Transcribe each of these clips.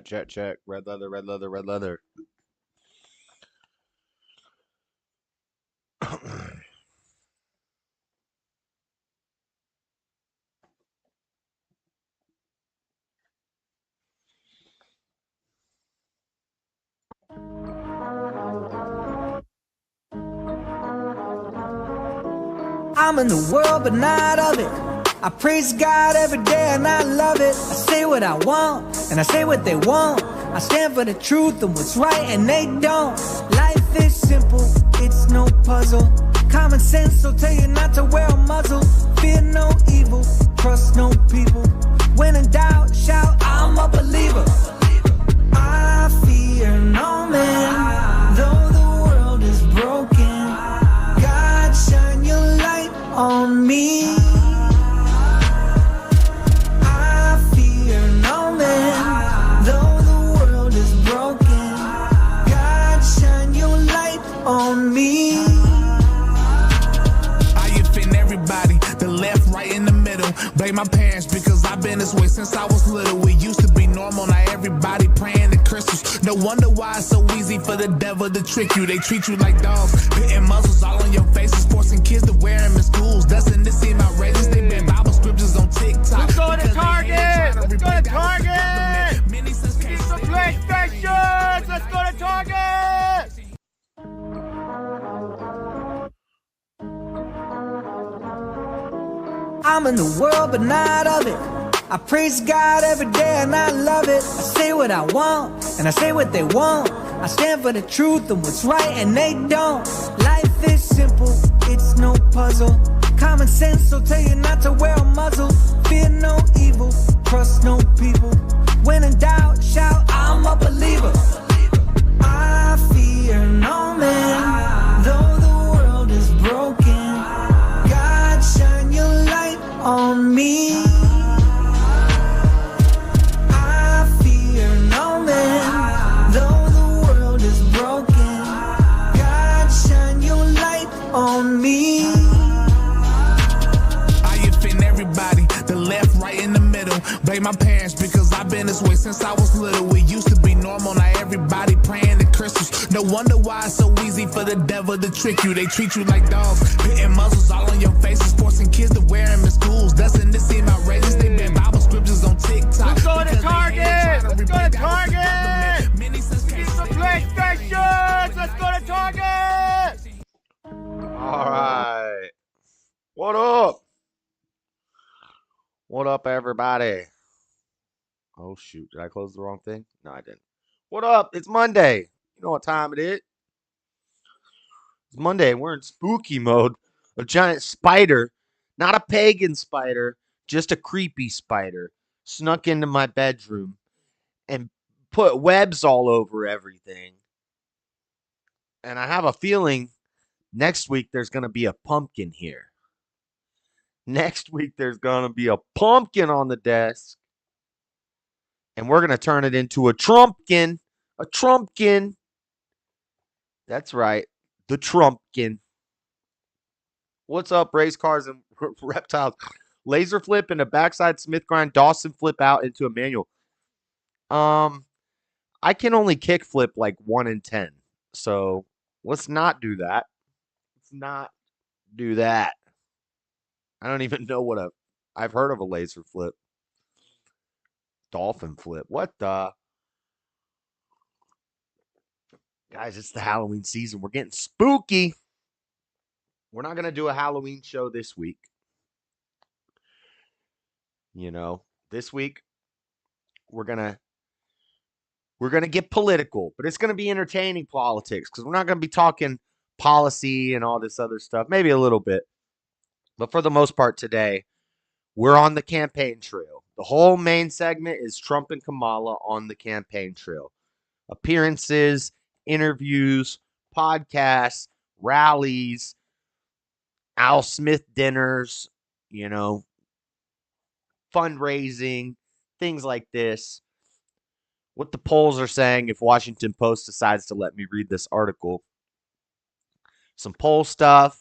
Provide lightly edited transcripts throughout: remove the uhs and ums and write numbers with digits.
Check. Red leather, red leather, red leather. I'm in the world, but not of it. I praise God every day and I love it. I say what I want and I say what they want. I stand for the truth and what's right and they don't. Life is simple, it's no puzzle. Common sense will tell you not to wear a muzzle. Fear no evil, trust no people. When in doubt, shout, I'm a believer. I fear no man, though the world is broken. God, shine your light on me. I fear no man, though the world is broken. God, shine your light on me. I offend everybody, the left, right, in the middle. Blame my parents because I've been this way since I was little. It used to be normal, now everybody praying to crystals. No wonder why it's so easy for the devil to trick you. They treat you like dogs, hitting muzzles all on your faces, forcing kids to wear them in schools. Doesn't this seem outrageous? They ban Bible scriptures on TikTok. Let's go to Target! Let's go to Target! Need some PlayStations! Let's go to Target! I'm in the world, but not of it. I praise God every day and I love it. I say what I want and I say what they want. I stand for the truth and what's right and they don't. Life is simple, it's no puzzle. Common sense will tell you not to wear a muzzle. Fear no evil, trust no people. When in doubt, shout, I'm a believer. I fear no man, though the world is broken. God, shine your light on me. I fear no man, though the world is broken. God, shine your light on me. I offend everybody, the left, right, in the middle. Blame my parents because I've been this way since I was little. It used to be normal, now everybody praying to crystals. No wonder why it's so easy for the devil to trick you. They treat you like dogs, hitting muzzles all on your faces, forcing kids to wear them in schools. Doesn't this seem outrageous? They ban Bible scriptures on TikTok. Let's go to Target! Let's go to Target! Need some PlayStations! Let's go to Target! All right. What up? What up, everybody? Oh, shoot. Did I close the wrong thing? No, I didn't. What up? It's Monday. You know what time it is. It's Monday, and we're in spooky mode. A giant spider, not a pagan spider, just a creepy spider, snuck into my bedroom and put webs all over everything. And I have a feeling next week there's going to be a pumpkin here. Next week there's going to be a pumpkin on the desk. And we're going to turn it into a Trumpkin. A Trumpkin. That's right. The Trumpkin. What's up, race cars and reptiles? Laser flip into backside Smith grind, Dawson flip out into a manual. I can only kick flip like 1 in 10. So let's not do that. Let's not do that. I don't even know what I've heard of a laser flip. Dolphin flip. What the? Guys, it's the Halloween season. We're getting spooky. We're not going to do a Halloween show this week. You know, this week we're going to get political, but it's going to be entertaining politics because we're not going to be talking policy and all this other stuff. Maybe a little bit. But for the most part today, we're on the campaign trail. The whole main segment is Trump and Kamala on the campaign trail. Appearances, interviews, podcasts, rallies, Al Smith dinners, fundraising, things like this. What the polls are saying if Washington Post decides to let me read this article. Some poll stuff,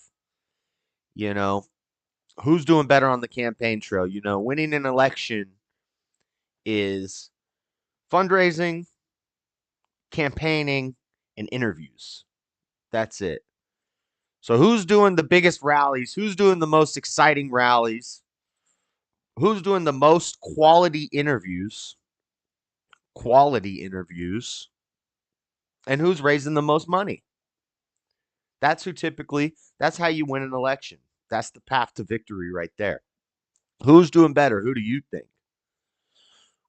who's doing better on the campaign trail? Winning an election is fundraising, campaigning, and interviews. That's it. So who's doing the biggest rallies? Who's doing the most exciting rallies? Who's doing the most quality interviews? Quality interviews. And who's raising the most money? That's that's how you win an election. That's the path to victory right there. Who's doing better? Who do you think?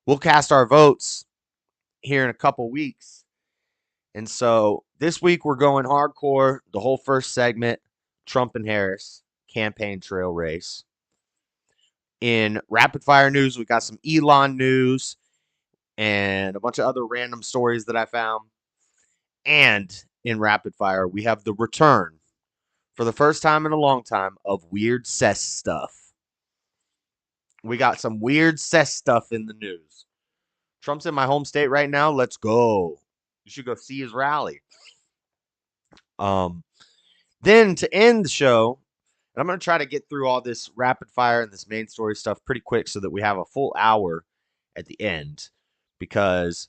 We'll cast our votes here in a couple weeks. And so this week we're going hardcore. The whole first segment, Trump and Harris campaign trail race. In rapid fire news, we got some Elon news and a bunch of other random stories that I found. And in rapid fire, we have the return for the first time in a long time of weird cess stuff. We got some weird cess stuff in the news. Trump's in my home state right now. Let's go. You should go see his rally. Then to end the show, and I'm going to try to get through all this rapid fire and this main story stuff pretty quick so that we have a full hour at the end, because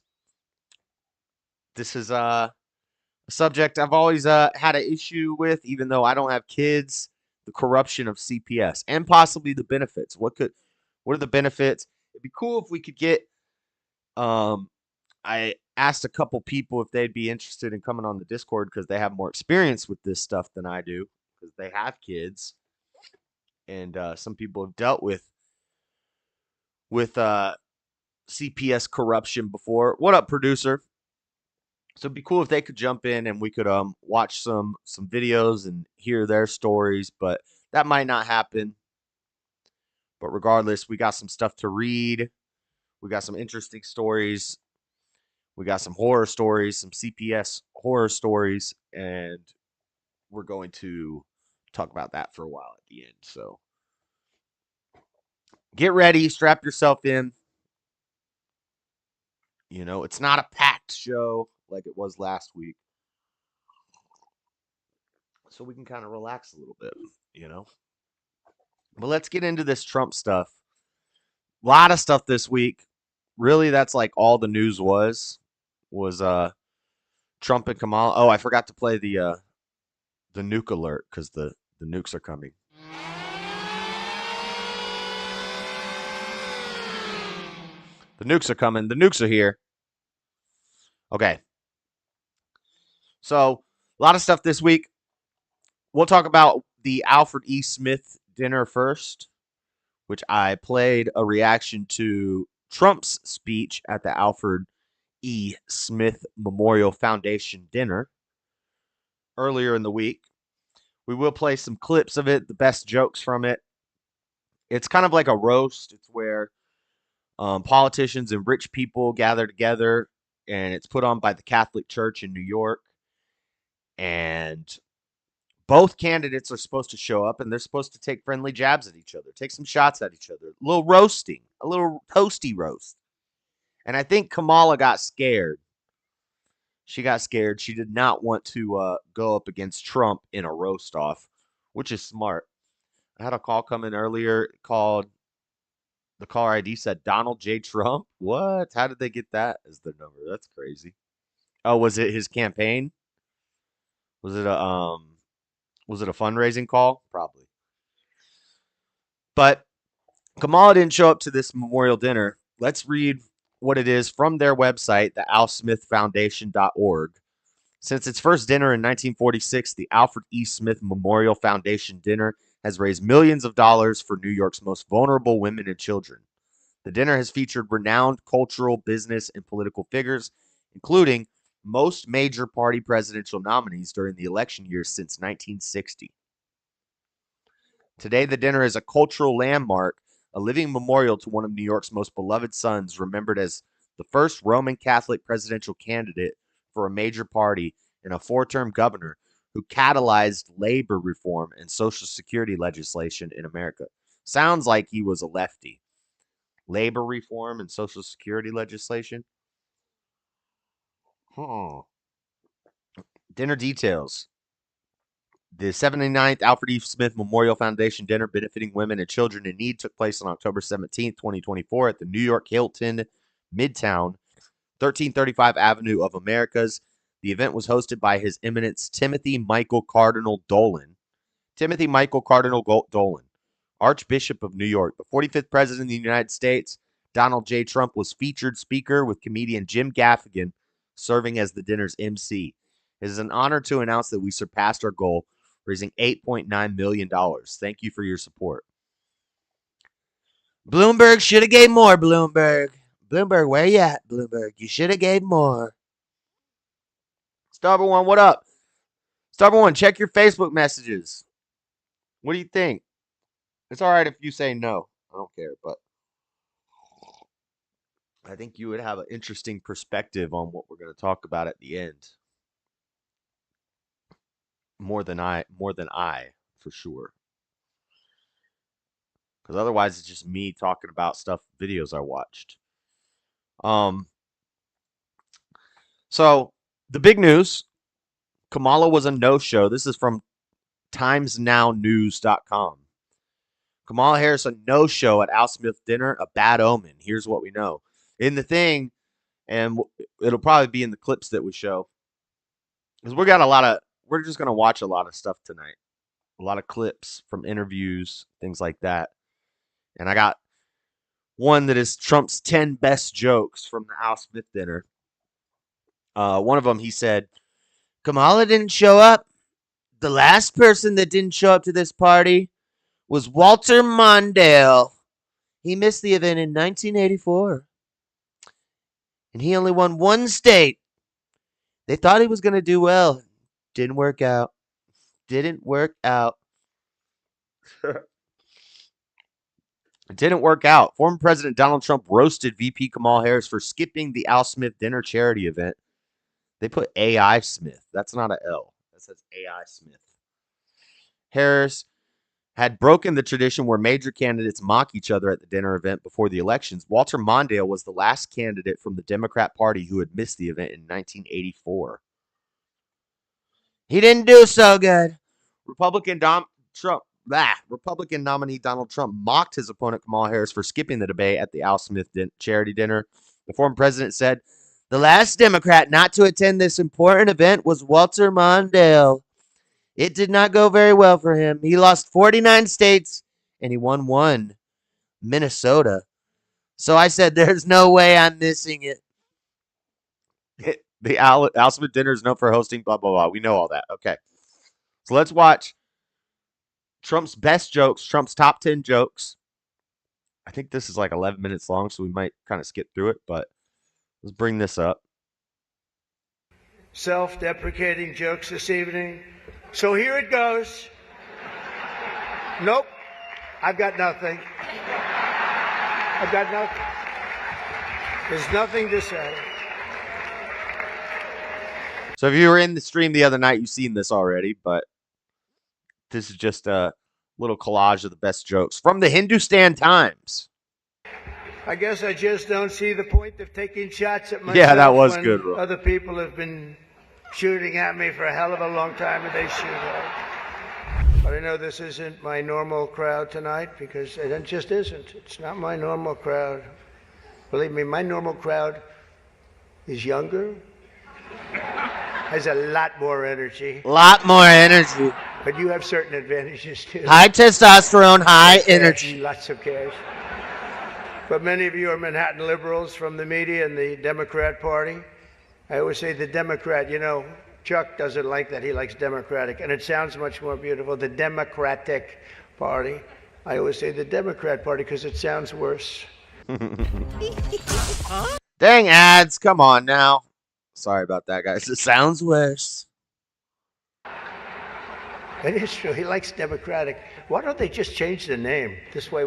this is a subject I've always had an issue with, even though I don't have kids. The corruption of CPS and possibly the benefits. What are the benefits? It'd be cool if we could get. I asked a couple people if they'd be interested in coming on the Discord because they have more experience with this stuff than I do, because they have kids, and some people have dealt with CPS corruption before. What up, producer? So it'd be cool if they could jump in and we could watch some videos and hear their stories, but that might not happen. But regardless, we got some stuff to read. We got some interesting stories. We got some horror stories, some CPS horror stories, and we're going to talk about that for a while at the end. So get ready, strap yourself in. You know, it's not a packed show like it was last week. So we can kind of relax a little bit, you know. But let's get into this Trump stuff. A lot of stuff this week. Really, that's like all the news was Trump and Kamala. Oh, I forgot to play the nuke alert because the nukes are coming. The nukes are coming. The nukes are here. Okay. So, a lot of stuff this week. We'll talk about the Alfred E. Smith dinner first, which I played a reaction to Trump's speech at the Alfred E. Smith Memorial Foundation dinner earlier in the week. We will play some clips of it, the best jokes from it. It's kind of like a roast. It's where politicians and rich people gather together, and it's put on by the Catholic Church in New York. And both candidates are supposed to show up, and they're supposed to take friendly jabs at each other, take some shots at each other, a little roasting, a little toasty roast. And I think Kamala got scared. She got scared. She did not want to go up against Trump in a roast off, which is smart. I had a call come in earlier called, the caller ID said Donald J. Trump. What? How did they get that as their number? That's crazy. Oh, was it his campaign? Was it a fundraising call? Probably. But Kamala didn't show up to this memorial dinner. Let's read what it is from their website, the alsmithfoundation.org. Since its first dinner in 1946, the Alfred E. Smith Memorial Foundation dinner has raised millions of dollars for New York's most vulnerable women and children. The dinner has featured renowned cultural, business, and political figures, including most major party presidential nominees during the election years since 1960. Today, the dinner is a cultural landmark, a living memorial to one of New York's most beloved sons, remembered as the first Roman Catholic presidential candidate for a major party and a four-term governor who catalyzed labor reform and Social Security legislation in America. Sounds like he was a lefty. Labor reform and Social Security legislation? Dinner details. The 79th Alfred E. Smith Memorial Foundation dinner benefiting women and children in need took place on October 17th, 2024 at the New York Hilton Midtown 1335 Avenue of Americas. The event was hosted by His Eminence Timothy Michael Cardinal Dolan. Timothy Michael Cardinal Dolan, Archbishop of New York. The 45th President of the United States, Donald J. Trump, was featured speaker with comedian Jim Gaffigan serving as the dinner's MC. It is an honor to announce that we surpassed our goal, raising $8.9 million. Thank you for your support. Bloomberg should have gave more, Bloomberg. Bloomberg, where you at, Bloomberg? You should have gave more. Starboard One, what up? Starboard One, check your Facebook messages. What do you think? It's all right if you say no. I don't care, but I think you would have an interesting perspective on what we're going to talk about at the end. More than I, for sure. Because otherwise, it's just me talking about videos I watched. So the big news: Kamala was a no-show. This is from TimesNowNews.com. Kamala Harris a no-show at Al Smith dinner, a bad omen. Here's what we know. In the thing, and it'll probably be in the clips that we show, because we're just going to watch a lot of stuff tonight. A lot of clips from interviews, things like that. And I got one that is Trump's 10 best jokes from the Al Smith dinner. One of them, he said, Kamala didn't show up. The last person that didn't show up to this party was Walter Mondale. He missed the event in 1984. And he only won one state. They thought he was going to do well. Didn't work out. Didn't work out. It didn't work out. Former President Donald Trump roasted VP Kamala Harris for skipping the Al Smith dinner charity event. They put AI Smith. That's not an L. That says AI Smith. Harris had broken the tradition where major candidates mock each other at the dinner event before the elections. Walter Mondale was the last candidate from the Democrat Party who had missed the event in 1984. He didn't do so good. Republican nominee Donald Trump mocked his opponent Kamala Harris for skipping the debate at the Al Smith charity dinner. The former president said, the last Democrat not to attend this important event was Walter Mondale. It did not go very well for him. He lost 49 states and he won one, Minnesota. So I said, there's no way I'm missing it. The Al Smith dinner is known for hosting blah, blah, blah. We know all that. Okay. So let's watch Trump's best jokes, Trump's top 10 jokes. I think this is like 11 minutes long, so we might kind of skip through it, but let's bring this up. Self-deprecating jokes this evening. So here it goes. Nope. I've got nothing. I've got nothing. There's nothing to say. So if you were in the stream the other night, you've seen this already, but this is just a little collage of the best jokes from the Hindustan Times. I guess I just don't see the point of taking shots at myself. Yeah, that was when good, Ro. Other people have been shooting at me for a hell of a long time, and they shoot at. But I know this isn't my normal crowd tonight, because it just isn't. It's not my normal crowd. Believe me, my normal crowd is younger, has a lot more energy. Lot more energy. But you have certain advantages too. High testosterone, high energy. Lots of cash. But many of you are Manhattan liberals from the media and the Democrat Party. I always say the Democrat, Chuck doesn't like that. He likes Democratic. And it sounds much more beautiful, the Democratic Party. I always say the Democrat Party because it sounds worse. Dang ads, come on now. Sorry about that, guys. It sounds worse. It is true. He likes Democratic. Why don't they just change the name? This way,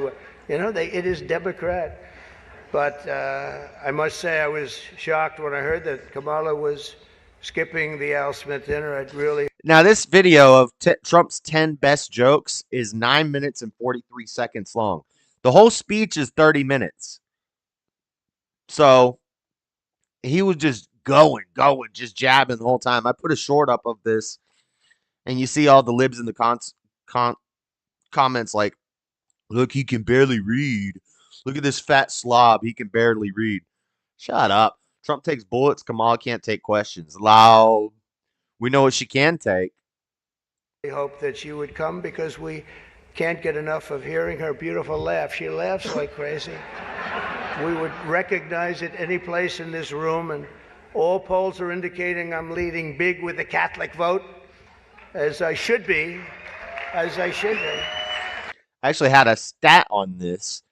it is Democrat. But I must say I was shocked when I heard that Kamala was skipping the Al Smith dinner. Now, this video of Trump's 10 best jokes is 9 minutes and 43 seconds long. The whole speech is 30 minutes. So he was just going, just jabbing the whole time. I put a short up of this, and you see all the libs in the comments like, look, he can barely read. Look at this fat slob. He can barely read. Shut up. Trump takes bullets. Kamala can't take questions. Loud. We know what she can take. We hope that she would come because we can't get enough of hearing her beautiful laugh. She laughs like crazy. We would recognize it any place in this room, and all polls are indicating I'm leading big with the Catholic vote, as I should be, as I should be. I actually had a stat on this,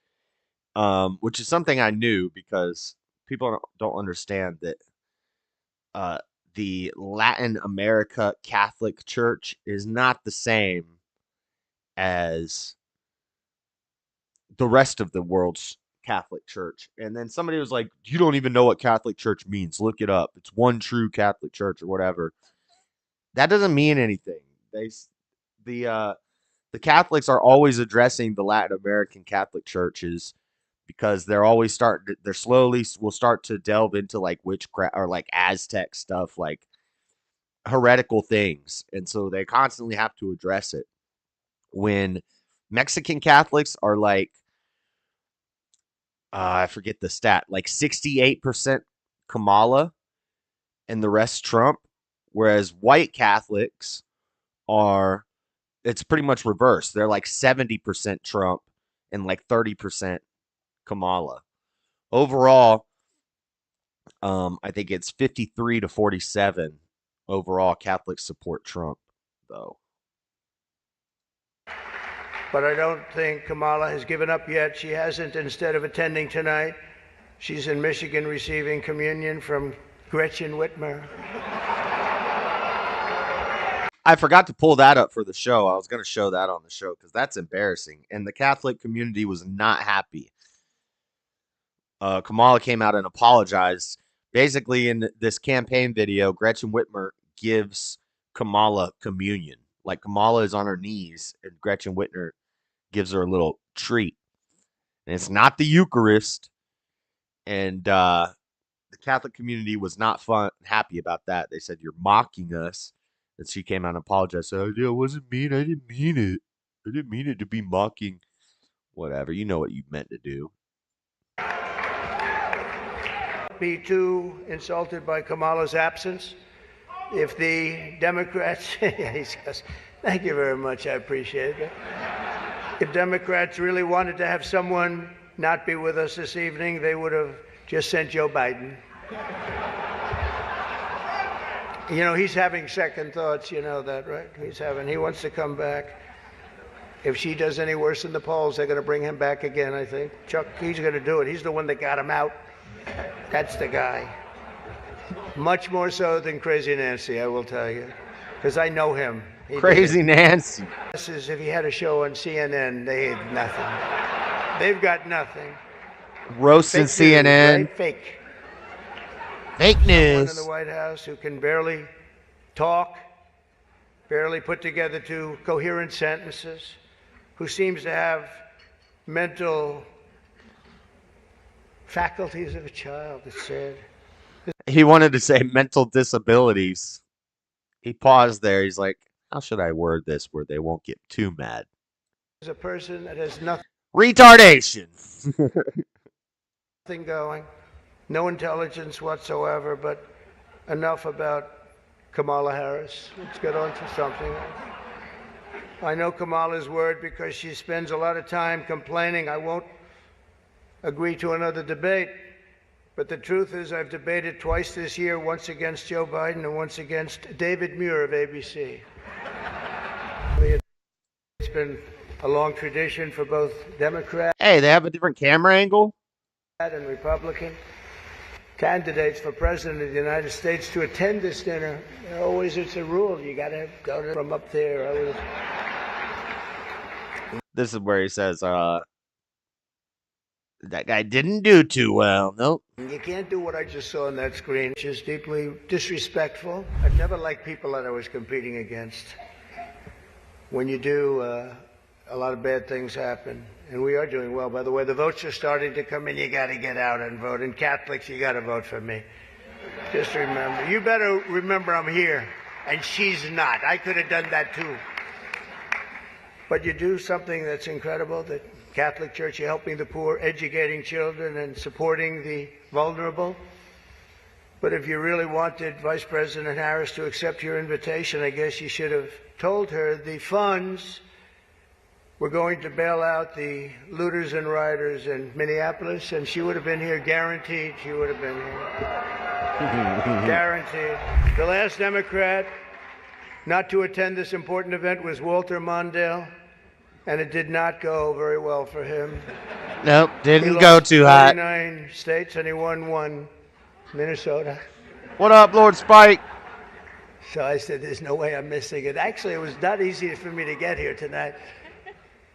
which is something I knew because people don't understand that the Latin America Catholic Church is not the same as the rest of the world's Catholic Church. And then somebody was like, you don't even know what Catholic Church means. Look it up. It's one true Catholic Church or whatever. That doesn't mean anything. The Catholics are always addressing the Latin American Catholic churches because they're always they're slowly will start to delve into like witchcraft or like Aztec stuff, like heretical things. And so they constantly have to address it. When Mexican Catholics are like, I forget the stat, like 68% Kamala and the rest Trump, whereas white Catholics are, it's pretty much reversed. They're like 70% Trump and like 30% Kamala. Overall, I think it's 53 to 47 overall Catholics support Trump, though. But I don't think Kamala has given up yet. She hasn't. Instead of attending tonight, she's in Michigan receiving communion from Gretchen Whitmer. I forgot to pull that up for the show. I was going to show that on the show because that's embarrassing. And the Catholic community was not happy. Kamala came out and apologized. Basically, in this campaign video, Gretchen Whitmer gives Kamala communion. Like Kamala is on her knees and Gretchen Whitmer gives her a little treat. And it's not the Eucharist. And the Catholic community was not happy about that. They said, you're mocking us. And she came out and apologized. Said, it wasn't mean. I didn't mean it. I didn't mean it to be mocking. Whatever. You know what you meant to do. Be too insulted by Kamala's absence. If the Democrats, he says, thank you very much, I appreciate it. If Democrats really wanted to have someone not be with us this evening, they would have just sent Joe Biden. You know, he's having second thoughts, you know that, right? He wants to come back. If she does any worse in the polls, they're going to bring him back again, I think. Chuck, he's going to do it. He's the one that got him out. That's the guy. Much more so than Crazy Nancy, I will tell you, because I know him. Crazy Nancy. This is if he had a show on CNN, they had nothing. They've got nothing. Roasting CNN. News, right? Fake. Fake news. Someone in the White House who can barely talk, barely put together two coherent sentences, who seems to have mental faculties of a child, it's said. He wanted to say mental disabilities. He paused there. He's like, how should I word this where they won't get too mad? As a person that has nothing Retardation. going, no intelligence whatsoever, but enough about Kamala Harris. Let's get on to something else. I know Kamala's word because she spends a lot of time complaining. I won't agree to another debate. But the truth is I've debated twice this year, once against Joe Biden and once against David Muir of ABC. It's been a long tradition for both Democrat Hey, they have a different camera angle? and Republican candidates for President of the United States to attend this dinner. Always it's a rule. You got to go from up there. This is where he says, that guy didn't do too well. Nope. You can't do what I just saw on that screen, which is deeply disrespectful. I've never liked people that I was competing against. When you do, a lot of bad things happen. And we are doing well. By the way, the votes are starting to come in. You got to get out and vote. And Catholics, you got to vote for me. Just remember. You better remember I'm here. And she's not. I could have done that too. But you do something that's incredible, that Catholic Church, you're helping the poor, educating children, and supporting the vulnerable. But if you really wanted Vice President Harris to accept your invitation, I guess you should have told her the funds were going to bail out the looters and rioters in Minneapolis, and she would have been here, guaranteed she would have been here. Guaranteed. The last Democrat not to attend this important event was Walter Mondale, and it did not go very well for him. Nope, didn't go too hot. 49 states, and he won one, Minnesota. What up, Lord Spike? So I said, there's no way I'm missing it. Actually, it was not easy for me to get here tonight.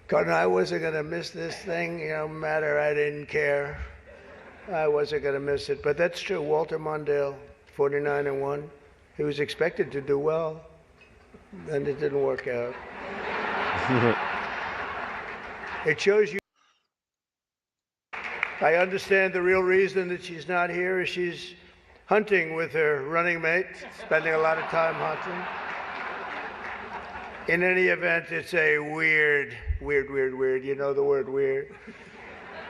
Because I wasn't going to miss this thing, no matter, I didn't care. I wasn't going to miss it. But that's true, Walter Mondale, 49-1. He was expected to do well, and it didn't work out. It shows you. I understand the real reason that she's not here is she's hunting with her running mate, spending a lot of time hunting. In any event, it's a weird, you know the word weird.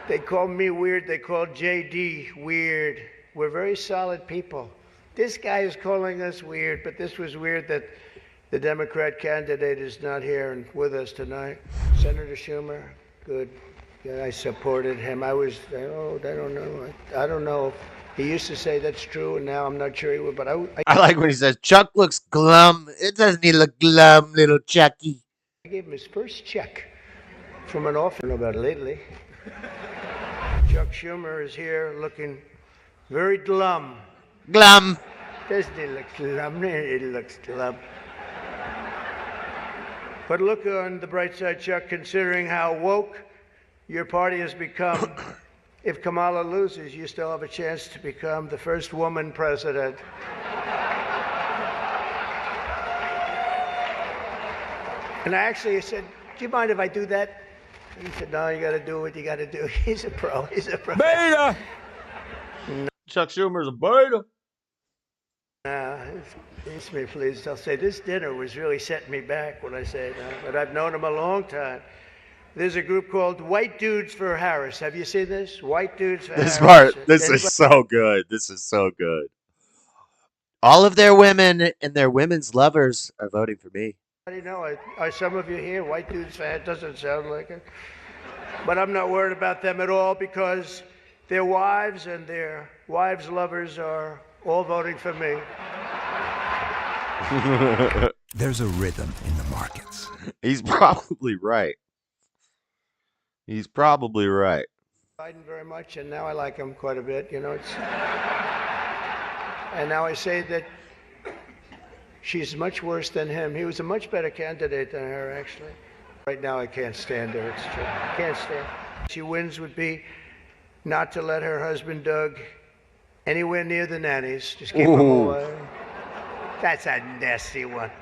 They call me weird, they call JD weird. We're very solid people. This guy is calling us weird, but this was weird that the Democrat candidate is not here and with us tonight. Senator Schumer, good. Yeah, I supported him. I don't know. He used to say that's true, and now I'm not sure he would, but I like when he says, Chuck looks glum. It doesn't he look glum, little Chucky? I gave him his first check from an office. I don't know about it lately. Chuck Schumer is here looking very glum. Glum. Doesn't he look glum? He looks glum. But look on the bright side, Chuck, considering how woke your party has become. If Kamala loses, you still have a chance to become the first woman president. And I actually said, do you mind if I do that? He said, no, you got to do what you got to do. He's a pro. He's a pro. Beta! Chuck Schumer's a beta. Excuse me, please. I'll say this dinner was really setting me back when I say that, but I've known him a long time. There's a group called White Dudes for Harris. Have you seen this? White Dudes for Harris. This is so good. This is so good. All of their women and their women's lovers are voting for me. I don't know. Are some of you here White Dudes for Harris? Doesn't sound like it. But I'm not worried about them at all because their wives and their wives' lovers are all voting for me. There's a rhythm in the markets. He's probably right. He's probably right. Biden very much, and now I like him quite a bit. You know, and now I say that she's much worse than him. He was a much better candidate than her, actually. Right now, I can't stand her. It's true. I can't stand her. She wins would be not to let her husband, Doug, anywhere near the nannies. Just keep him away. That's a nasty one.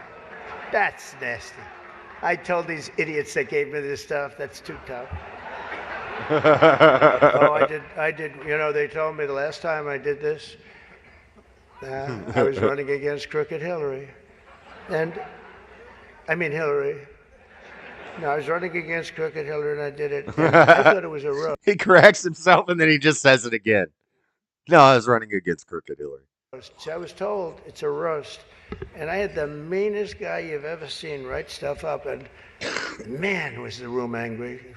That's nasty. I told these idiots that gave me this stuff, that's too tough. Oh, I did. You know, they told me the last time I did this, I was running against Crooked Hillary. Hillary. No, I was running against Crooked Hillary and I did it. I thought it was a roast. He corrects himself and then he just says it again. No, I was running against Crooked Hillary. I was told it's a roast. And I had the meanest guy you've ever seen write stuff up. And man, was the room angry.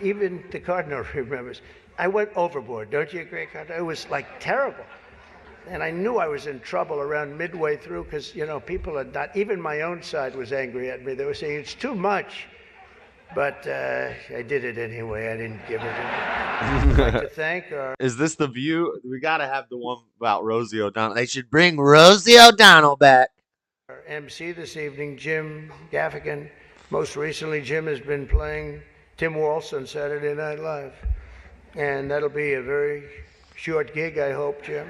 Even the Cardinal remembers. I went overboard. Don't you agree, Cardinal? It was like terrible. And I knew I was in trouble around midway through because, you know, people are not, even my own side was angry at me. They were saying it's too much. But I did it anyway. I didn't give it. I'd like to thank our... Is this the View? We got to have the one about Rosie O'Donnell. They should bring Rosie O'Donnell back. Our MC this evening, Jim Gaffigan. Most recently, Jim has been playing Tim Walsh on Saturday Night Live. And that'll be a very short gig, I hope, Jim.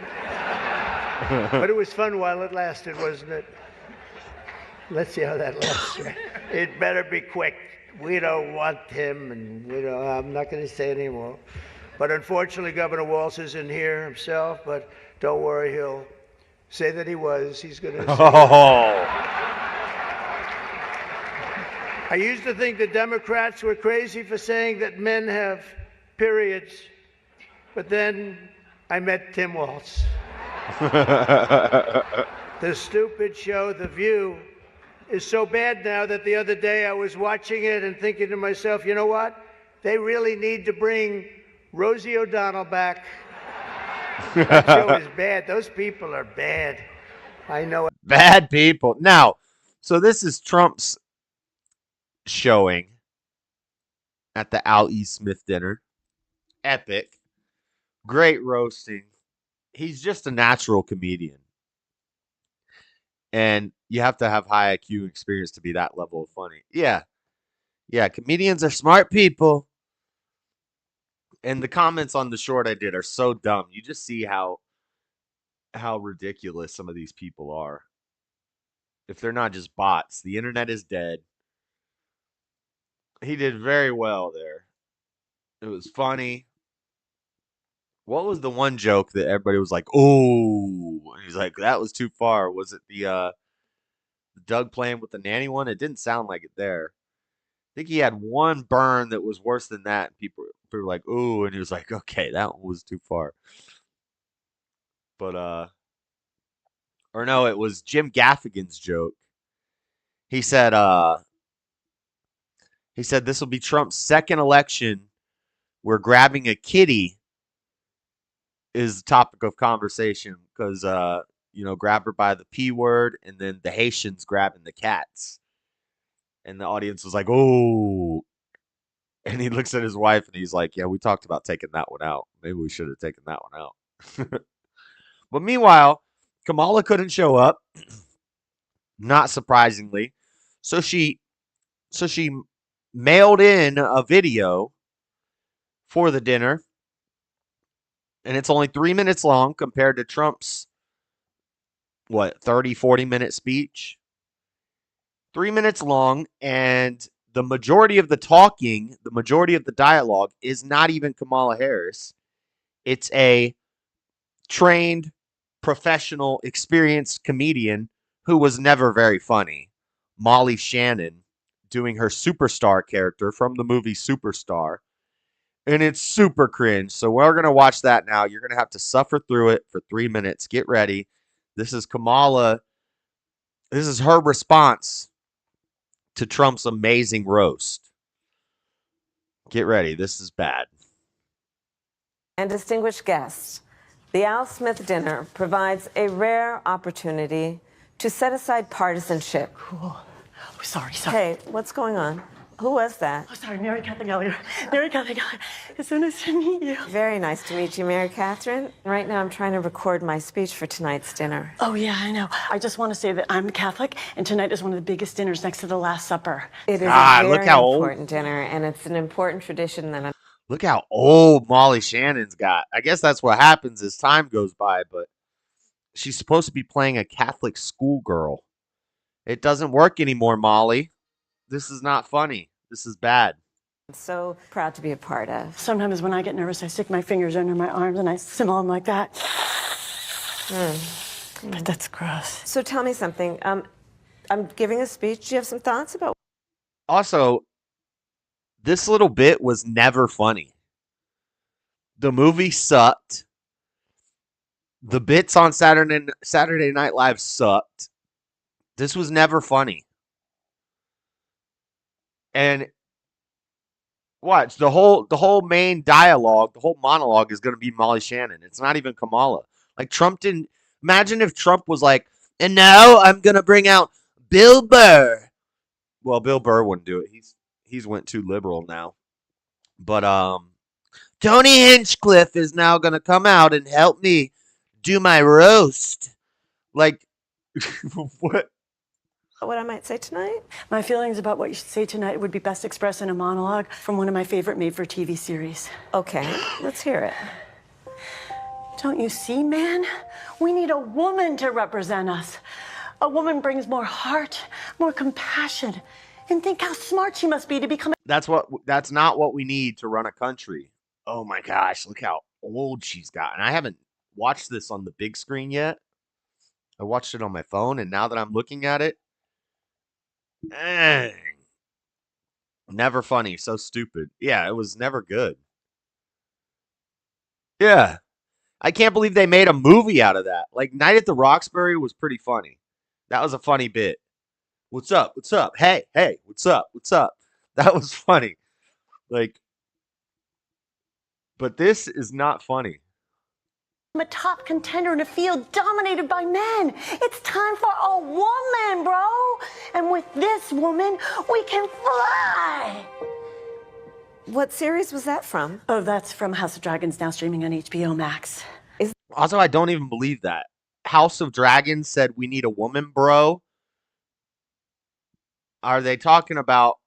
But it was fun while it lasted, wasn't it? Let's see how that lasts. It better be quick. We don't want him, and I'm not going to say it anymore. But unfortunately, Governor Walsh isn't here himself, but don't worry, he'll say that he was. He's going to say I used to think the Democrats were crazy for saying that men have periods, but then I met Tim Walsh. The stupid show, The View, is so bad now that the other day I was watching it and thinking to myself, you know what? They really need to bring Rosie O'Donnell back. That show is bad. Those people are bad. I know it. Bad people. Now, so this is Trump's showing at the Al E. Smith dinner. Epic. Great roasting. He's just a natural comedian. And you have to have high IQ experience to be that level of funny. Yeah. Yeah, comedians are smart people. And the comments on the short I did are so dumb. You just see how ridiculous some of these people are. If they're not just bots, the internet is dead. He did very well there. It was funny. What was the one joke that everybody was like, "Oh," he's like, "That was too far." Was it the Doug playing with the nanny one? It didn't sound like it there. I think he had one burn that was worse than that. And people were like, "Ooh," and he was like, "Okay, that one was too far." But or no, it was Jim Gaffigan's joke. He said this will be Trump's second election where grabbing a kitty is the topic of conversation because grab her by the P word and then the Haitians grabbing the cats. And the audience was like, "Oh." And he looks at his wife and he's like, "Yeah, we talked about taking that one out. Maybe we should have taken that one out." But meanwhile, Kamala couldn't show up, not surprisingly. So she mailed in a video for the dinner, and it's only 3 minutes long compared to Trump's 30-40 minute speech. 3 minutes long, and the majority of the talking, the majority of the dialogue is not even Kamala Harris. It's a trained, professional, experienced comedian who was never very funny, Molly Shannon, doing her superstar character from the movie Superstar. And it's super cringe. So we're going to watch that now. You're going to have to suffer through it for 3 minutes. Get ready. This is Kamala. This is her response to Trump's amazing roast. Get ready. This is bad. And distinguished guests, the Al Smith dinner provides a rare opportunity to set aside partisanship. Cool. Oh, sorry. Hey, what's going on? Who was that? Oh, sorry, Mary Catherine Elliott. Mary Catherine Elliott. It's so nice to meet you. Very nice to meet you, Mary Catherine. Right now I'm trying to record my speech for tonight's dinner. Oh, yeah, I know. I just want to say that I'm Catholic, and tonight is one of the biggest dinners next to the Last Supper. It is a very important dinner, and it's an important tradition that I'm... Look how old Molly Shannon's got. I guess that's what happens as time goes by, but she's supposed to be playing a Catholic schoolgirl. It doesn't work anymore, Molly. This is not funny. This is bad. I'm so proud to be a part of. Sometimes when I get nervous, I stick my fingers under my arms and I simmer them like that. But that's gross. So tell me something. I'm giving a speech. Do you have some thoughts about... Also, this little bit was never funny. The movie sucked. The bits on Saturday Night Live sucked. This was never funny. And watch, the whole main dialogue, the whole monologue is going to be Molly Shannon. It's not even Kamala. Like, Trump didn't... Imagine if Trump was like, "And now I'm going to bring out Bill Burr." Well, Bill Burr wouldn't do it. He's went too liberal now. But Tony Hinchcliffe is now going to come out and help me do my roast. Like, what? What I might say tonight? My feelings about what you should say tonight would be best expressed in a monologue from one of my favorite made-for-TV series. Okay, let's hear it. Don't you see, man? We need a woman to represent us. A woman brings more heart, more compassion. And think how smart she must be to become... That's not what we need to run a country. Oh my gosh, look how old she's gotten. I haven't watched this on the big screen yet. I watched it on my phone, and now that I'm looking at it, dang. Never funny, so stupid. Yeah, it was never good. Yeah. I can't believe they made a movie out of that. Like, Night at the Roxbury was pretty funny. That was a funny bit. What's up? What's up? Hey, hey, what's up? What's up? That was funny. Like, but this is not funny. I'm a top contender in a field dominated by men. It's time for a woman, bro. And with this woman, we can fly. What series was that from? Oh, that's from House of Dragons, now streaming on HBO Max. Also, I don't even believe that. House of Dragons said we need a woman, bro. Are they talking about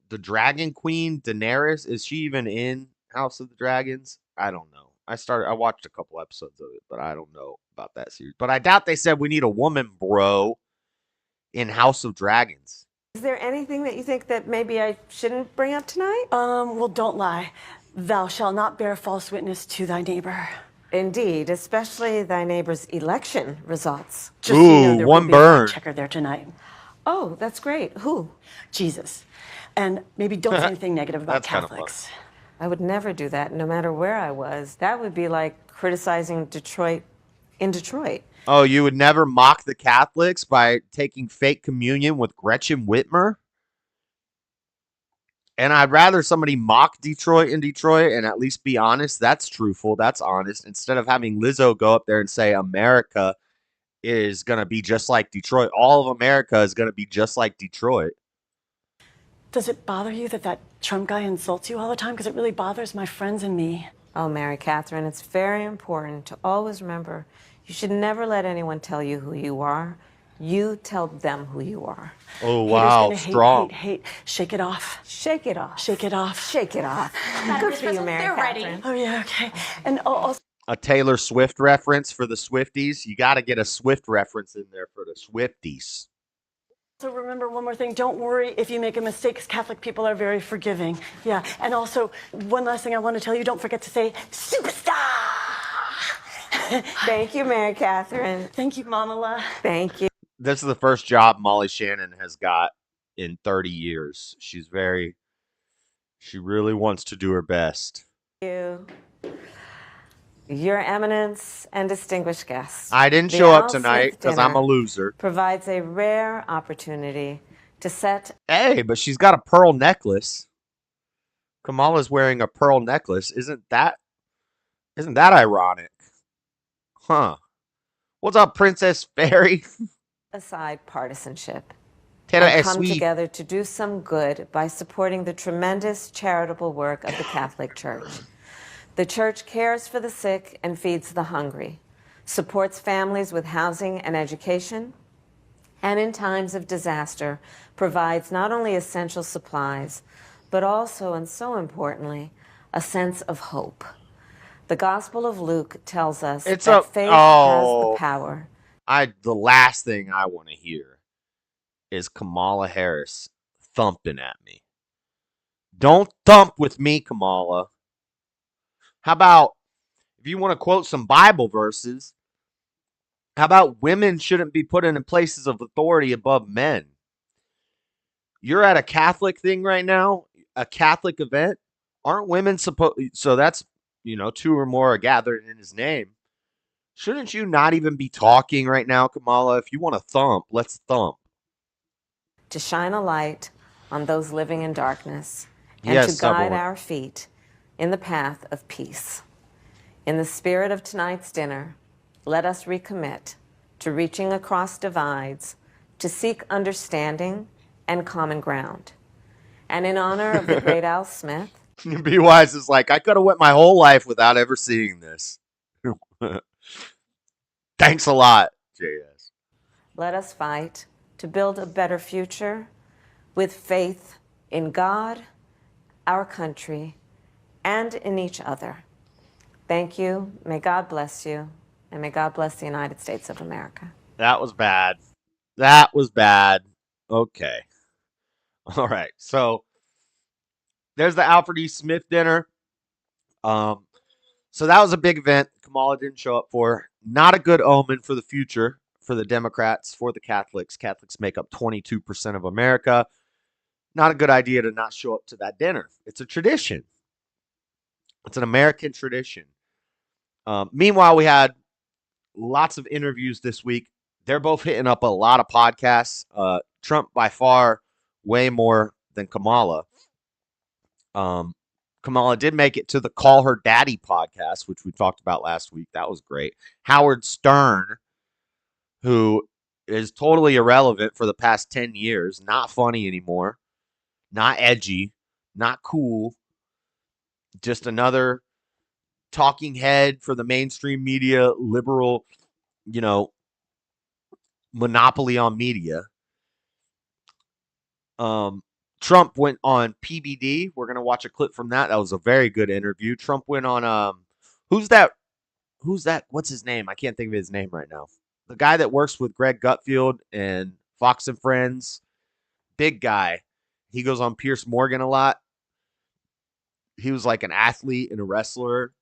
the Dragon Queen, Daenerys? Is she even in House of the Dragons? I don't know. I watched a couple episodes of it, but I don't know about that series. But I doubt they said we need a woman, bro, in House of Dragons. Is there anything that you think that maybe I shouldn't bring up tonight? Well, don't lie. Thou shalt not bear false witness to thy neighbor. Indeed, especially thy neighbor's election results. Just so you know, there one will be a burn. fact checker there tonight. Oh, that's great. Who? Jesus. And maybe don't say anything negative about That's kinda Catholics. I would never do that, no matter where I was. That would be like criticizing Detroit in Detroit. Oh, you would never mock the Catholics by taking fake communion with Gretchen Whitmer? And I'd rather somebody mock Detroit in Detroit and at least be honest. That's truthful. That's honest. Instead of having Lizzo go up there and say America is going to be just like Detroit. All of America is going to be just like Detroit. Does it bother you that that Trump guy insults you all the time? Because it really bothers my friends and me. Oh, Mary Catherine, it's very important to always remember you should never let anyone tell you who you are. You tell them who you are. Oh, wow. Haters gonna Strong. hate. Shake it off. Shake it off. Shake it off. Shake it off. Good for you, Mary Catherine. Oh, yeah, okay. And also, A Taylor Swift reference for the Swifties. You got to get a Swift reference in there for the Swifties. remember one more thing. Don't worry if you make a mistake, because Catholic people are very forgiving. Yeah, and also, one last thing I want to tell you, don't forget to say, superstar! Thank you, Mary Catherine. Thank you, Kamala. Thank you. This is the first job Molly Shannon has got in 30 years. She really wants to do her best. You, Your Eminence and distinguished guests. I didn't show up tonight because I'm a loser. Provides a rare opportunity to set. Hey, but she's got a pearl necklace. Kamala's wearing a pearl necklace. Isn't that ironic? Huh. What's up, Princess Fairy? Aside partisanship Taylor and S. come Sweet. together to do some good by supporting the tremendous charitable work of the Catholic Church. The Church cares for the sick and feeds the hungry, supports families with housing and education, and in times of disaster provides not only essential supplies, but also, and so importantly, a sense of hope. The Gospel of Luke tells us that faith has the power. The last thing I want to hear is Kamala Harris thumping at me. Don't thump with me, Kamala. How about, if you want to quote some Bible verses, how about women shouldn't be put in places of authority above men? You're at a Catholic thing right now, a Catholic event. Aren't women supposed, so that's, two or more are gathered in his name. Shouldn't you not even be talking right now, Kamala? If you want to thump, let's thump. To shine a light on those living in darkness and Yes, to guide someone. our feet in the path of peace. In the spirit of tonight's dinner, let us recommit to reaching across divides to seek understanding and common ground. And in honor of the great Al Smith, Be Wise is like, I could have went my whole life without ever seeing this. Thanks a lot, JS. let us fight to build a better future with faith in God, our country, and in each other. Thank you. May God bless you. And may God bless the United States of America. That was bad. That was bad. Okay. All right. So there's the Alfred E. Smith dinner. So that was a big event Kamala didn't show up for. Not a good omen for the future for the Democrats, for the Catholics. Catholics make up 22% of America. Not a good idea to not show up to that dinner. It's a tradition. It's an American tradition. Meanwhile, we had lots of interviews this week. They're both hitting up a lot of podcasts. Trump by far way more than Kamala. Kamala did make it to the Call Her Daddy podcast, which we talked about last week. That was great. Howard Stern, who is totally irrelevant for the past 10 years, not funny anymore, not edgy, not cool, just another talking head for the mainstream media, liberal, monopoly on media. Trump went on PBD. We're going to watch a clip from that. That was a very good interview. Trump went on, who's that? What's his name? I can't think of his name right now. The guy that works with Greg Gutfield and Fox and Friends. Big guy. He goes on Piers Morgan a lot. He was like an athlete and a wrestler,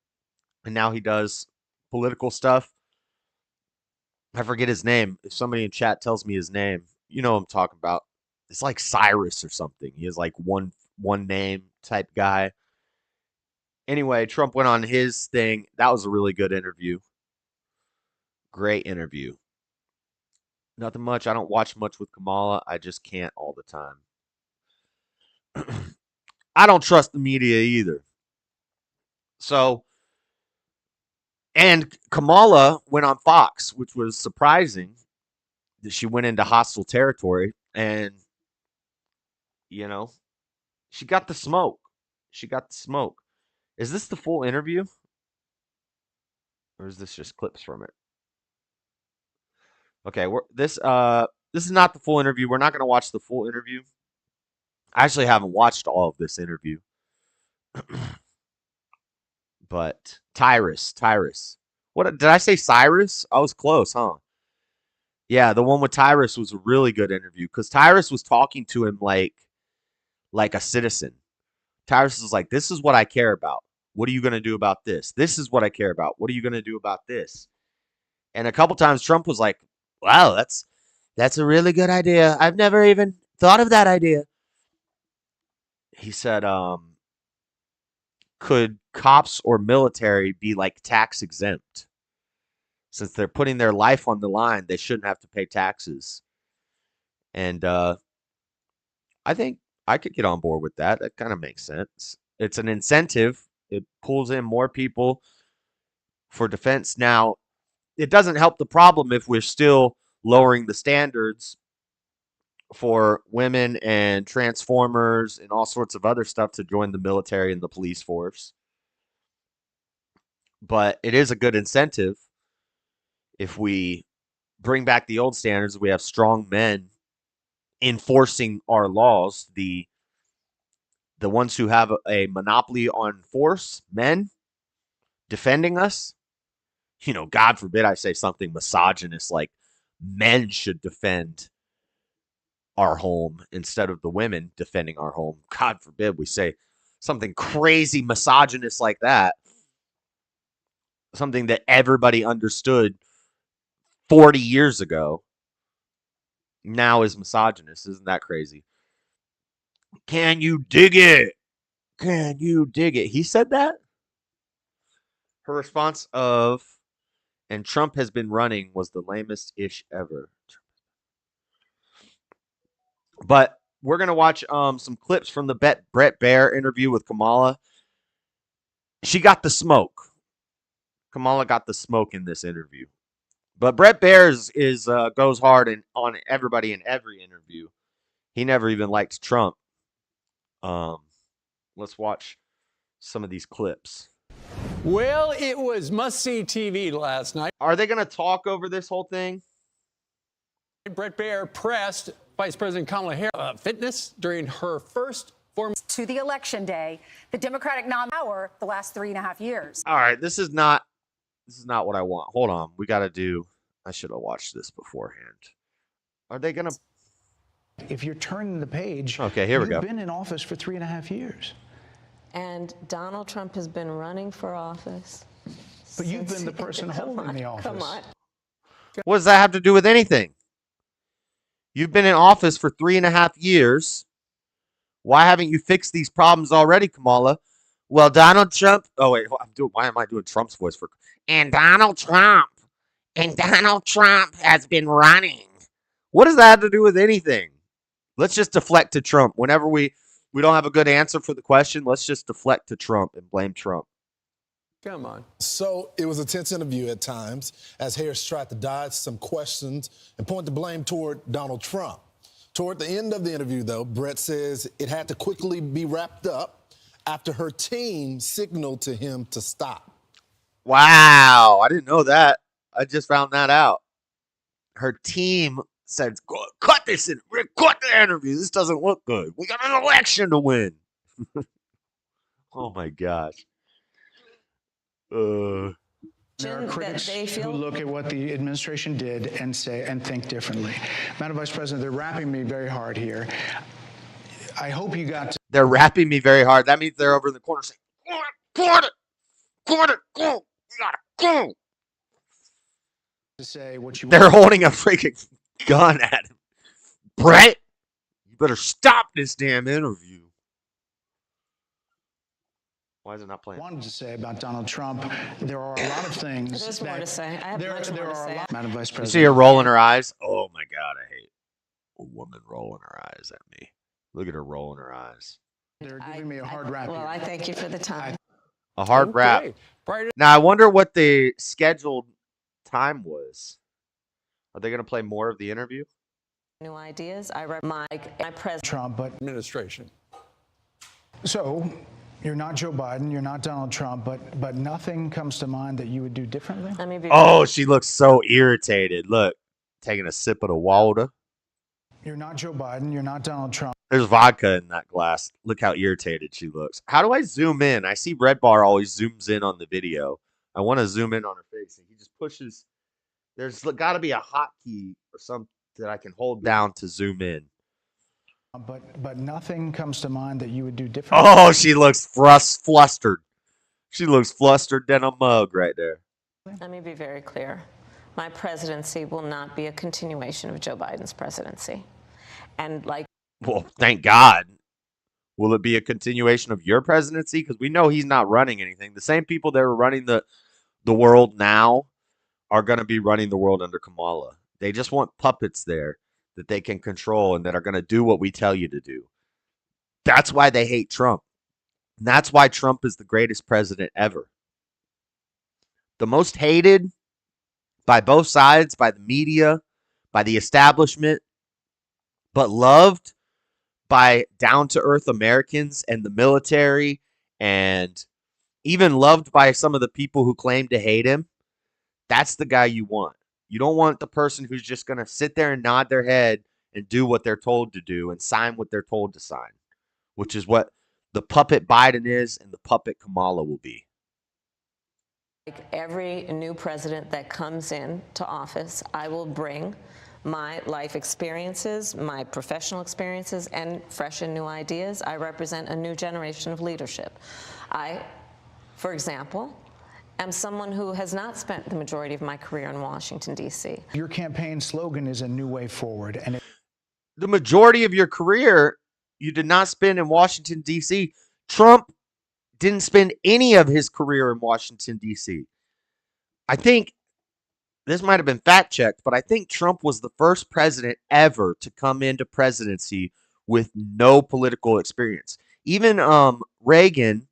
and now he does political stuff. I forget his name. If somebody in chat tells me his name, you know what I'm talking about. It's like Cyrus or something. He is like one name type guy. Anyway, Trump went on his thing. That was a really good interview. Great interview. Nothing much. I don't watch much with Kamala. I just can't all the time. I don't trust the media either. So, and Kamala went on Fox, which was surprising that she went into hostile territory. And, she got the smoke. Is this the full interview? Or is this just clips from it? Okay, this is not the full interview. We're not going to watch the full interview. I actually haven't watched all of this interview. But Tyrus. What did I say? Cyrus? I was close, huh? Yeah, the one with Tyrus was a really good interview because Tyrus was talking to him like a citizen. Tyrus is like, this is what I care about. What are you going to do about this? This is what I care about. What are you going to do about this? And a couple times Trump was like, wow, that's a really good idea. I've never even thought of that idea. He said, could cops or military be like tax exempt? Since they're putting their life on the line, they shouldn't have to pay taxes. And I think I could get on board with that. That kind of makes sense. It's an incentive. It pulls in more people for defense. Now, it doesn't help the problem if we're still lowering the standards for women and transformers and all sorts of other stuff to join the military and the police force. But it is a good incentive if we bring back the old standards. We have strong men enforcing our laws. The ones who have a monopoly on force, men defending us. God forbid I say something misogynist like men should defend our home instead of the women defending our home. God forbid we say something crazy misogynist like that. Something that everybody understood 40 years ago now is misogynist. Isn't that crazy? Can you dig it? Can you dig it? He said that? Her response of, and Trump has been running, was the lamest ish ever. But we're going to watch some clips from the Brett Baer interview with Kamala. She got the smoke. Kamala got the smoke in this interview. But Brett Baer goes hard on everybody in every interview. He never even liked Trump. Let's watch some of these clips. Well, it was must-see TV last night. Are they going to talk over this whole thing? Brett Baer pressed Vice President Kamala Harris fitness during her first form to the election day. The Democratic power the last 3.5 years. All right, this is not what I want. Hold on, we got to do. I should have watched this beforehand. Are they going to? If you're turning the page, okay, here we go. You've been in office for 3.5 years. And Donald Trump has been running for office. But you've been the person holding the office. Come on. What does that have to do with anything? You've been in office for 3.5 years. Why haven't you fixed these problems already, Kamala? Well, Donald Trump. Oh wait, why am I doing Trump's voice for? And Donald Trump. And Donald Trump has been running. What does that have to do with anything? Let's just deflect to Trump. Whenever we don't have a good answer for the question, let's just deflect to Trump and blame Trump. Come on. So it was a tense interview at times as Harris tried to dodge some questions and point the blame toward Donald Trump. Toward the end of the interview, though, Brett says it had to quickly be wrapped up after her team signaled to him to stop. Wow, I didn't know that. I just found that out. Her team said, cut the interview. This doesn't look good. We got an election to win. Oh, my gosh. There are critics who look at what the administration did and say and think differently. Madam Vice President, they're rapping me very hard here. I hope you got to. They're rapping me very hard. That means they're over in the corner saying, go, you gotta go. To say what you They're holding a freaking gun at him. Brett, you better stop this damn interview. Why is it not playing? Wanted to say about Donald Trump, there are a lot of things. There's more to say. I have much more to say. Madam Vice President. You see her rolling her eyes? Oh my God, I hate a woman rolling her eyes at me. Look at her rolling her eyes. They're giving me a hard rap. Well, I thank you for the time. A hard rap. Now I wonder what the scheduled time was. Are they going to play more of the interview? New ideas. I read my president. Trump, but Administration. So, you're not Joe Biden, you're not Donald Trump, but nothing comes to mind that you would do differently? Let me be Oh, she looks so irritated. Look, taking a sip of the water. You're not Joe Biden, you're not Donald Trump. There's vodka in that glass. Look how irritated she looks. How do I zoom in? I see Red Bar always zooms in on the video. I want to zoom in on her face, and he just pushes. There's got to be a hotkey or something that I can hold down to zoom in. But nothing comes to mind that you would do differently. Oh, she looks flustered. She looks flustered than a mug right there. Let me be very clear. My presidency will not be a continuation of Joe Biden's presidency. And well, thank God. Will it be a continuation of your presidency? Because we know he's not running anything. The same people that are running the world now are going to be running the world under Kamala. They just want puppets there that they can control and that are going to do what we tell you to do. That's why they hate Trump. And that's why Trump is the greatest president ever. The most hated by both sides, by the media, by the establishment, but loved by down-to-earth Americans and the military, and even loved by some of the people who claim to hate him. That's the guy you want. You don't want the person who's just going to sit there and nod their head and do what they're told to do and sign what they're told to sign, which is what the puppet Biden is and the puppet Kamala will be. like every new president that comes in to office, I will bring my life experiences, my professional experiences, and fresh and new ideas. I represent a new generation of leadership. I, for example, am someone who has not spent the majority of my career in Washington, D.C. Your campaign slogan is a new way forward. And the majority of your career, you did not spend in Washington, D.C. Trump didn't spend any of his career in Washington, D.C. I think this might have been fact-checked, but I think Trump was the first president ever to come into presidency with no political experience. Even Reagan,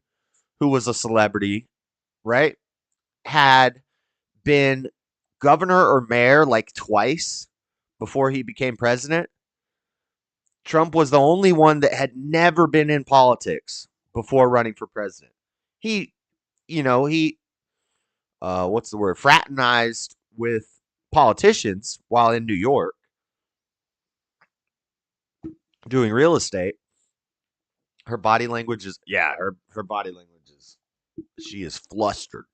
who was a celebrity, right, had been governor or mayor like twice before he became president. Trump was the only one that had never been in politics before running for president. He fraternized with politicians while in New York doing real estate. Her body language is, her body language is, she is flustered.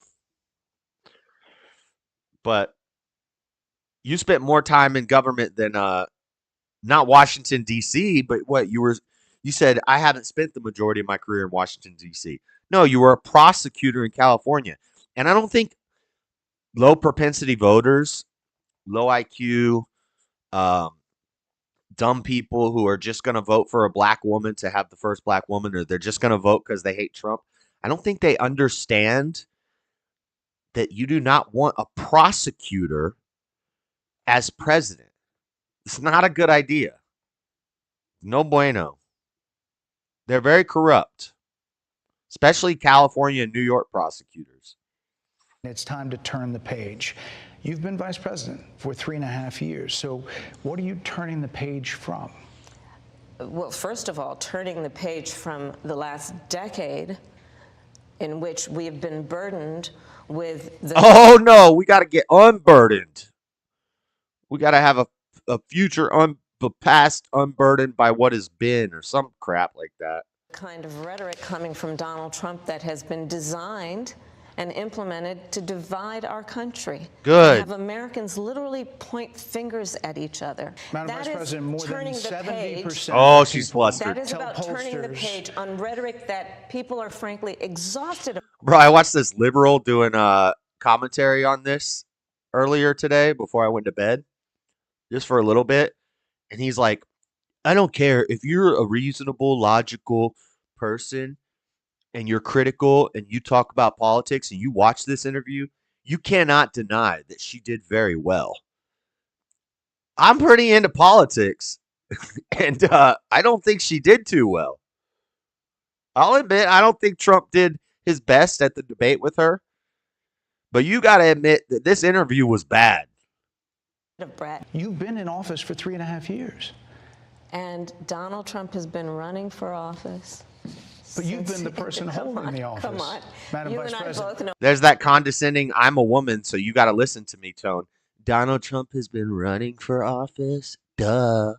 But you spent more time in government than not Washington, D.C., but what you said, I haven't spent the majority of my career in Washington, D.C. No, you were a prosecutor in California. And I don't think low propensity voters, low IQ, dumb people who are just going to vote for a black woman to have the first black woman, or they're just going to vote because they hate Trump. I don't think they understand that you do not want a prosecutor as president. It's not a good idea. No bueno. They're very corrupt, especially California and New York prosecutors. It's time to turn the page. You've been vice president for 3.5 years. So what are you turning the page from? Well, first of all, turning the page from the last decade in which we have been burdened with the... Oh, no, we got to get unburdened. We got to have a future, the past unburdened by what has been or some crap like that. Kind of rhetoric coming from Donald Trump that has been designed and implemented to divide our country. Good. Have Americans literally point fingers at each other. Madam Vice President, more than 70%. Oh, she's flustered. That is about turning the page on rhetoric that people are frankly exhausted of. Bro, I watched this liberal doing commentary on this earlier today before I went to bed, just for a little bit. And he's like, I don't care if you're a reasonable, logical person and you're critical and you talk about politics and you watch this interview, you cannot deny that she did very well. I'm pretty into politics, and I don't think she did too well. I'll admit, I don't think Trump did his best at the debate with her, but you got to admit that this interview was bad. You've been in office for 3.5 years. And Donald Trump has been running for office. But you've been the person holding the office. Come on. Madam You Vice and I President. both know. There's that condescending, I'm a woman, so you got to listen to me tone. Donald Trump has been running for office? Duh.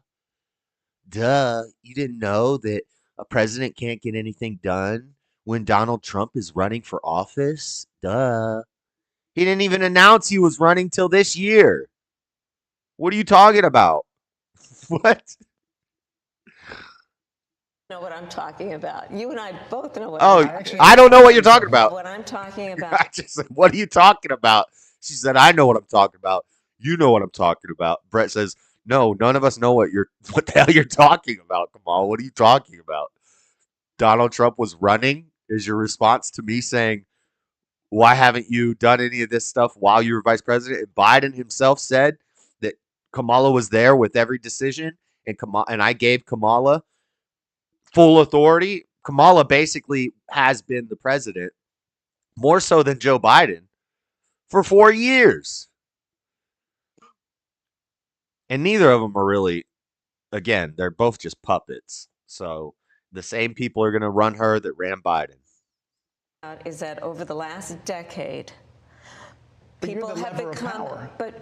You didn't know that a president can't get anything done when Donald Trump is running for office? Duh. He didn't even announce he was running till this year. What are you talking about? What? Know what I'm talking about. You and I both know what Oh, I'm talking I don't know what you're talking about. What I'm talking about. I just said, what are you talking about? She said, I know what I'm talking about. You know what I'm talking about. Brett says, no, none of us know what the hell you're talking about, Kamala. What are you talking about? Donald Trump was running is your response to me saying, why haven't you done any of this stuff while you were vice president? And Biden himself said that Kamala was there with every decision, and I gave Kamala full authority. Kamala basically has been the president, more so than Joe Biden, for 4 years. And neither of them are really, again, they're both just puppets. So the same people are going to run her that ran Biden. Is that over the last decade, people have become, but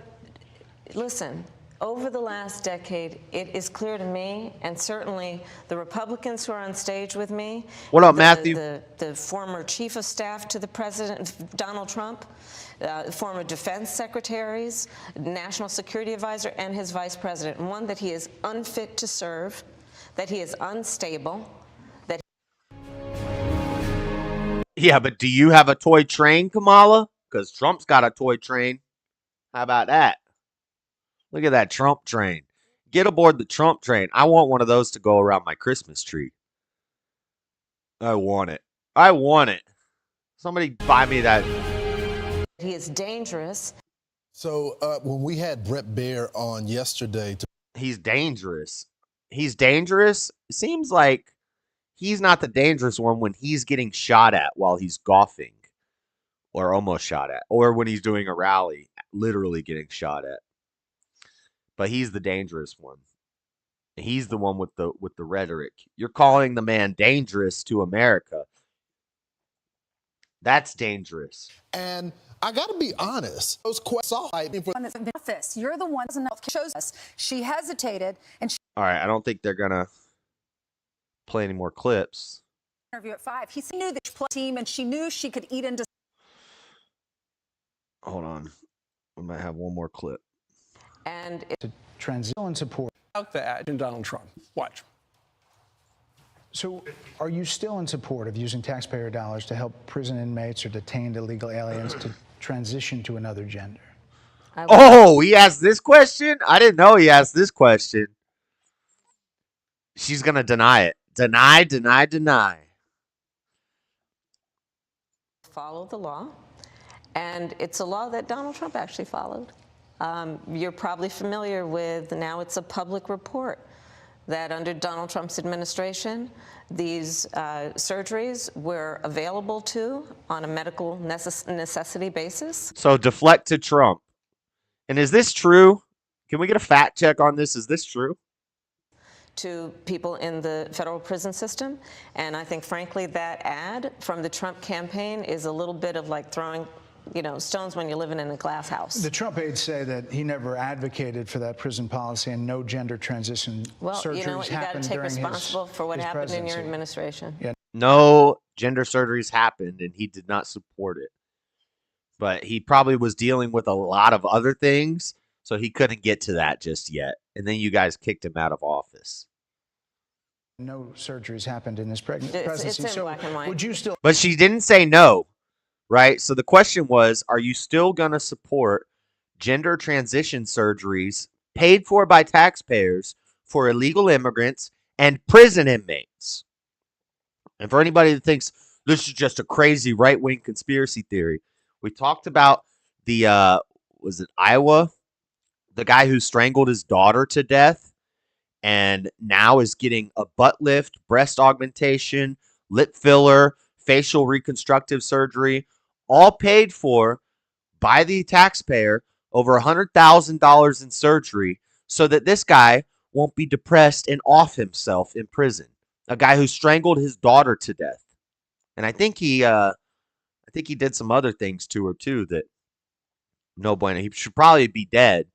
listen, over the last decade, it is clear to me, and certainly the Republicans who are on stage with me. What up, Matthew? The former chief of staff to the president, Donald Trump, former defense secretaries, national security advisor, and his vice president. One, that he is unfit to serve, that he is unstable, that. Yeah, but do you have a toy train, Kamala? Because Trump's got a toy train. How about that? Look at that Trump train. Get aboard the Trump train. I want one of those to go around my Christmas tree. I want it. Somebody buy me that. He is dangerous. So when we had Brett Baer on yesterday. He's dangerous. It seems like he's not the dangerous one when he's getting shot at while he's golfing. Or almost shot at. Or when he's doing a rally, literally getting shot at. But he's the dangerous one. He's the one with the rhetoric. You're calling the man dangerous to America. That's dangerous. And I got to be honest. Those questions. You're the one that shows us she hesitated and. All right, I don't think they're gonna play any more clips. Interview at 5. He knew the team and she knew she could eat into. Hold on, we might have one more clip. And to transition support. About that in Donald Trump. Watch. So are you still in support of using taxpayer dollars to help prison inmates or detained illegal aliens to transition to another gender? Oh, he asked this question? I didn't know he asked this question. She's going to deny it. Deny. follow the law, and it's a law that Donald Trump actually followed. You're probably familiar with, now it's a public report, that under Donald Trump's administration, these surgeries were available on a medical necessity basis. So deflect to Trump. And is this true? Can we get a fact check on this? Is this true? To people in the federal prison system. And I think, frankly, that ad from the Trump campaign is a little bit of like throwing stones when you're living in a glass house. The Trump aides say that he never advocated for that prison policy and no gender transition surgeries you know what? You got to take responsible for what happened in your administration. Yeah. No gender surgeries happened, and he did not support it. But he probably was dealing with a lot of other things, so he couldn't get to that just yet. And then you guys kicked him out of office. No surgeries happened in his presidency. It's in black and white. Would you still? But she didn't say no, right? So the question was, are you still going to support gender transition surgeries paid for by taxpayers for illegal immigrants and prison inmates? And for anybody that thinks this is just a crazy right-wing conspiracy theory, we talked about the, was it Iowa? The guy who strangled his daughter to death and now is getting a butt lift, breast augmentation, lip filler, facial reconstructive surgery, all paid for by the taxpayer, over $100,000 in surgery, so that this guy won't be depressed and off himself in prison. A guy who strangled his daughter to death. And I think he did some other things to her too that no bueno. He should probably be dead.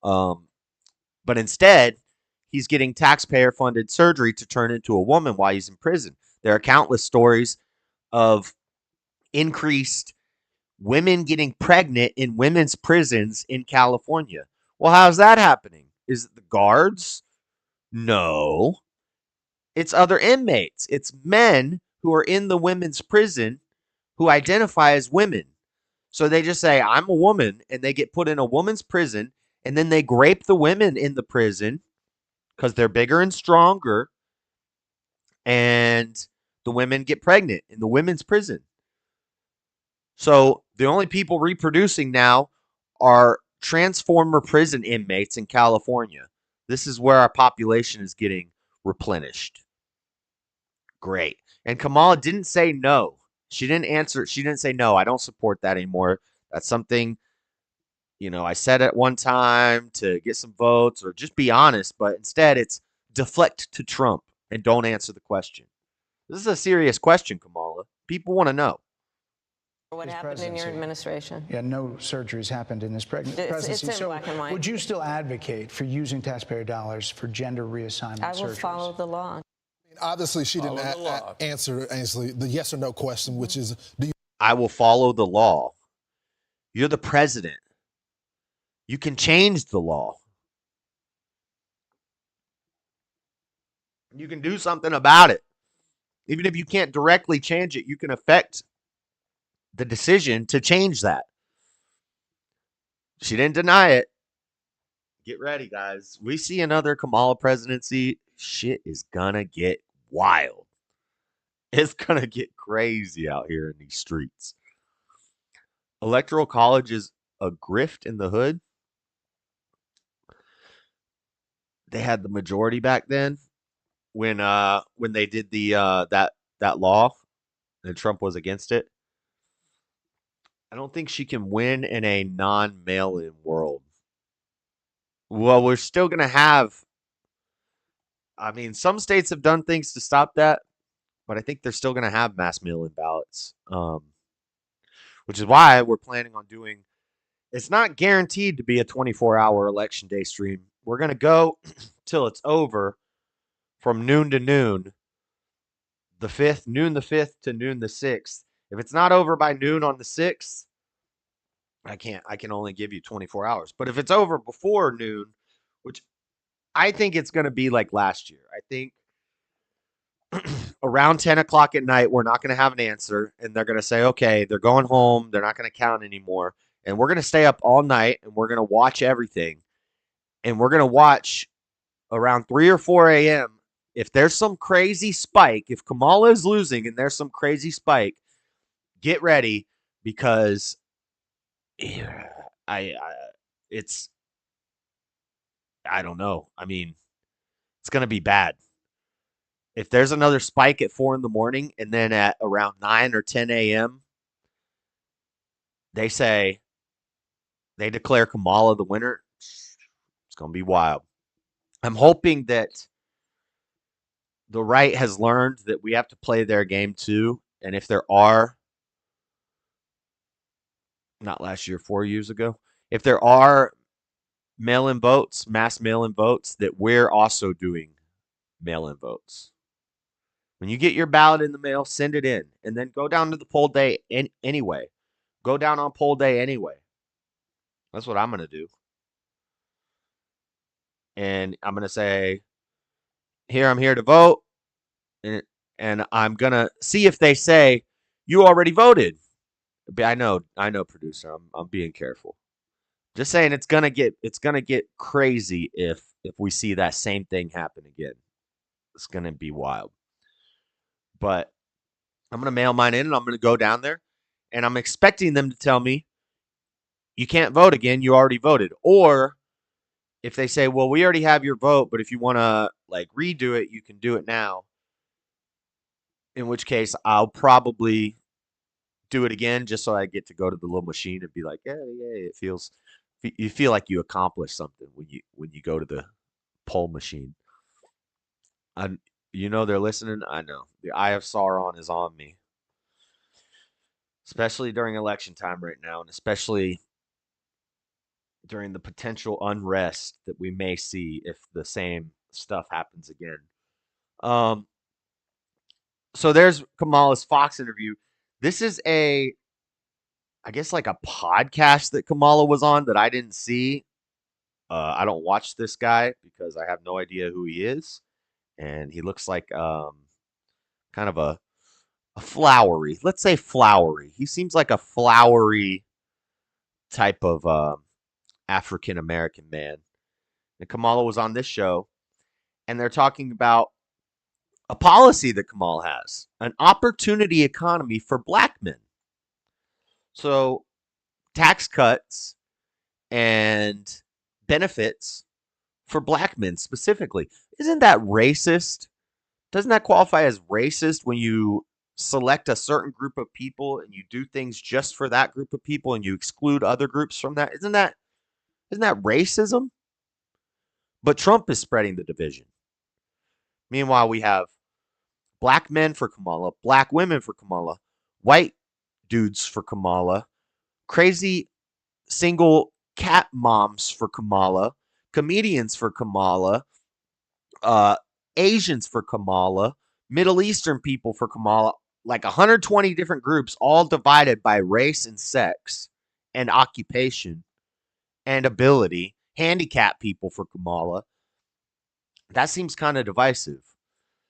But instead, he's getting taxpayer-funded surgery to turn into a woman while he's in prison. There are countless stories of increased women getting pregnant in women's prisons in California. Well, how's that happening? Is it the guards? No. It's other inmates. It's men who are in the women's prison who identify as women. So they just say, I'm a woman, and they get put in a woman's prison, and then they grape the women in the prison because they're bigger and stronger, and the women get pregnant in the women's prison. So the only people reproducing now are transformer prison inmates in California. This is where our population is getting replenished. Great. And Kamala didn't say no. She didn't answer. She didn't say, no, I don't support that anymore. That's something, I said at one time to get some votes or just be honest. But instead, it's deflect to Trump and don't answer the question. This is a serious question, Kamala. People want to know. What happened in your administration? Yeah, no surgeries happened in this presidency. It's in black and white. Would you still advocate for using taxpayer dollars for gender reassignment surgeries? I will follow the law. Obviously, she didn't answer Ainsley the yes or no question, which is, do you? I will follow the law. You're the president. You can change the law. You can do something about it. Even if you can't directly change it, you can affect the decision to change that. She didn't deny it. Get ready, guys. We see another Kamala presidency. Shit is gonna get wild. It's gonna get crazy out here in these streets. Electoral college is a grift in the hood. They had the majority back then when they did the that law and Trump was against it. I don't think she can win in a non-mail-in world. Well, we're still going to have, some states have done things to stop that, but I think they're still going to have mass mail-in ballots, which is why we're planning on doing, it's not guaranteed to be a 24-hour election day stream. We're going to go till it's over from noon to noon, noon the 5th to noon the 6th. If it's not over by noon on the 6th, I can only give you 24 hours. But if it's over before noon, which I think it's going to be like last year, I think around 10 o'clock at night, we're not going to have an answer. And they're going to say, okay, they're going home. They're not going to count anymore. And we're going to stay up all night and we're going to watch everything. And we're going to watch around 3 or 4 a.m. If there's some crazy spike, if Kamala is losing and there's some crazy spike, get ready because I it's I don't know. I mean, it's going to be bad. If there's another spike at 4 in the morning and then at around 9 or 10 a.m., they declare Kamala the winner, it's going to be wild. I'm hoping that the right has learned that we have to play their game too. And if there are, not last year, 4 years ago, if there are mail-in votes, mass mail-in votes, that we're also doing mail-in votes. When you get your ballot in the mail, send it in, and then go down to the poll day anyway. Go down on poll day anyway. That's what I'm going to do. And I'm going to say, here, I'm here to vote. And I'm going to see if they say, you already voted. I know, producer. I'm being careful. Just saying it's going to get crazy if we see that same thing happen again. It's going to be wild. But I'm going to mail mine in and I'm going to go down there and I'm expecting them to tell me, you can't vote again. You already voted. Or if they say, well, we already have your vote, but if you want to like redo it, you can do it now. In which case I'll probably do it again just so I get to go to the little machine and be like, yeah, you feel like you accomplished something when you go to the poll machine. They're listening. I know the eye of Sauron is on me, especially during election time right now, and especially during the potential unrest that we may see if the same stuff happens again. So there's Kamala's Fox interview. This is I guess like a podcast that Kamala was on that I didn't see. I don't watch this guy because I have no idea who he is. And he looks like kind of a flowery, let's say flowery. He seems like a flowery type of African American man. And Kamala was on this show, and they're talking about a policy that Kamala has, an opportunity economy for black men. So tax cuts and benefits for black men specifically. Isn't that racist? Doesn't that qualify as racist when you select a certain group of people and you do things just for that group of people and you exclude other groups from that? Isn't that racism? But Trump is spreading the division. Meanwhile, we have black men for Kamala, black women for Kamala, white dudes for Kamala, crazy single cat moms for Kamala, comedians for Kamala, Asians for Kamala, Middle Eastern people for Kamala, like 120 different groups, all divided by race and sex and occupation and ability, handicapped people for Kamala. That seems kind of divisive.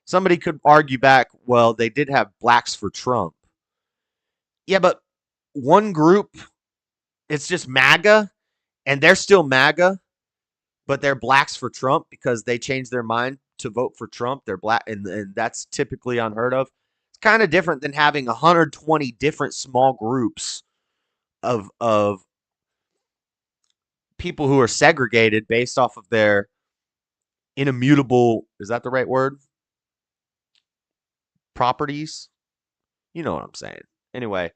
Somebody could argue back, well, they did have blacks for Trump. Yeah, but one group, it's just MAGA, and they're still MAGA, but they're blacks for Trump because they changed their mind to vote for Trump. They're black, and that's typically unheard of. It's kind of different than having 120 different small groups of people who are segregated based off of their inimmutable, is that the right word? Properties? You know what I'm saying. Anyway,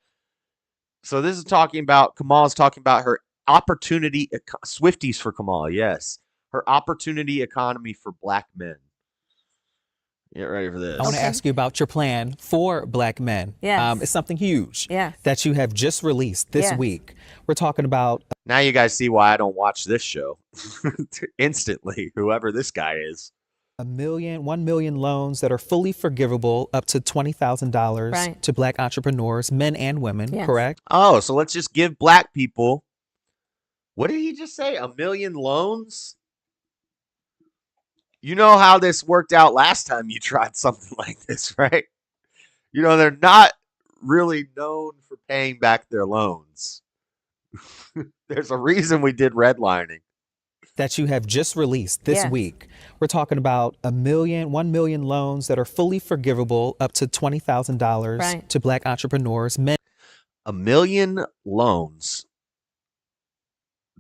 so this is talking about, Kamala's talking about her opportunity, Swifties for Kamala, yes. Her opportunity economy for black men. Get ready for this. I want to ask you about your plan for black men. Yes. It's something huge Yes. that you have just released this week. We're talking about... Now you guys see why I don't watch this show. Instantly, whoever this guy is. 1 million loans that are fully forgivable up to $20,000 to black entrepreneurs, men and women, correct? Oh, so let's just give black people, what did he just say? 1 million loans? You know how this worked out last time you tried something like this, right? You know, they're not really known for paying back their loans. There's a reason we did redlining. That you have just released this week. We're talking about 1 million loans that are fully forgivable up to $20,000 to black entrepreneurs, men. 1 million loans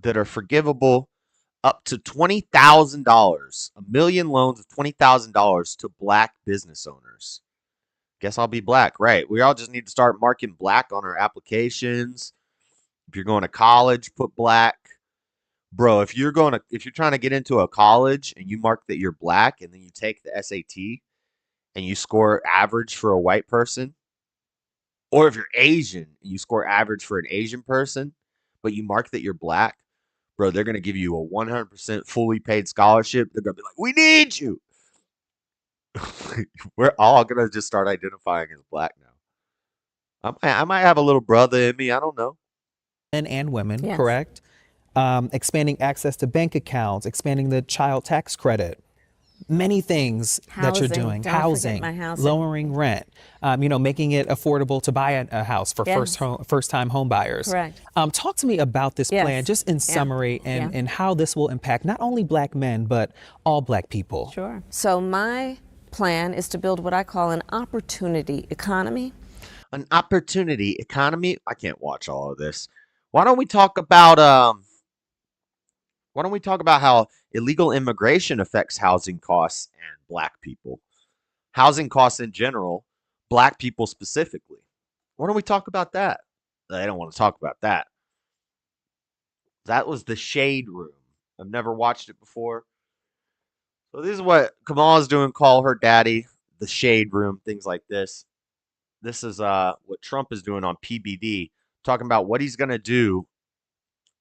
that are forgivable up to $20,000. 1 million loans of $20,000 to black business owners. Guess I'll be black, right? We all just need to start marking black on our applications. If you're going to college, put black. Bro, if you're trying to get into a college and you mark that you're black and then you take the SAT and you score average for a white person, or if you're Asian and you score average for an Asian person, but you mark that you're black, bro, they're going to give you a 100% fully paid scholarship. They're going to be like, we need you. We're all going to just start identifying as black now. I might have a little brother in me. I don't know. Men and women, correct? Expanding access to bank accounts, expanding the child tax credit, many things that you're doing. Housing, lowering rent, making it affordable to buy a house for first-time home buyers. Correct. Talk to me about this plan, just in summary, and how this will impact not only black men, but all black people. Sure. So my plan is to build what I call an opportunity economy. An opportunity economy? I can't watch all of this. Why don't we talk about how illegal immigration affects housing costs and black people? Housing costs in general, black people specifically. Why don't we talk about that? They don't want to talk about that. That was the Shade Room. I've never watched it before. So this is what Kamala's doing, call her daddy, the Shade Room, things like this. This is what Trump is doing on PBD, talking about what he's going to do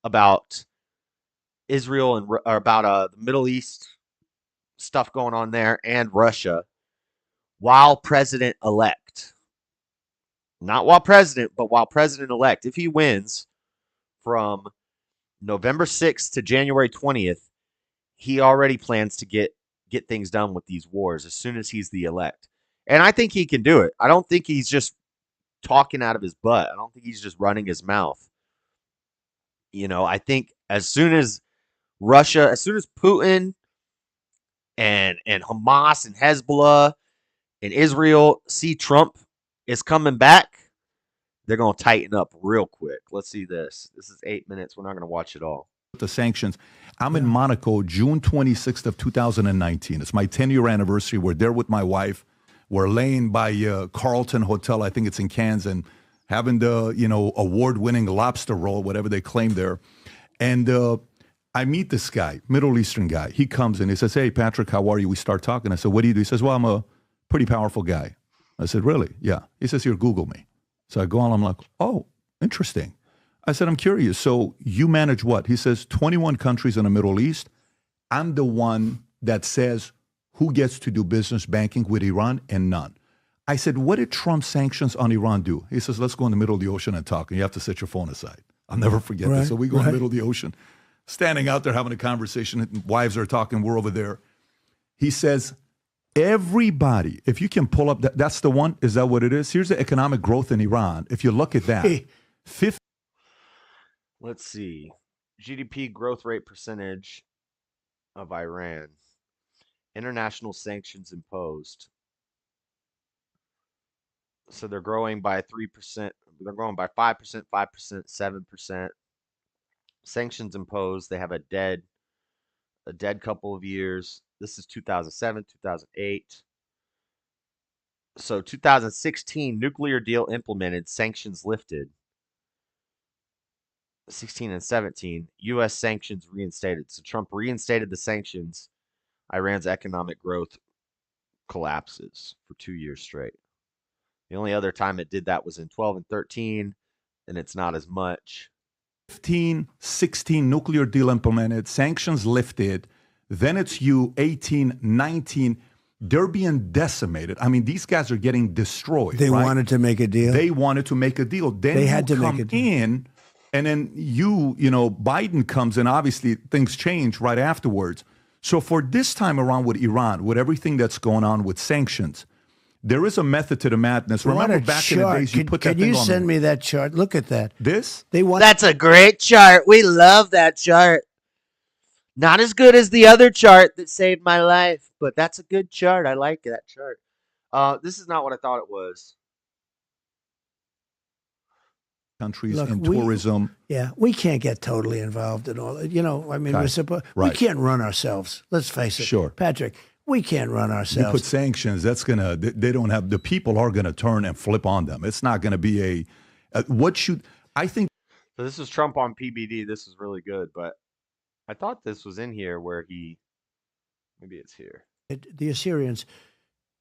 about Israel and about the Middle East stuff going on there and Russia while president-elect. Not while president, but while president-elect. If he wins from November 6th to January 20th, he already plans to get things done with these wars as soon as he's the elect. And I think he can do it. I don't think he's just talking out of his butt. I don't think he's just running his mouth. I think as soon as Putin and Hamas and Hezbollah and Israel see Trump is coming back, they're going to tighten up real quick. Let's see this. This is 8 minutes. We're not going to watch it all. The sanctions. I'm in Monaco, June 26th of 2019. It's my 10-year anniversary. We're there with my wife. We're laying by Carlton Hotel. I think it's in Cannes, and having the award-winning lobster roll, whatever they claim there. And I meet this guy, Middle Eastern guy. He comes in. He says, "Hey, Patrick, how are you?" We start talking. I said, "What do you do?" He says, "Well, I'm a pretty powerful guy." I said, "Really?" "Yeah." He says, "Here, Google me." So I go on. I'm like, "Oh, interesting." I said, "I'm curious. So you manage what?" He says, 21 countries in the Middle East. I'm the one that says who gets to do business banking with Iran and none. I said, "What did Trump's sanctions on Iran do?" He says, "Let's go in the middle of the ocean and talk. And you have to set your phone aside." I'll never forget this. So we go in the middle of the ocean, standing out there having a conversation. And wives are talking. We're over there. He says, "Everybody, if you can pull up, that's the one. Is that what it is? Here's the economic growth in Iran. If you look at that, 50. Let's see. GDP growth rate percentage of Iran. International sanctions imposed. So they're growing by 3%. They're growing by 5%, 5%, 7%. Sanctions imposed. They have a dead couple of years. This is 2007, 2008. So 2016, nuclear deal implemented, sanctions lifted. 16 and 17, U.S. sanctions reinstated. So Trump reinstated the sanctions. Iran's economic growth collapses for 2 years straight. The only other time it did that was in 12 and 13, and it's not as much. 15, 16, nuclear deal implemented, sanctions lifted. Then it's 18, 19. They're being decimated. I mean, these guys are getting destroyed. They wanted to make a deal. They wanted to make a deal. Then they had to come make a deal. in, and then Biden comes in. Obviously, things change right afterwards. So for this time around with Iran, with everything that's going on with sanctions, there is a method to the madness. Remember back in the days, you put that thing on. Can you send me that chart? Look at that. This? That's a great chart. We love that chart. Not as good as the other chart that saved my life, but that's a good chart. I like that chart. This is not what I thought it was. countries Look, in tourism. Yeah, we can't get totally involved in all that. You know, I mean, Okay. we can't run ourselves. Let's face it. Sure. Patrick, we can't run You ourselves. put sanctions, that's going to, they don't have, the people are going to turn and flip on them. It's not going to be I think. So this is Trump on PBD. This is really good, but I thought this was in here where maybe it's here. The Assyrians,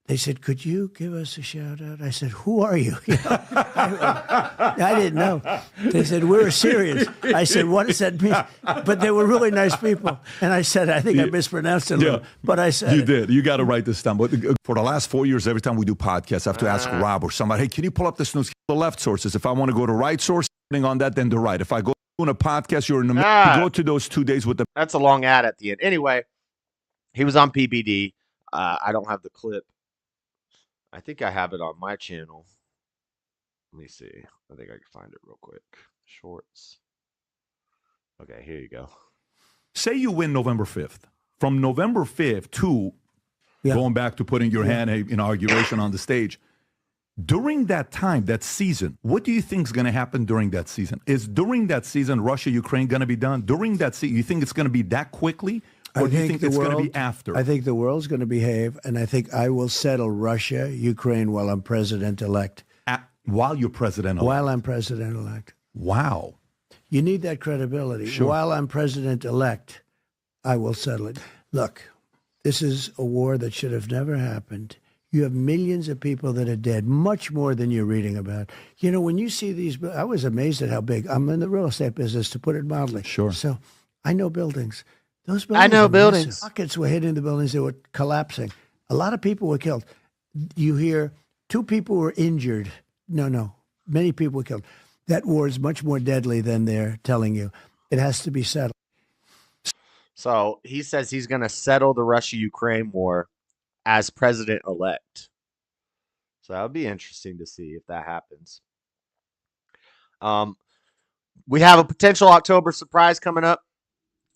they said, could you give us a shout out? I said, who are you? I didn't know. They said, we're Assyrians. I said, what does that mean? But they were really nice people. And I said, I think I mispronounced it a little, but I said You did. You got to write this down. But for the last 4 years, every time we do podcasts, I have to ask Rob or somebody, hey, can you pull up this news? The left sources. If I want to go to right source, on that, then the right. If I go on a podcast, you're in the middle. You go to those 2 days with the. That's a long ad at the end. Anyway, he was on PBD. I don't have the clip. I think I have it on my channel. Let me see. I think I can find it real quick. Shorts. Okay, here you go. Say you win November 5th. From November 5th to going back to putting your hand in inauguration on the stage. During that time, that season, what do you think is going to happen during that season? Is during that season Russia-Ukraine going to be done? During that season, you think it's going to be that quickly? Or do you think it's going to be after? I think the world's going to behave, and I think I will settle Russia, Ukraine while I'm president-elect. While you're president-elect? While I'm president-elect. Wow. You need that credibility. Sure. While I'm president-elect, I will settle it. Look, this is a war that should have never happened. You have millions of people that are dead, much more than you're reading about. You know, when you see these, I was amazed at how big. I'm in the real estate business, to put it mildly. Sure. So I know buildings. Those buildings. I know buildings. Rockets were hitting the buildings. They were collapsing. A lot of people were killed. You hear 2 people were injured. No. Many people were killed. That war is much more deadly than they're telling you. It has to be settled. So he says he's going to settle the Russia-Ukraine war as president-elect. So that would be interesting to see if that happens. We have a potential October surprise coming up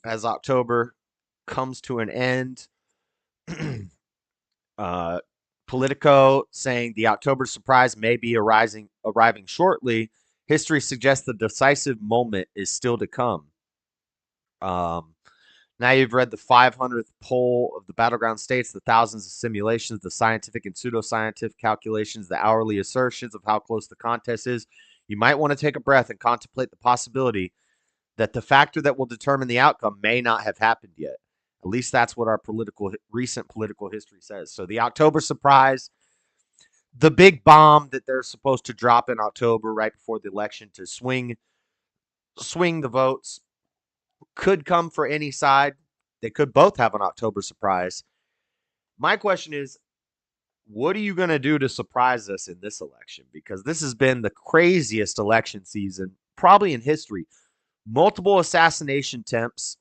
as October comes to an end. Politico saying the October surprise may be arriving shortly. History suggests the decisive moment is still to come. Now you've read the 500th poll of the battleground states, the thousands of simulations, the scientific and pseudoscientific calculations, the hourly assertions of how close the contest is. You might want to take a breath and contemplate the possibility that the factor that will determine the outcome may not have happened yet. At least that's what our recent political history says. So the October surprise, the big bomb that they're supposed to drop in October right before the election to swing the votes, could come for any side. They could both have an October surprise. My question is, what are you going to do to surprise us in this election? Because this has been the craziest election season probably in history. Multiple assassination attempts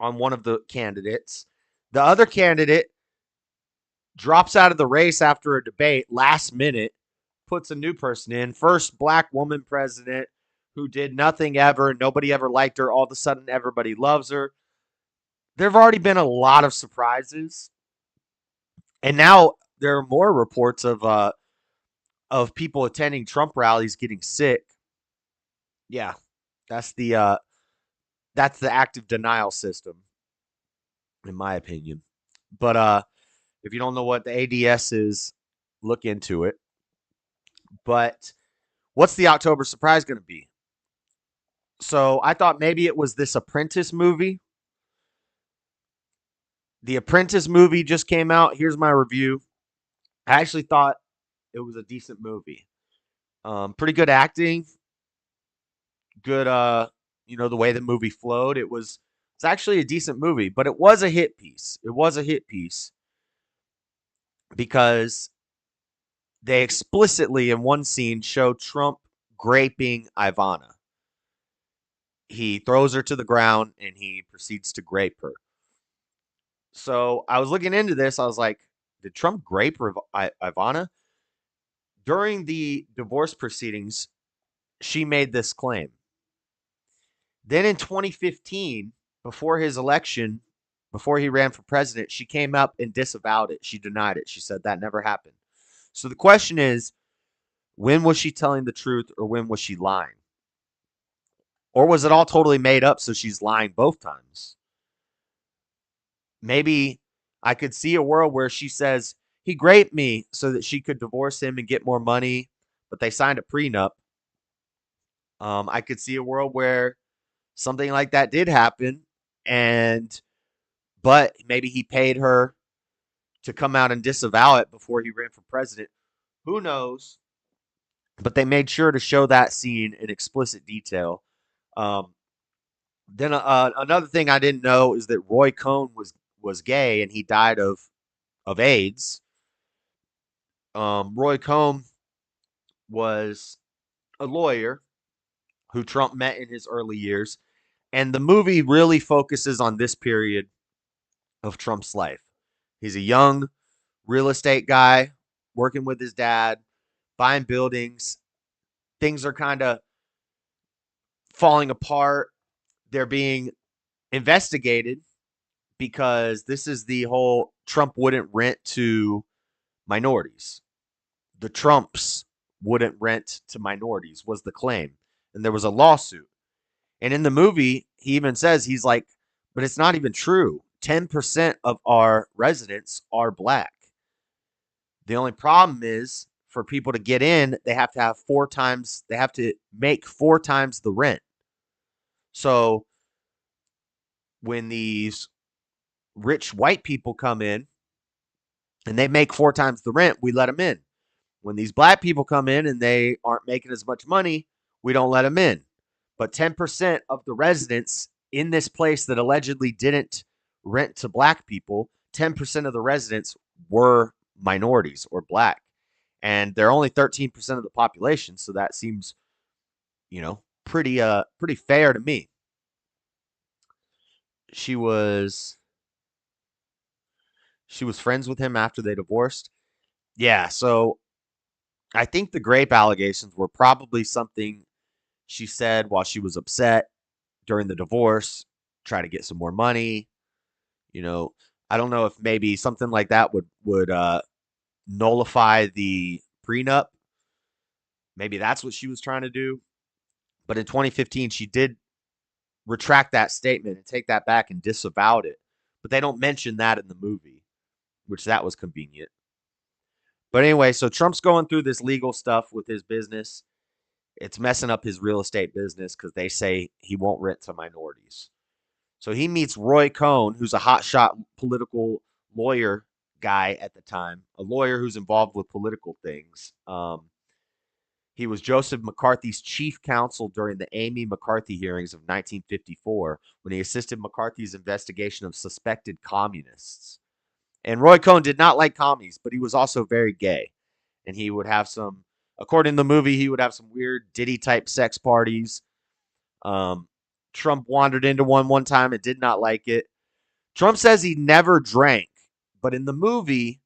on one of the candidates. The other candidate drops out of the race after a debate last minute, puts a new person in. First black woman president who did nothing ever. Nobody ever liked her. All of a sudden, everybody loves her. There have already been a lot of surprises. And now there are more reports of people attending Trump rallies getting sick. Yeah, that's the active denial system, in my opinion. But if you don't know what the ADS is, look into it. But what's the October surprise going to be? So I thought maybe it was this Apprentice movie. The Apprentice movie just came out. Here's my review. I actually thought it was a decent movie. Pretty good acting. Good, the way the movie flowed. It's actually a decent movie, but it was a hit piece. It was a hit piece because they explicitly in one scene show Trump graping Ivana. He throws her to the ground and he proceeds to grape her. So I was looking into this. I was like, did Trump grape Ivana? During the divorce proceedings, she made this claim. Then in 2015, before his election, before he ran for president, she came up and disavowed it. She denied it. She said that never happened. So the question is, When was she telling the truth, or when was she lying? Or was it all totally made up, so she's lying both times? Maybe I could see a world where she says, he raped me so that she could divorce him and get more money, but they signed a prenup. I could see a world where something like that did happen, but maybe he paid her to come out and disavow it before he ran for president. Who knows? But they made sure to show that scene in explicit detail. Then another thing I didn't know is that Roy Cohn was gay, and he died of AIDS. Roy Cohn was a lawyer who Trump met in his early years, and the movie really focuses on this period of Trump's life. He's a young real estate guy working with his dad, buying buildings. Things are kind of falling apart. They're being investigated because this is the whole Trump wouldn't rent to minorities. The Trumps wouldn't rent to minorities was the claim. And there was a lawsuit. And in the movie, he even says, he's like, but it's not even true. 10% of our residents are black. The only problem is for people to get in, they have to make 4 times the rent. So when these rich white people come in and they make 4 times the rent, we let them in. When these black people come in and they aren't making as much money, we don't let them in. But 10% of the residents in this place that allegedly didn't rent to black people, 10% of the residents were minorities or black. And they're only 13% of the population, so that seems, pretty fair to me. She was friends with him after they divorced. Yeah, so I think the grape allegations were probably something she said while she was upset during the divorce, try to get some more money. I don't know if maybe something like that would nullify the prenup. Maybe that's what she was trying to do. But in 2015, she did retract that statement and take that back and disavowed it. But they don't mention that in the movie, which that was convenient. But anyway, so Trump's going through this legal stuff with his business. It's messing up his real estate business because they say he won't rent to minorities. So he meets Roy Cohn, who's a hotshot political lawyer guy at the time, a lawyer who's involved with political things. He was Joseph McCarthy's chief counsel during the Amy McCarthy hearings of 1954 when he assisted McCarthy's investigation of suspected communists. And Roy Cohn did not like commies, but he was also very gay. And he would have some, according to the movie, he would have some weird Diddy-type sex parties. Trump wandered into one time and did not like it. Trump says he never drank, but in the movie,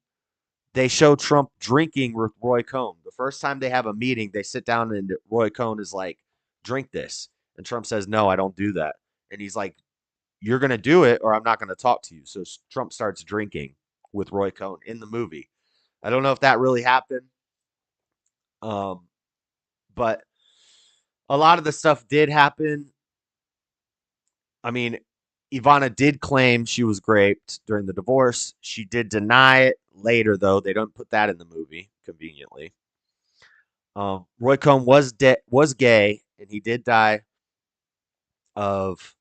they show Trump drinking with Roy Cohn. The first time they have a meeting, they sit down and Roy Cohn is like, drink this. And Trump says, no, I don't do that. And he's like, you're going to do it or I'm not going to talk to you. So Trump starts drinking with Roy Cohn in the movie. I don't know if that really happened. But a lot of the stuff did happen. I mean, Ivana did claim she was raped during the divorce. She did deny it later, though. They don't put that in the movie, conveniently. Roy Cohn was gay, and he did die of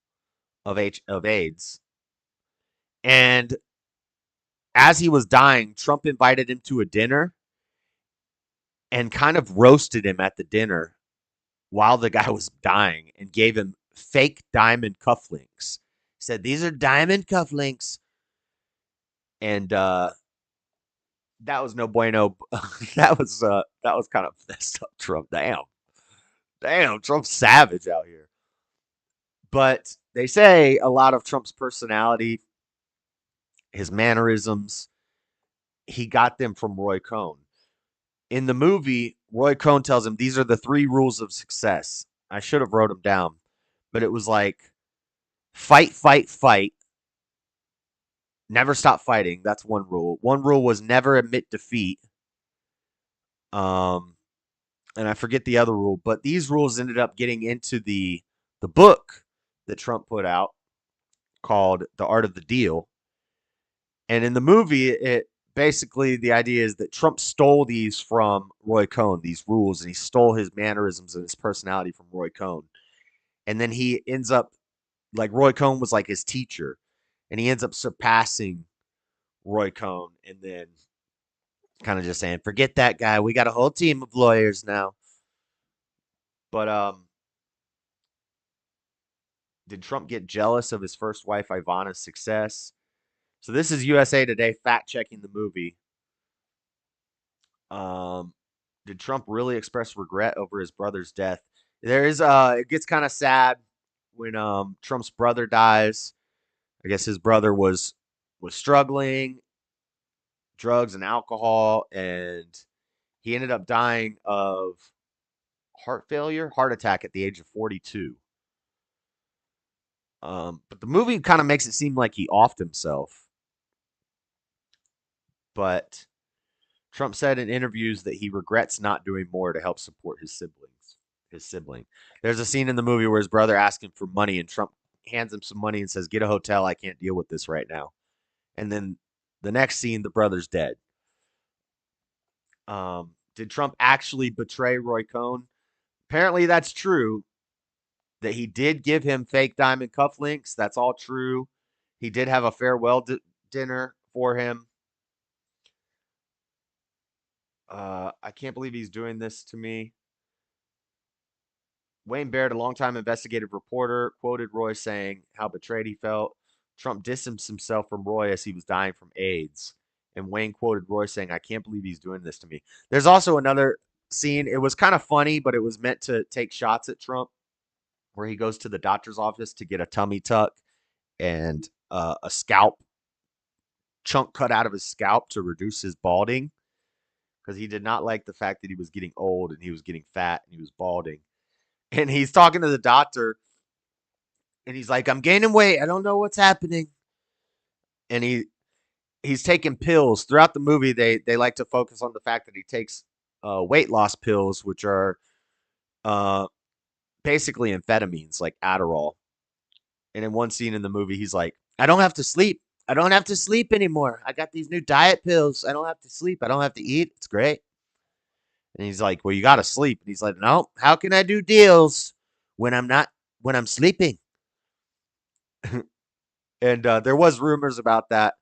AIDS. And as he was dying, Trump invited him to a dinner and kind of roasted him at the dinner while the guy was dying and gave him fake diamond cufflinks. He said, these are diamond cufflinks. And that was no bueno. that was kind of messed up, Trump. Damn, Trump's savage out here. But they say a lot of Trump's personality, his mannerisms, he got them from Roy Cohn. In the movie, Roy Cohn tells him these are the 3 rules of success. I should have wrote them down, but it was like fight, fight, fight. Never stop fighting. That's one rule. One rule was never admit defeat. and I forget the other rule, but these rules ended up getting into the book that Trump put out called The Art of the Deal. And in the movie, it basically the idea is that Trump stole these from Roy Cohn, these rules, and he stole his mannerisms and his personality from Roy Cohn. And then he ends up like Roy Cohn was like his teacher, and he ends up surpassing Roy Cohn, and then kind of just saying, "Forget that guy. We got a whole team of lawyers now." But did Trump get jealous of his first wife Ivana's success? So this is USA Today fact checking the movie. Did Trump really express regret over his brother's death? There is it gets kind of sad when Trump's brother dies. I guess his brother was struggling, drugs and alcohol, and he ended up dying of heart attack at the age of 42. But the movie kind of makes it seem like he offed himself. But Trump said in interviews that he regrets not doing more to help support his sibling. There's a scene in the movie where his brother asks him for money, and Trump hands him some money and says, "Get a hotel. I can't deal with this right now." And then the next scene, the brother's dead. Did Trump actually betray Roy Cohn? Apparently, that's true. That he did give him fake diamond cufflinks. That's all true. He did have a farewell dinner for him. I can't believe he's doing this to me. Wayne Baird, a longtime investigative reporter, quoted Roy saying how betrayed he felt. Trump distanced himself from Roy as he was dying from AIDS. And Wayne quoted Roy saying, "I can't believe he's doing this to me." There's also another scene. It was kind of funny, but it was meant to take shots at Trump, where he goes to the doctor's office to get a tummy tuck and a scalp chunk cut out of his scalp to reduce his balding, because he did not like the fact that he was getting old and he was getting fat and he was balding. And he's talking to the doctor and he's like, "I'm gaining weight. I don't know what's happening." And he's taking pills. Throughout the movie, they like to focus on the fact that he takes weight loss pills, which are basically amphetamines, like Adderall. And in one scene in the movie, he's like, "I don't have to sleep. I don't have to sleep anymore. I got these new diet pills. I don't have to sleep. I don't have to eat. It's great." And he's like, "Well, you got to sleep." And he's like, "No, how can I do deals when I'm sleeping?" And there was rumors about that,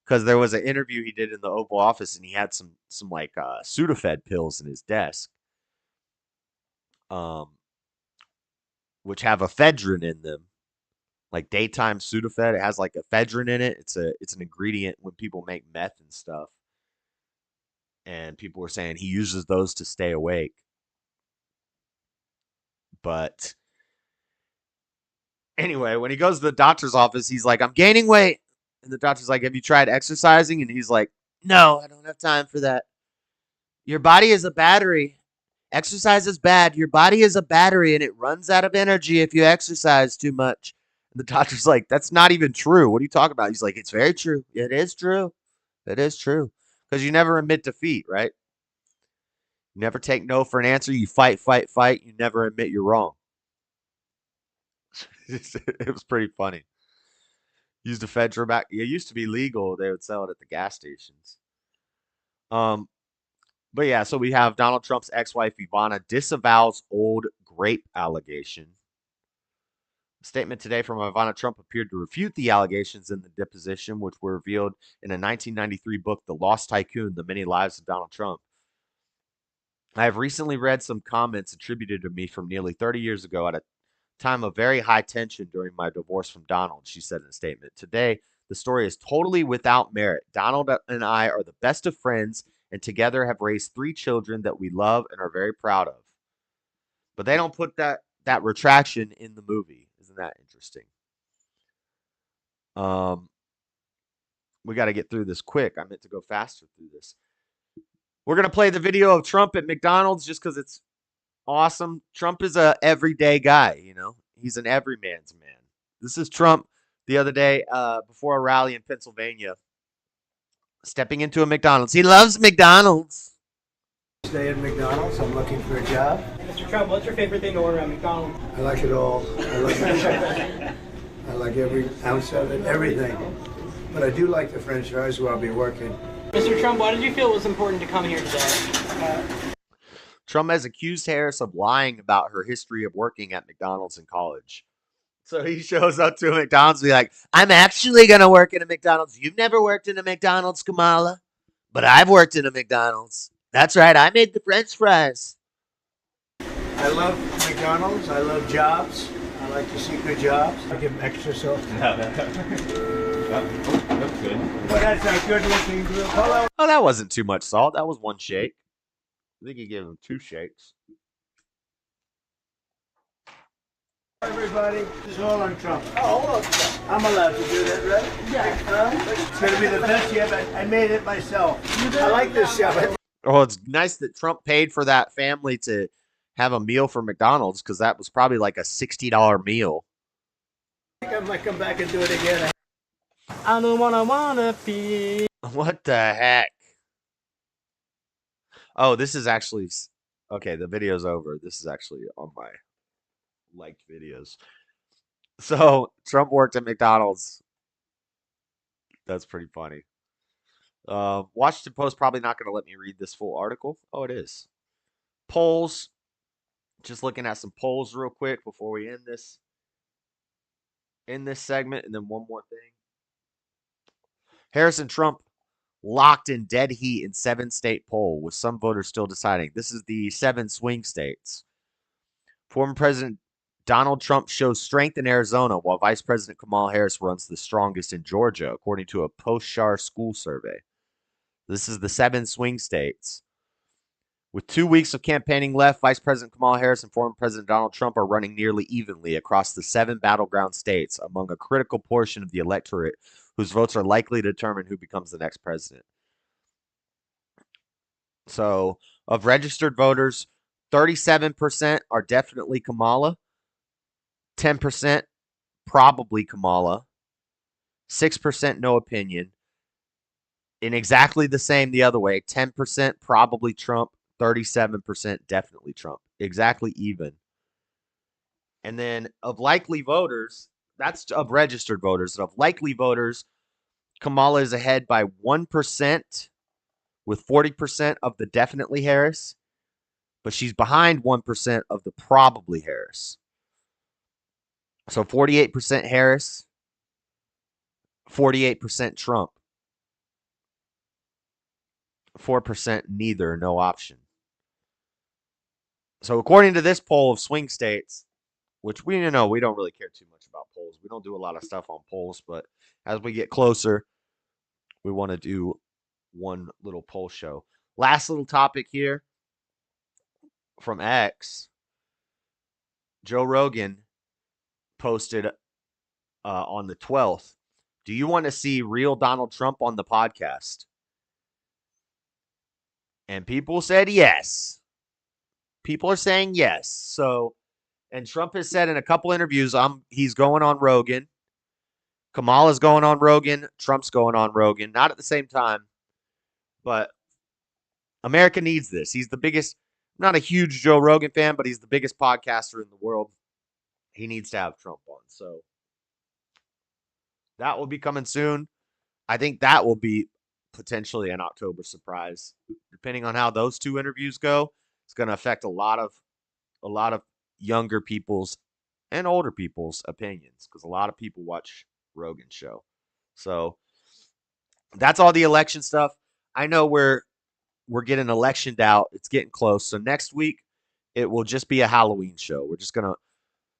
because there was an interview he did in the Oval Office, and he had some like Sudafed pills in his desk, which have ephedrine in them, like daytime Sudafed. It has like ephedrine in it. It's an ingredient when people make meth and stuff. And people were saying he uses those to stay awake. But anyway, when he goes to the doctor's office, he's like, "I'm gaining weight." And the doctor's like, "Have you tried exercising?" And he's like, "No, I don't have time for that. Your body is a battery. Exercise is bad. Your body is a battery and it runs out of energy if you exercise too much." And the doctor's like, "That's not even true. What are you talking about?" He's like, "It's very true. It is true. It is true." Because you never admit defeat, right? You never take no for an answer. You fight, fight, fight. You never admit you're wrong. It was pretty funny. Used ephedrine back. It used to be legal. They would sell it at the gas stations. But yeah, so we have Donald Trump's ex-wife Ivana disavows old grape allegation. A statement today from Ivana Trump appeared to refute the allegations in the deposition, which were revealed in a 1993 book, The Lost Tycoon: The Many Lives of Donald Trump. "I have recently read some comments attributed to me from nearly 30 years ago at a time of very high tension during my divorce from Donald," she said in a statement. "Today, the story is totally without merit. Donald and I are the best of friends and together have raised 3 children that we love and are very proud of." But they don't put that retraction in the movie. Isn't that interesting? We got to get through this quick. I meant to go faster through this. We're going to play the video of Trump at McDonald's just because it's awesome. Trump is a everyday guy, you know. He's an everyman's man. This is Trump the other day before a rally in Pennsylvania, stepping into a McDonald's. He loves McDonald's. Stay at McDonald's. I'm looking for a job. Mr. Trump, what's your favorite thing to order at McDonald's? I like it all. I like every ounce of it, everything. But I do like the French fries where I'll be working. Mr. Trump, why did you feel it was important to come here today? Trump has accused Harris of lying about her history of working at McDonald's in college. So he shows up to a McDonald's and be like, I'm actually going to work in a McDonald's. You've never worked in a McDonald's, Kamala, but I've worked in a McDonald's. That's right. I made the French fries. I love McDonald's. I love jobs. I like to see good jobs. I give them extra sauce. That's good. Well, that's a good-looking group. Hello. Oh, that wasn't too much salt. That was one shake. I think he gave him 2 shakes. Everybody, this is all on Trump. Oh, okay. I'm allowed to do that, right? Yeah. It's going to be the best yet. I made it myself. I like this show. Oh, it's nice that Trump paid for that family to have a meal for McDonald's because that was probably like a $60 meal. I think I might come back and do it again. I don't wanna be. What the heck? Oh, this is actually... Okay, the video's over. This is actually on my liked videos. So, Trump worked at McDonald's. That's pretty funny. Washington Post probably not going to let me read this full article. Oh, it is. Polls. Just looking at some polls real quick before we end this segment, and then one more thing. Harris and Trump locked in dead heat in 7-state poll, with some voters still deciding. This is the 7 swing states. Former President Donald Trump shows strength in Arizona, while Vice President Kamala Harris runs the strongest in Georgia, according to a post-Shar school survey. This is the 7 swing states. With 2 weeks of campaigning left, Vice President Kamala Harris and former President Donald Trump are running nearly evenly across the 7 battleground states among a critical portion of the electorate whose votes are likely to determine who becomes the next president. So, of registered voters, 37% are definitely Kamala, 10% probably Kamala, 6% no opinion, and exactly the same the other way, 10% probably Trump, 37% definitely Trump. Exactly even. And then of likely voters, that's of registered voters, and of likely voters, Kamala is ahead by 1%, with 40% of the definitely Harris, but she's behind 1% of the probably Harris. So 48% Harris, 48% Trump, 4% neither, no option. So according to this poll of swing states, which we don't really care too much about polls. We don't do a lot of stuff on polls, but as we get closer, we want to do one little poll show. Last little topic here from X. Joe Rogan posted on the 12th, do you want to see real Donald Trump on the podcast? And people said yes. People are saying yes. So, and Trump has said in a couple interviews, he's going on Rogan. Kamala's going on Rogan. Trump's going on Rogan. Not at the same time, but America needs this. He's the biggest, I'm not a huge Joe Rogan fan, but he's the biggest podcaster in the world. He needs to have Trump on. So that will be coming soon. I think that will be potentially an October surprise. Depending on how those 2 interviews go, it's going to affect a lot of younger people's and older people's opinions, because a lot of people watch Rogan's show. So that's all the election stuff. I know we're getting electioned out. It's getting close. So next week, it will just be a Halloween show. We're just going to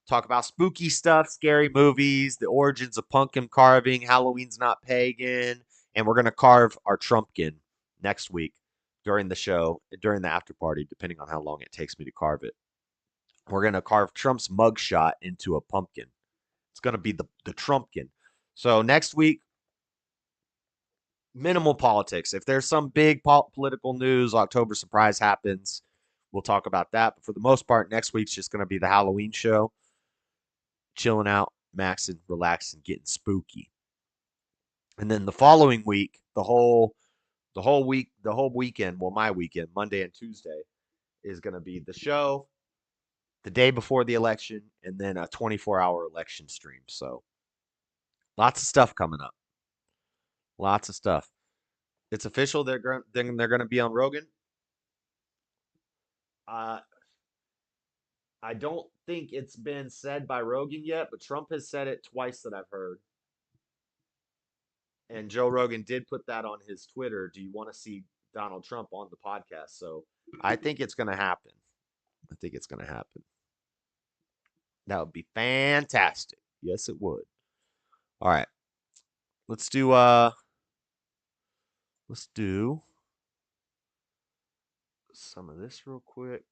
talk about spooky stuff, scary movies, the origins of pumpkin carving. Halloween's not pagan. And we're going to carve our Trumpkin next week during the show, during the after party, depending on how long it takes me to carve it. We're going to carve Trump's mugshot into a pumpkin. It's going to be the Trumpkin. So next week, minimal politics. If there's some big political news, October surprise happens, we'll talk about that. But for the most part, next week's just going to be the Halloween show. Chilling out, maxing, relaxing, getting spooky. And then the following week, the whole The whole weekend, well, my weekend, Monday and Tuesday, is going to be the show, the day before the election, and then a 24-hour election stream. So lots of stuff coming up. Lots of stuff. It's official. They're going to be on Rogan. I don't think it's been said by Rogan yet, but Trump has said it twice that I've heard. And Joe Rogan did put that on his Twitter. Do you want to see Donald Trump on the podcast? So I think it's going to happen. I think it's going to happen. That would be fantastic. Yes, it would. All right. Let's do some of this real quick.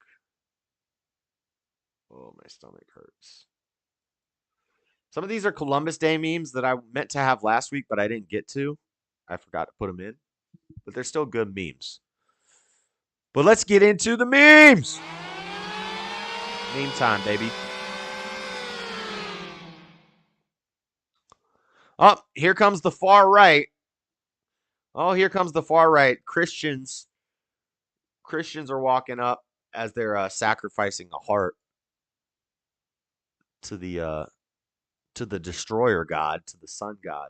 Oh, my stomach hurts. Some of these are Columbus Day memes that I meant to have last week, but I didn't get to. I forgot to put them in. But they're still good memes. But let's get into the memes. Meme time, baby. Oh, here comes the far right. Oh, here comes the far right. Christians are walking up as they're sacrificing a heart to the destroyer god, to the sun god.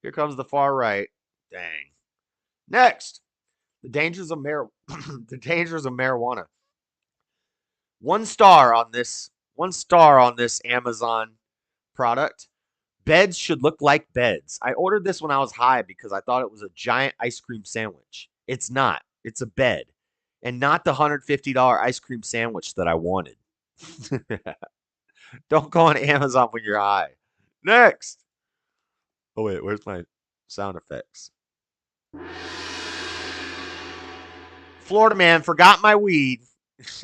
Here comes the far right. Dang. Next, the dangers of marijuana. 1 star on this. 1 star on this Amazon product. Beds should look like beds. I ordered this when I was high because I thought it was a giant ice cream sandwich. It's not. It's a bed. And not the $150 ice cream sandwich that I wanted. Don't go on Amazon when you're high. Next. Oh, wait. Where's my sound effects? Florida man forgot my weed. This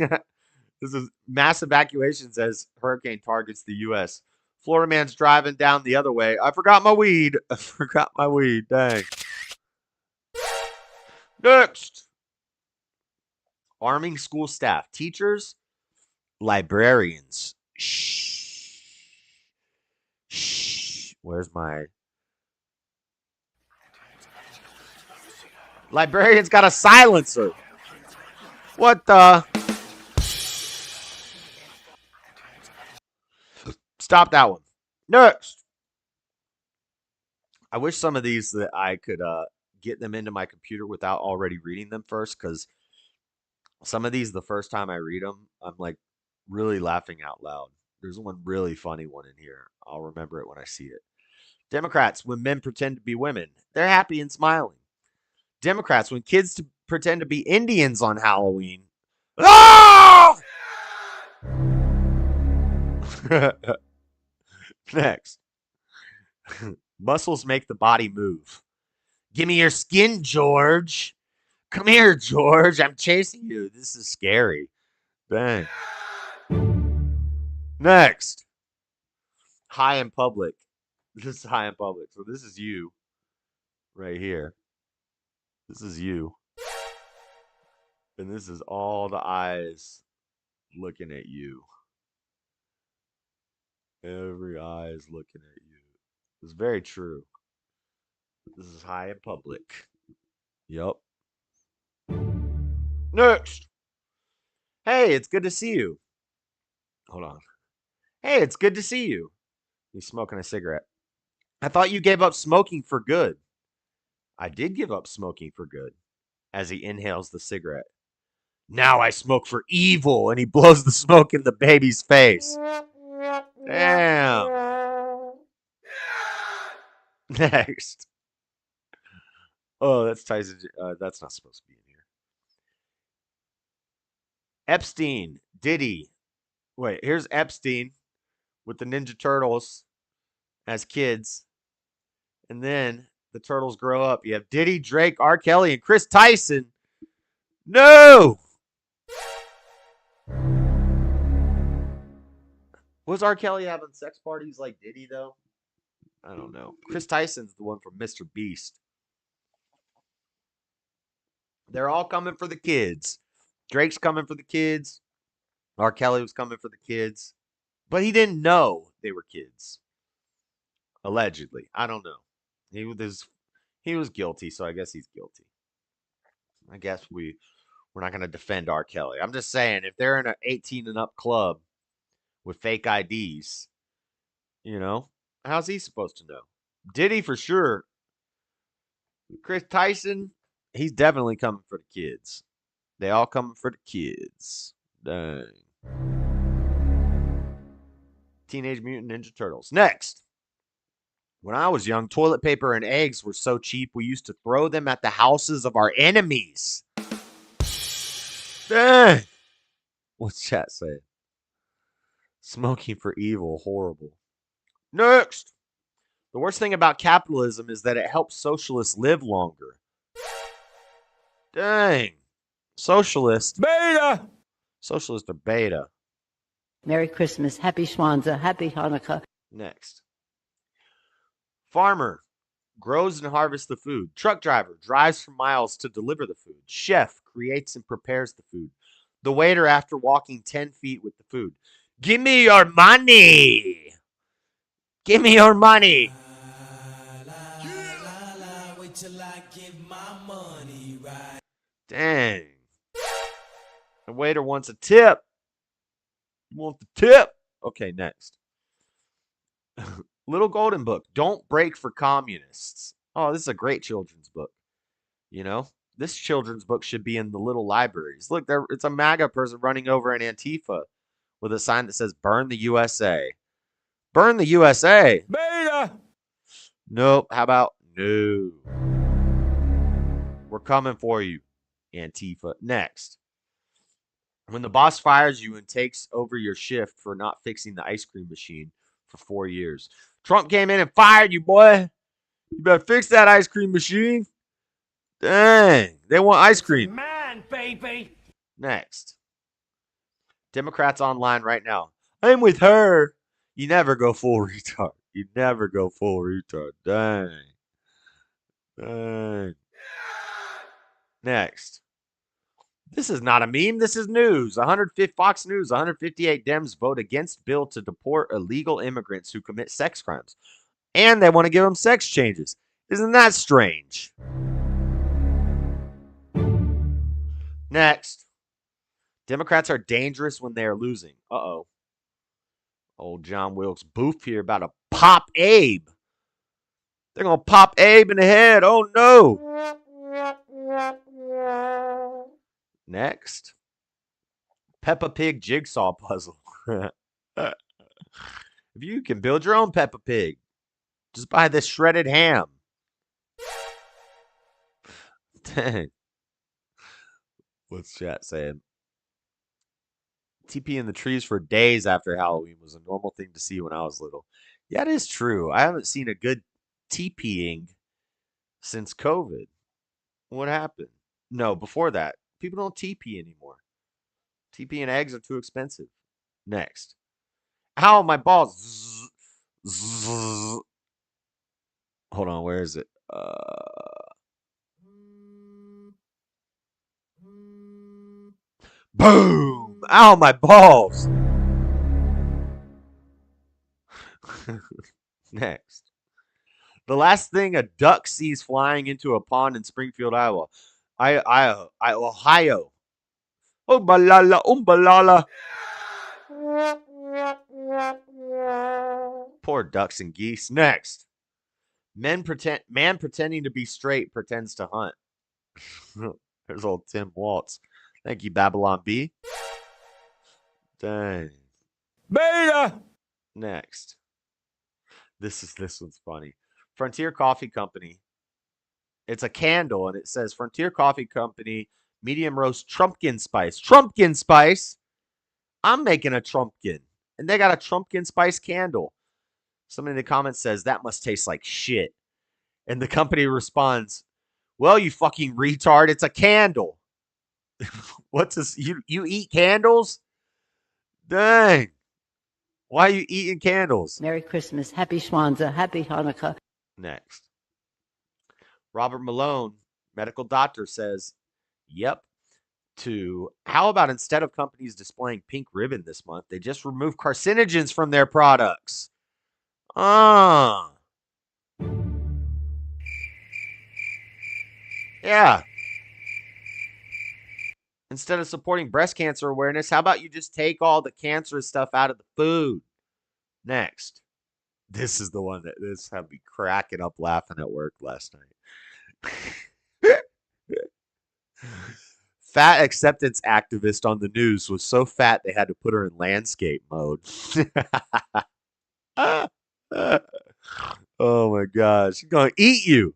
is mass evacuations as hurricane targets the U.S. Florida man's driving down the other way. I forgot my weed. I forgot my weed. Dang. Next. Arming school staff. Teachers. Librarians. Shh. Shh. Where's my... Librarian's got a silencer. What the... Stop that one. Next. I wish some of these that I could get them into my computer without already reading them first, because some of these, the first time I read them, I'm like really laughing out loud. There's one really funny one in here. I'll remember it when I see it. Democrats, when men pretend to be women, they're happy and smiling. Democrats, when kids pretend to be Indians on Halloween. Oh! Next. Muscles make the body move. Give me your skin, George. Come here, George. I'm chasing you. This is scary. Bang. Next. High in public. This is high in public. So this is you. Right here. This is you. And this is all the eyes looking at you. Every eye is looking at you. It's very true. This is high in public. Yup. Next. Hey, it's good to see you. Hold on. Hey, it's good to see you. He's smoking a cigarette. I thought you gave up smoking for good. I did give up smoking for good. As he inhales the cigarette. Now I smoke for evil. And he blows the smoke in the baby's face. Damn. Next. Oh, that's Tyson. That's not supposed to be in here. Epstein. Diddy. Wait, here's Epstein with the Ninja Turtles as kids. And then the turtles grow up. You have Diddy, Drake, R. Kelly, and Chris Tyson. No! Was R. Kelly having sex parties like Diddy, though? I don't know. Chris Tyson's the one from Mr. Beast. They're all coming for the kids. Drake's coming for the kids. R. Kelly was coming for the kids. But he didn't know they were kids. Allegedly. I don't know. He was guilty, so I guess he's guilty. I guess we're not going to defend R. Kelly. I'm just saying, if they're in an 18 and up club with fake IDs, how's he supposed to know? Diddy for sure. Chris Tyson, he's definitely coming for the kids. They all coming for the kids. Dang. Teenage Mutant Ninja Turtles. Next. When I was young, toilet paper and eggs were so cheap, we used to throw them at the houses of our enemies. Dang. What's chat saying? Smoking for evil. Horrible. Next. The worst thing about capitalism is that it helps socialists live longer. Dang. Socialists. Beta. Socialists are beta. Merry Christmas, Happy Schwanza, Happy Hanukkah. Next. Farmer grows and harvests the food. Truck driver drives for miles to deliver the food. Chef creates and prepares the food. The waiter after walking 10 feet with the food. Give me your money. Give me your money. Wait till I give my money right. Dang. The waiter wants a tip. You want the tip? Okay, next. Little Golden Book. Don't break for communists. Oh, this is a great children's book. This children's book should be in the little libraries. Look, it's a MAGA person running over an Antifa with a sign that says, burn the USA. Burn the USA. Beta. Nope. How about no? We're coming for you, Antifa. Next. When the boss fires you and takes over your shift for not fixing the ice cream machine for 4 years. Trump came in and fired you, boy. You better fix that ice cream machine. Dang. They want ice cream. Man, baby. Next. Democrats online right now. I'm with her. You never go full retard. You never go full retard. Dang. Dang. Next. This is not a meme. This is news. 150 Fox News. 158 Dems vote against bill to deport illegal immigrants who commit sex crimes. And they want to give them sex changes. Isn't that strange? Next. Democrats are dangerous when they are losing. Uh-oh. Old John Wilkes Booth here about to pop Abe. They're going to pop Abe in the head. Oh, no. Next. Peppa Pig jigsaw puzzle. If you can build your own Peppa Pig, just buy this shredded ham. Dang. What's chat saying? TP in the trees for days after Halloween was a normal thing to see when I was little. Yeah, it is true. I haven't seen a good TPing since COVID. What happened? No, before that. People don't TP anymore. TP and eggs are too expensive. Next. Ow, my balls. Zzz. Hold on, where is it? Boom! Ow, my balls. Next. The last thing a duck sees flying into a pond in Springfield, Iowa. Ohio. Umbalala, umbalala. Poor ducks and geese. Next. Man pretending to be straight pretends to hunt. There's old Tim Waltz. Thank you, Babylon B. Dang. Beta. Next. This one's funny. Frontier Coffee Company. It's a candle and it says Frontier Coffee Company medium roast Trumpkin spice. Trumpkin spice. I'm making a Trumpkin. And they got a Trumpkin spice candle. Somebody in the comments says that must taste like shit. And the company responds, well, you fucking retard, it's a candle. What's this? You eat candles? Dang. Why are you eating candles? Merry Christmas, Happy Schwanza, Happy Hanukkah. Next. Robert Malone, medical doctor, says, yep. To how about instead of companies displaying pink ribbon this month, they just remove carcinogens from their products? Yeah. Instead of supporting breast cancer awareness, how about you just take all the cancerous stuff out of the food? Next. This is the one that this had me cracking up laughing at work last night. Fat acceptance activist on the news was so fat they had to put her in landscape mode. Oh my gosh. She's gonna eat you.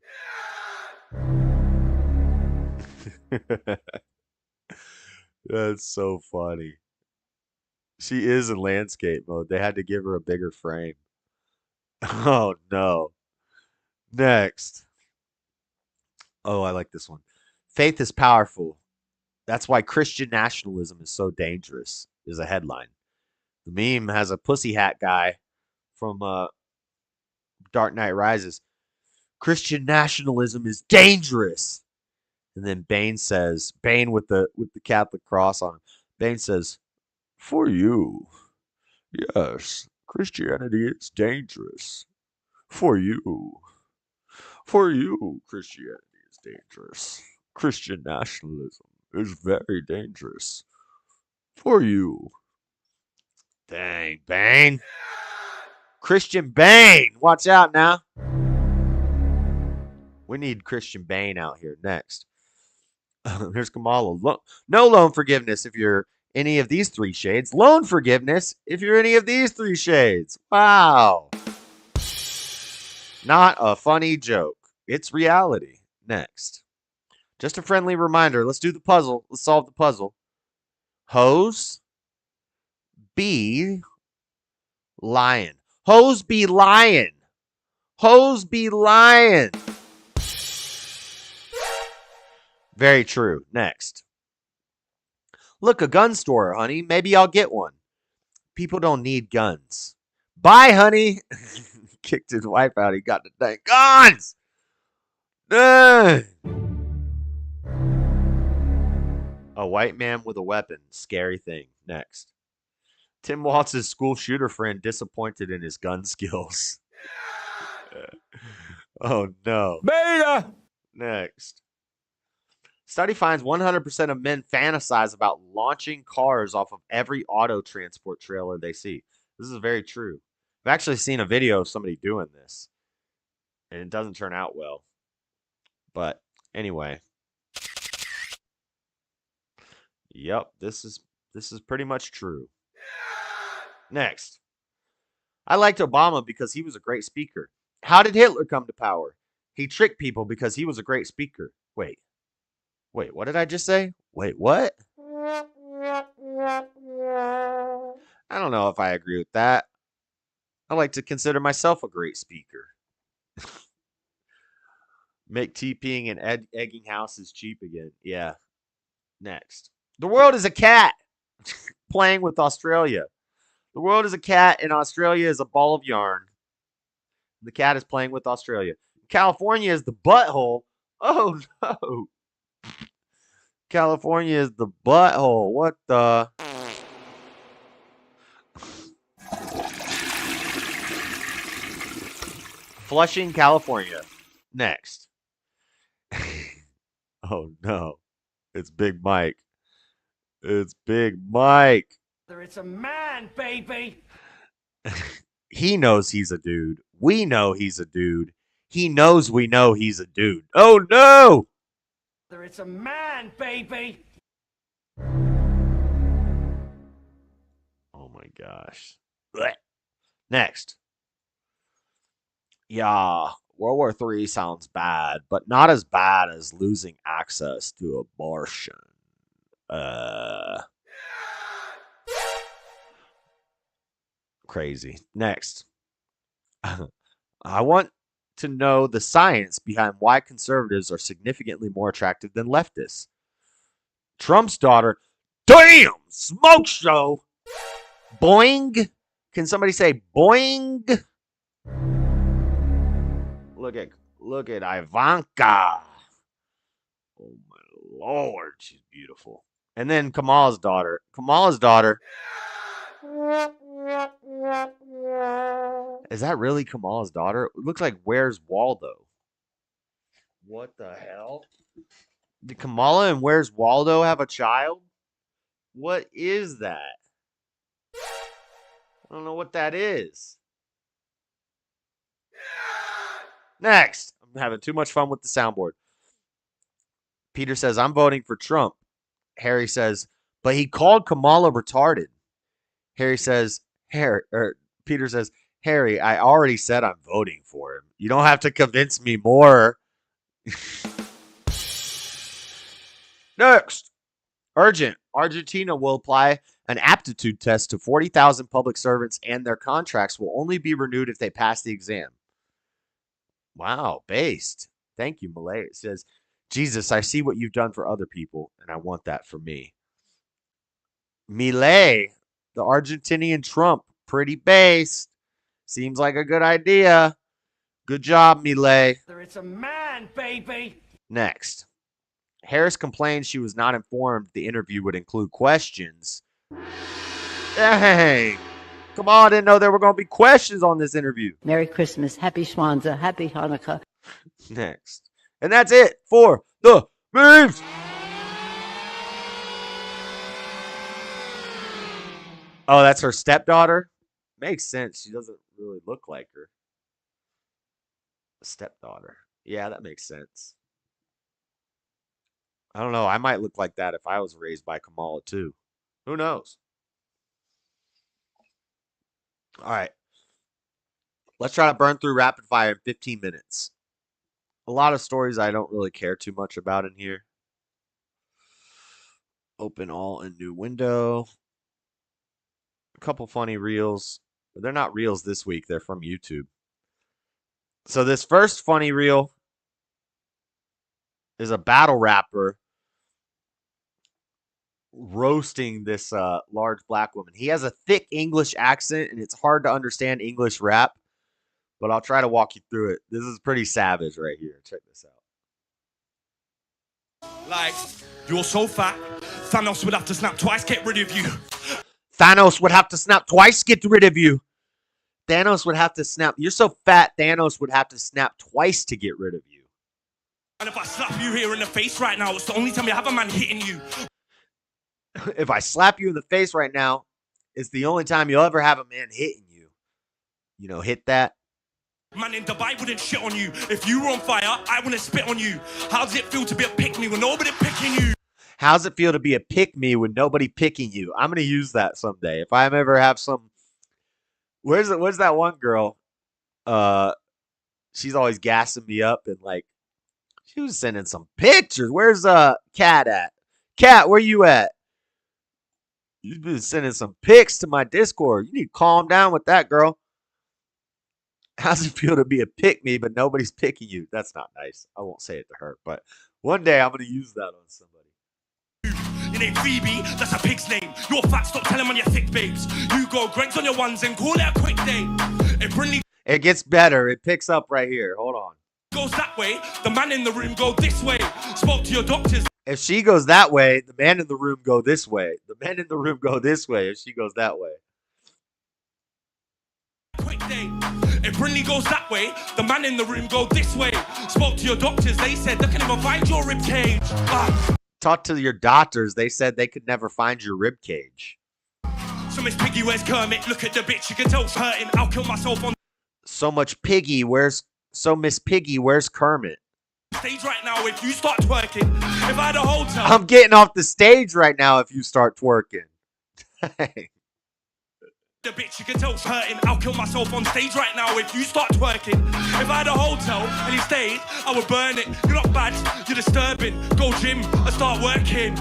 That's so funny. She is in landscape mode. They had to give her a bigger frame. Oh no. Next. Oh, I like this one. Faith is powerful. That's why Christian nationalism is so dangerous, is a headline. The meme has a pussy hat guy from Dark Knight Rises. Christian nationalism is dangerous. And then Bane with the Catholic cross on him. Bane says, for you, yes, Christianity is dangerous. For you, Christianity is dangerous. Christian nationalism is very dangerous. For you. Dang, Bane. Christian Bane. Watch out now. We need Christian Bane out here next. Here's Kamala. No loan forgiveness if you're any of these three shades. Loan forgiveness if you're any of these three shades. Wow. Not a funny joke. It's reality. Next. Just a friendly reminder. Let's do the puzzle. Let's solve the puzzle. Hose be lion. Hose be lion. Hose be lion. Very true. Next. Look, a gun store, honey. Maybe I'll get one. People don't need guns. Bye, honey. Kicked his wife out. He got the dang guns. A white man with a weapon. Scary thing. Next. Tim Waltz's school shooter friend disappointed in his gun skills. Oh, no. Beta! Next. Study finds 100% of men fantasize about launching cars off of every auto transport trailer they see. This is very true. I've actually seen a video of somebody doing this, and it doesn't turn out well. But anyway. Yep, this is pretty much true. Next. I liked Obama because he was a great speaker. How did Hitler come to power? He tricked people because he was a great speaker. Wait, what did I just say? Wait, what? I don't know if I agree with that. I like to consider myself a great speaker. Make TPing and egging houses cheap again. Yeah. Next. The world is a cat playing with Australia. The world is a cat and Australia is a ball of yarn. The cat is playing with Australia. California is the butthole. Oh, no. California is the butthole. What the? Flushing, California. Next. Oh, no. It's Big Mike. It's Big Mike. It's a man, baby. He knows he's a dude. We know he's a dude. He knows we know he's a dude. Oh, no. It's a man, baby. Oh, my gosh. Blech. Next. Yeah, World War III sounds bad, but not as bad as losing access to abortion. Crazy. Next. I want to know the science behind why conservatives are significantly more attractive than leftists. Trump's daughter. Damn! Smoke show! Boing! Can somebody say boing? Look at Ivanka. Oh my Lord, she's beautiful. And then Kamala's daughter. Is that really Kamala's daughter? It looks like Where's Waldo? What the hell? Did Kamala and Where's Waldo have a child? What is that? I don't know what that is. Next. I'm having too much fun with the soundboard. Peter says, I'm voting for Trump. Harry says, but he called Kamala retarded. Peter says, Harry, I already said I'm voting for him. You don't have to convince me more. Next. Urgent. Argentina will apply an aptitude test to 40,000 public servants, and their contracts will only be renewed if they pass the exam. Wow, based. Thank you, Malay. It says, Jesus, I see what you've done for other people, and I want that for me. Milei, the Argentinian Trump, pretty based. Seems like a good idea. Good job, Milei. It's a man, baby. Next. Harris complained she was not informed the interview would include questions. Dang. Come on, I didn't know there were going to be questions on this interview. Merry Christmas, Happy Schwanza, Happy Hanukkah. Next. And that's it for the memes. Oh, that's her stepdaughter? Makes sense. She doesn't really look like her. A stepdaughter. Yeah, that makes sense. I don't know. I might look like that if I was raised by Kamala too. Who knows? All right. Let's try to burn through rapid fire in 15 minutes. A lot of stories I don't really care too much about in here. Open all in new window. A couple funny reels. But they're not reels this week. They're from YouTube. So this first funny reel is a battle rapper roasting this large black woman. He has a thick English accent, and it's hard to understand English rap, but I'll try to walk you through it. This is pretty savage right here. Check this out. Like, you're so fat, Thanos would have to snap twice, get rid of you. Thanos would have to snap twice, get rid of you. Thanos would have to snap. You're so fat, Thanos would have to snap twice to get rid of you. And if I slap you here in the face right now, it's the only time you have a man hitting you. If I slap you in the face right now, it's the only time you'll ever have a man hitting you. You know, hit that. Man in Dubai wouldn't shit on you. If you were on fire, I wouldn't spit on you. How does it feel to be a pick-me when nobody picking you? How's it feel to be a pick-me when nobody picking you? I'm going to use that someday. If I ever have some... Where's that one girl? She's always gassing me up and like... She was sending some pictures. Where's Cat at? Cat, where you at? You've been sending some pics to my Discord. You need to calm down with that, girl. How's it feel to be a pick-me, but nobody's picking you? That's not nice. I won't say it to her, but one day I'm going to use that on somebody. Your name Phoebe, that's a pig's name. You're fat, stop telling on your thick babes. You go Greg's on your ones and call it a quick day. It gets better. It picks up right here. Hold on. Goes that way, the man in the room go this way. Spoke to your doctors. If she goes that way, the man in the room go this way. The men in the room go this way if she goes that way. Quick day. If Brinley goes that way, the man in the room go this way. Spoke to your doctors, they said they can't even find your rib cage. Talk to your doctors, they said they could never find your rib cage. So Miss Piggy, where's Kermit? Look at the bitch, you can tell it's hurting. I'll kill myself on So much Piggy, Miss Piggy, where's Kermit? stage right now if you start twerking. If I had a hotel, I'm getting off the stage right now if you start twerking. the bitch, you can tell it's hurting. I'll kill myself on stage right now if you start twerking. If I had a hotel and he stayed, I would burn it. You're not bad, you're disturbing. Go gym and start working.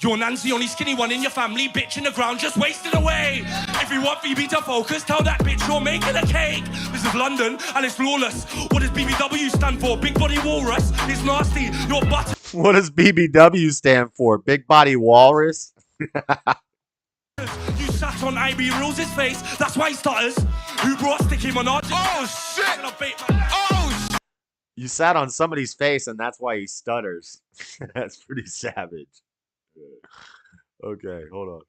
You're Nancy, only skinny one in your family. Bitch in the ground, just wasted away. If you want Phoebe to focus, tell that bitch you're making a cake. This is London and it's flawless. What does BBW stand for? Big body walrus. It's nasty. Your butt. What does BBW stand for? Big body walrus? You sat on IB Rules' face. That's why he stutters. Who brought Sticky Monarch? Oh shit! Oh shit! You sat on somebody's face and that's why he stutters. That's pretty savage. Okay, hold on.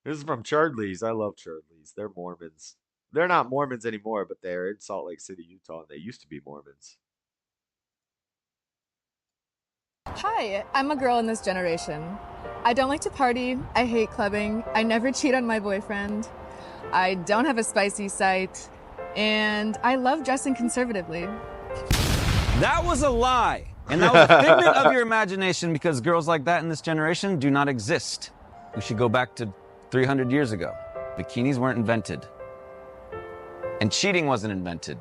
This is from Churdleys. I love Churdleys. They're Mormons. They're not Mormons anymore, but they're in Salt Lake City, Utah, and they used to be Mormons. Hi, I'm a girl in this generation. I don't like to party, I hate clubbing, I never cheat on my boyfriend, I don't have a spicy site, and I love dressing conservatively. That was a lie. And that was a figment of your imagination because girls like that in this generation do not exist. We should go back to 300 years ago. Bikinis weren't invented. And cheating wasn't invented.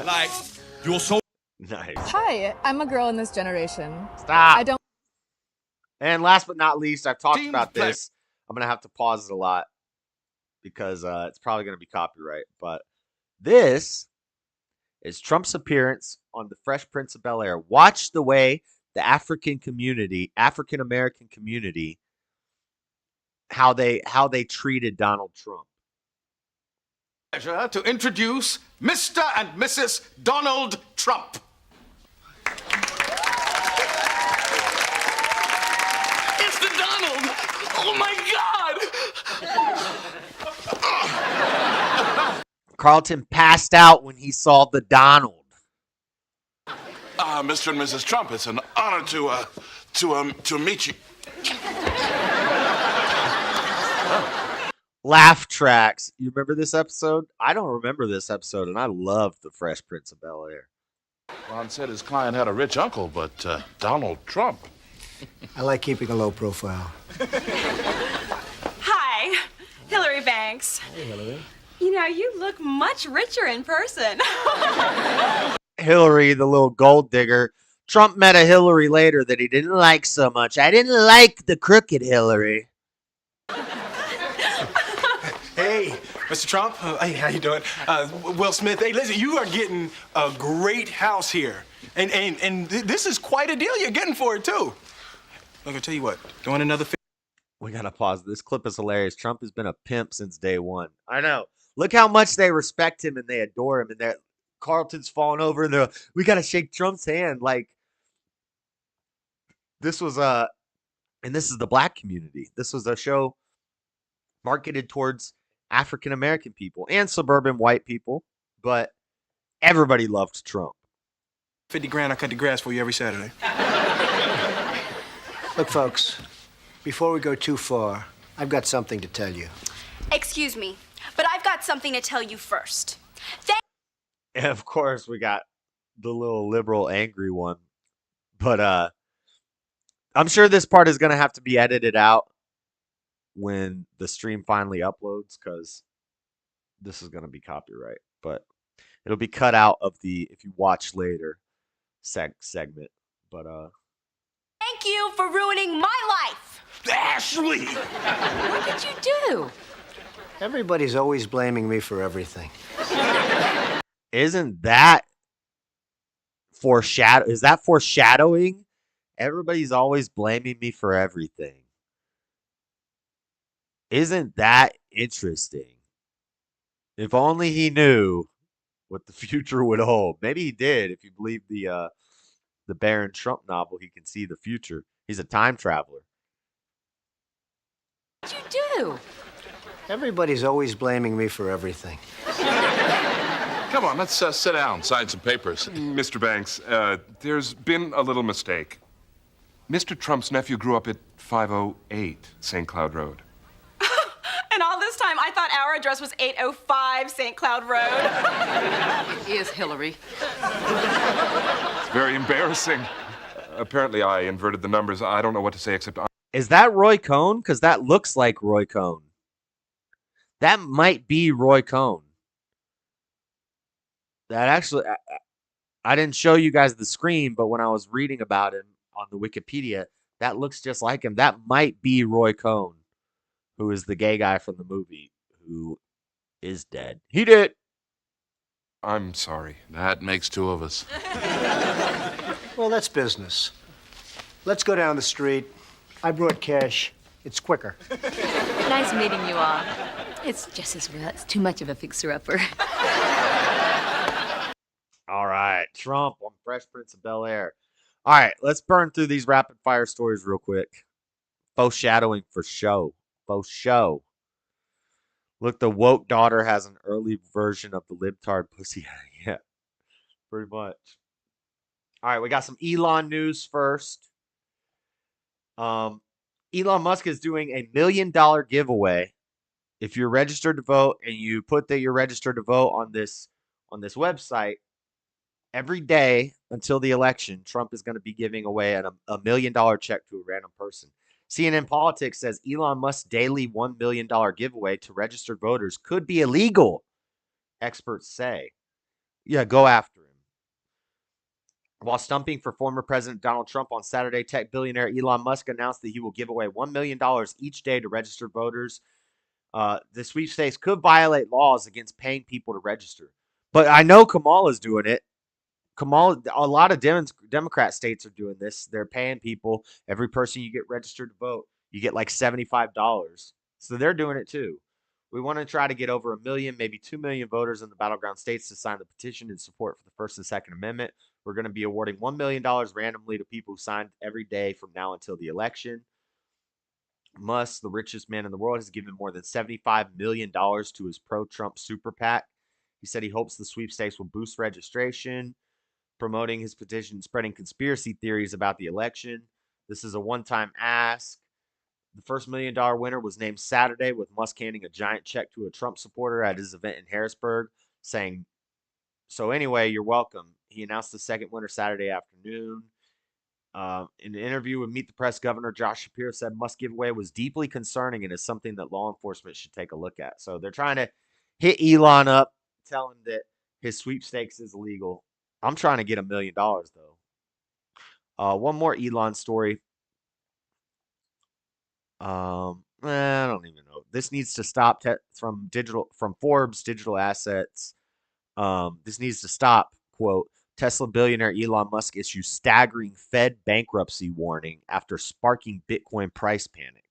Like, you're so nice. Hi, I'm a girl in this generation. Stop. I don't. And last but not least, I've talked about this. I'm going to have to pause it a lot because it's probably going to be copyright. But this is Trump's appearance on the Fresh Prince of Bel-Air. Watch the way the African American community, how they treated Donald Trump. Pleasure to introduce Mr. and Mrs. Donald Trump. It's the Donald! Oh my God! Carlton passed out when he saw the Donald. Mr. and Mrs. Trump, it's an honor to meet you. Laugh tracks. You remember this episode? I don't remember this episode, and I loved the Fresh Prince of Bel-Air. Ron said his client had a rich uncle, but Donald Trump. I like keeping a low profile. Hi, Hillary Banks. Hey, Hillary. You know, you look much richer in person. Hillary, the little gold digger. Trump met a Hillary later that he didn't like so much. I didn't like the crooked Hillary. Hey, Mr. Trump. Hey, how you doing? Will Smith. Hey, listen, you are getting a great house here. And this is quite a deal you're getting for it, too. Look, I'll tell you what. Doing another... We got to pause. This clip is hilarious. Trump has been a pimp since day one. I know. Look how much they respect him and they adore him. And Carlton's falling over and they're, we got to shake Trump's hand. Like, this was and this is the black community. This was a show marketed towards African American people and suburban white people, but everybody loved Trump. 50 grand, I cut the grass for you every Saturday. Look, folks, before we go too far, I've got something to tell you. Excuse me, but I've got something to tell you first. And of course, we got the little liberal angry one. But I'm sure this part is going to have to be edited out when the stream finally uploads, because this is going to be copyright, but it'll be cut out of the if you watch later segment. But Thank you for ruining my life. Ashley! What did you do? Everybody's always blaming me for everything. isn't that is that foreshadowing? Everybody's always blaming me for everything. Isn't that interesting? If only he knew what the future would hold. Maybe he did. If you believe the Baron Trump novel, he can see the future. He's a time traveler. What did you do? Everybody's always blaming me for everything. Come on, let's sit down, sign some papers. Mr. Banks, there's been a little mistake. Mr. Trump's nephew grew up at 508 St. Cloud Road. And all this time, I thought our address was 805 St. Cloud Road. It is, Hillary. It's very embarrassing. Apparently, I inverted the numbers. I don't know what to say except... Is that Roy Cohn? Because that looks like Roy Cohn. That might be Roy Cohn. That actually... I didn't show you guys the screen, but when I was reading about him on the Wikipedia, that looks just like him. That might be Roy Cohn, who is the gay guy from the movie, who is dead. He did. I'm sorry. That makes two of us. Well, that's business. Let's go down the street. I brought cash. It's quicker. Nice meeting you all. It's just as well. It's too much of a fixer-upper. All right. Trump on Fresh Prince of Bel-Air. All right. Let's burn through these rapid fire stories real quick. Foreshadowing for show. Faux show. Look, the woke daughter has an early version of the libtard pussy. Yeah. Pretty much. All right, we got some Elon news first. Elon Musk is doing a $1 million giveaway. If you're registered to vote and you put that you're registered to vote on this website, every day until the election, Trump is going to be giving away a $1 million check to a random person. CNN Politics says Elon Musk's daily $1 million giveaway to registered voters could be illegal, experts say. Yeah, go after him. While stumping for former President Donald Trump on Saturday, tech billionaire Elon Musk announced that he will give away $1 million each day to registered voters. The sweepstakes could violate laws against paying people to register. But I know Kamala's doing it. Kamala, a lot of Democrat states are doing this. They're paying people. Every person you get registered to vote, you get like $75. So they're doing it too. We want to try to get over 1 million, maybe 2 million voters in the battleground states to sign the petition in support for the First and Second Amendment. We're going to be awarding $1 million randomly to people who signed every day from now until the election. Musk, the richest man in the world, has given more than $75 million to his pro-Trump super PAC. He said he hopes the sweepstakes will boost registration, promoting his petition, spreading conspiracy theories about the election. This is a one-time ask. The first $1 million winner was named Saturday, with Musk handing a giant check to a Trump supporter at his event in Harrisburg, saying, "So anyway, you're welcome." He announced the second winner Saturday afternoon. In an interview with Meet the Press, Governor Josh Shapiro said Musk's giveaway was deeply concerning and is something that law enforcement should take a look at. So they're trying to hit Elon up, tell him that his sweepstakes is illegal. I'm trying to get $1 million, though. One more Elon story. I don't even know. This needs to stop from Forbes digital assets. This needs to stop. Quote, Tesla billionaire Elon Musk issues staggering Fed bankruptcy warning after sparking Bitcoin price panic.